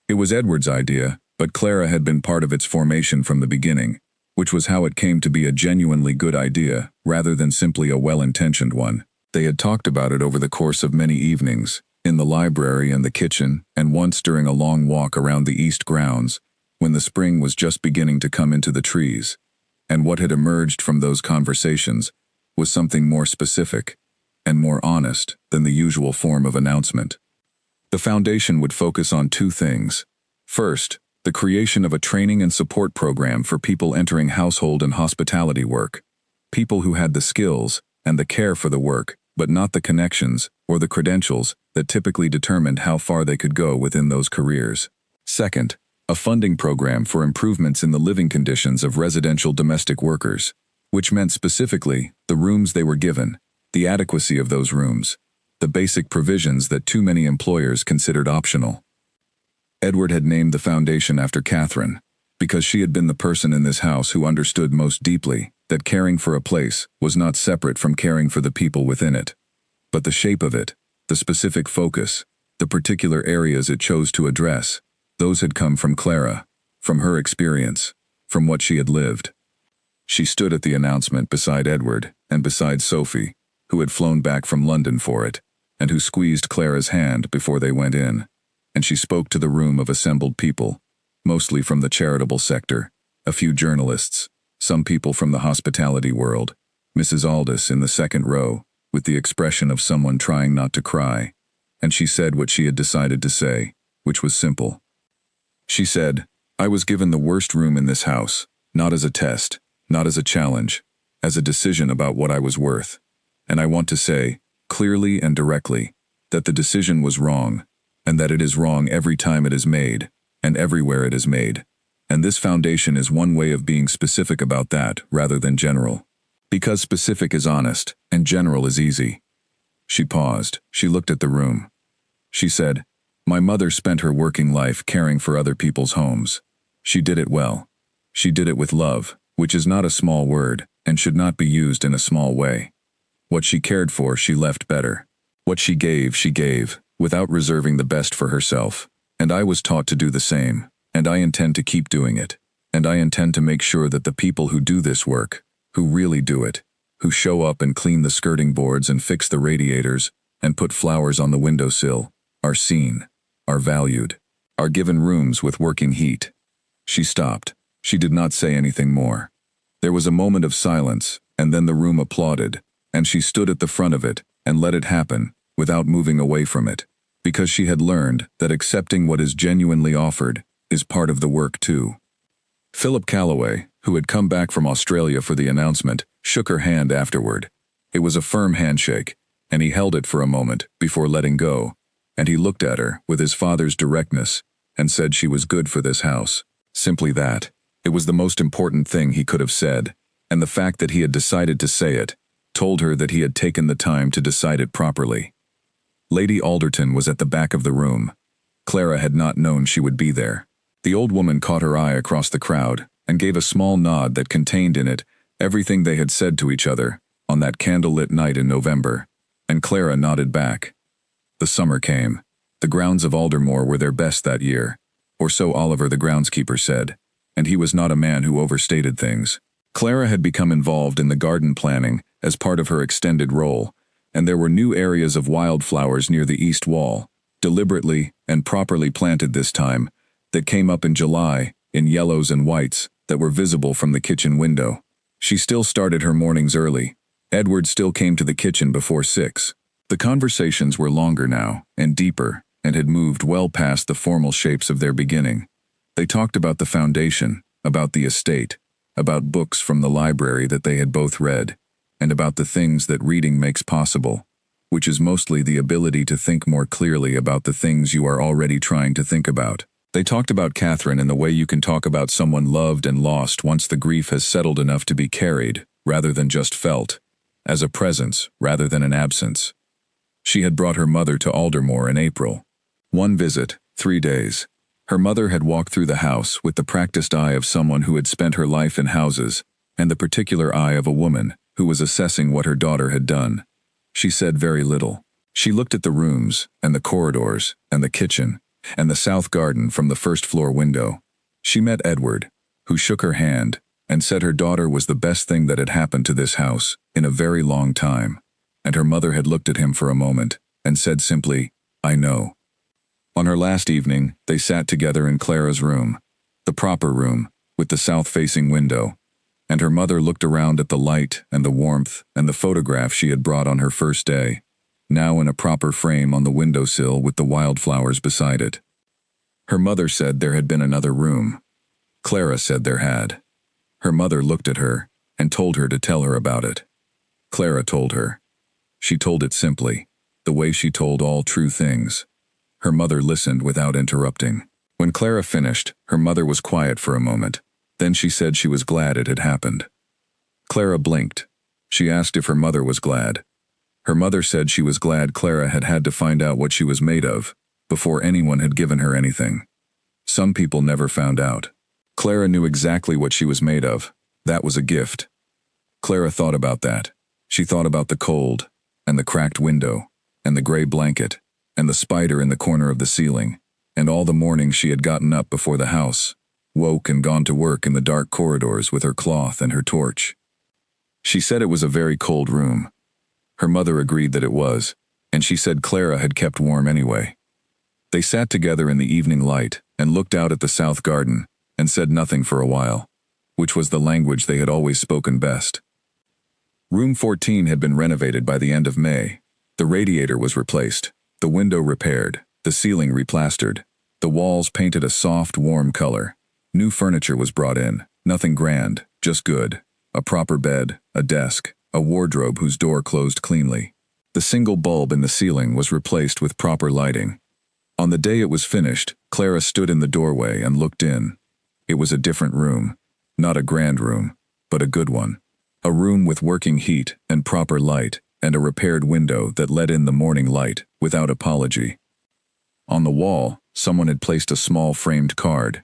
It was Edward's idea, but Clara had been part of its formation from the beginning, which was how it came to be a genuinely good idea rather than simply a well-intentioned one. They had talked about it over the course of many evenings, in the library and the kitchen, and once during a long walk around the east grounds, when the spring was just beginning to come into the trees. And what had emerged from those conversations was something more specific and more honest than the usual form of announcement. The foundation would focus on two things. First, the creation of a training and support program for people entering household and hospitality work, people who had the skills and the care for the work, but not the connections or the credentials that typically determined how far they could go within those careers. Second, a funding program for improvements in the living conditions of residential domestic workers, which meant specifically the rooms they were given, the adequacy of those rooms, the basic provisions that too many employers considered optional. Edward had named the foundation after Catherine, because she had been the person in this house who understood most deeply that caring for a place was not separate from caring for the people within it. But the shape of it, the specific focus, the particular areas it chose to address, those had come from Clara, from her experience, from what she had lived. She stood at the announcement beside Edward and beside Sophie, who had flown back from London for it, and who squeezed Clara's hand before they went in, and she spoke to the room of assembled people, mostly from the charitable sector, a few journalists, some people from the hospitality world, Mrs. Aldous in the second row, with the expression of someone trying not to cry, and she said what she had decided to say, which was simple. She said, "I was given the worst room in this house, not as a test, not as a challenge, as a decision about what I was worth. And I want to say, clearly and directly, that the decision was wrong, and that it is wrong every time it is made, and everywhere it is made. And this foundation is one way of being specific about that rather than general. Because specific is honest, and general is easy." She paused. She looked at the room. She said, "My mother spent her working life caring for other people's homes. She did it well. She did it with love, which is not a small word, and should not be used in a small way. What she cared for, she left better. What she gave, without reserving the best for herself. And I was taught to do the same, and I intend to keep doing it. And I intend to make sure that the people who do this work, who really do it, who show up and clean the skirting boards and fix the radiators and put flowers on the windowsill, are seen, are valued, are given rooms with working heat." She stopped. She did not say anything more. There was a moment of silence, and then the room applauded, and she stood at the front of it and let it happen, without moving away from it, because she had learned that accepting what is genuinely offered is part of the work too. Philip Calloway, who had come back from Australia for the announcement, shook her hand afterward. It was a firm handshake, and he held it for a moment before letting go, and he looked at her with his father's directness and said she was good for this house. Simply that. It was the most important thing he could have said, and the fact that he had decided to say it told her that he had taken the time to decide it properly. Lady Alderton was at the back of the room. Clara had not known she would be there. The old woman caught her eye across the crowd and gave a small nod that contained in it everything they had said to each other on that candlelit night in November, and Clara nodded back. The summer came. The grounds of Aldermore were their best that year, or so Oliver the groundskeeper said, and he was not a man who overstated things. Clara had become involved in the garden planning as part of her extended role, and there were new areas of wildflowers near the east wall, deliberately and properly planted this time, that came up in July, in yellows and whites, that were visible from the kitchen window. She still started her mornings early. Edward still came to the kitchen before 6. The conversations were longer now, and deeper, and had moved well past the formal shapes of their beginning. They talked about the foundation, about the estate, about books from the library that they had both read, and about the things that reading makes possible, which is mostly the ability to think more clearly about the things you are already trying to think about. They talked about Catherine in the way you can talk about someone loved and lost once the grief has settled enough to be carried, rather than just felt, as a presence rather than an absence. She had brought her mother to Aldermore in April. 1 visit, 3 days. Her mother had walked through the house with the practiced eye of someone who had spent her life in houses, and the particular eye of a woman who was assessing what her daughter had done. She said very little. She looked at the rooms, and the corridors, and the kitchen, and the south garden from the first-floor window. She met Edward, who shook her hand, and said her daughter was the best thing that had happened to this house in a very long time. And her mother had looked at him for a moment and said simply, "I know." On her last evening, they sat together in Clara's room, the proper room, with the south-facing window, and her mother looked around at the light and the warmth and the photograph she had brought on her first day, now in a proper frame on the windowsill with the wildflowers beside it. Her mother said there had been another room. Clara said there had. Her mother looked at her and told her to tell her about it. Clara told her. She told it simply, the way she told all true things. Her mother listened without interrupting. When Clara finished, her mother was quiet for a moment. Then she said she was glad it had happened. Clara blinked. She asked if her mother was glad. Her mother said she was glad Clara had had to find out what she was made of before anyone had given her anything. Some people never found out. Clara knew exactly what she was made of. That was a gift. Clara thought about that. She thought about the cold, and the cracked window, and the gray blanket, and the spider in the corner of the ceiling, and all the mornings she had gotten up before the house, woke and gone to work in the dark corridors with her cloth and her torch. She said it was a very cold room. Her mother agreed that it was, and she said Clara had kept warm anyway. They sat together in the evening light and looked out at the south garden and said nothing for a while, which was the language they had always spoken best. Room 14 had been renovated by the end of May. The radiator was replaced, the window repaired, the ceiling replastered, the walls painted a soft, warm color. New furniture was brought in, nothing grand, just good. A proper bed, a desk, a wardrobe whose door closed cleanly. The single bulb in the ceiling was replaced with proper lighting. On the day it was finished, Clara stood in the doorway and looked in. It was a different room. Not a grand room, but a good one. A room with working heat and proper light, and a repaired window that let in the morning light without apology. On the wall, someone had placed a small framed card.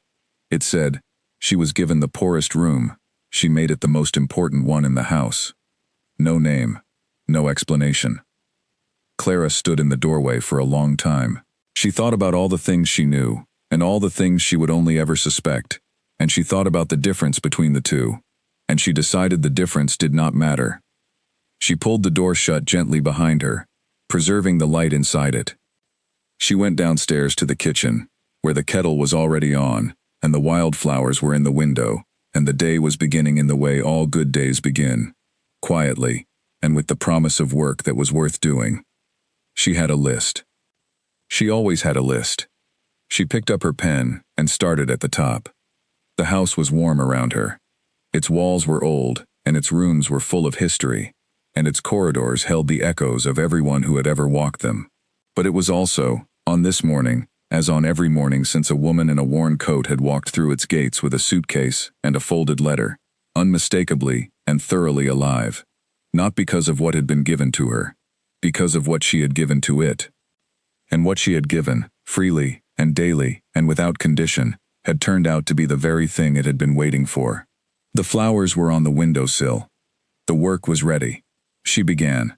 It said, "She was given the poorest room. She made it the most important one in the house." No name, no explanation. Clara stood in the doorway for a long time. She thought about all the things she knew, and all the things she would only ever suspect, and she thought about the difference between the two, and she decided the difference did not matter. She pulled the door shut gently behind her, preserving the light inside it. She went downstairs to the kitchen, where the kettle was already on, and the wildflowers were in the window, and the day was beginning in the way all good days begin, quietly, and with the promise of work that was worth doing. She had a list. She always had a list. She picked up her pen and started at the top. The house was warm around her. Its walls were old, and its rooms were full of history, and its corridors held the echoes of everyone who had ever walked them. But it was also, on this morning, as on every morning since a woman in a worn coat had walked through its gates with a suitcase and a folded letter, unmistakably and thoroughly alive. Not because of what had been given to her, because of what she had given to it. And what she had given, freely and daily and without condition, had turned out to be the very thing it had been waiting for. The flowers were on the windowsill. The work was ready. She began.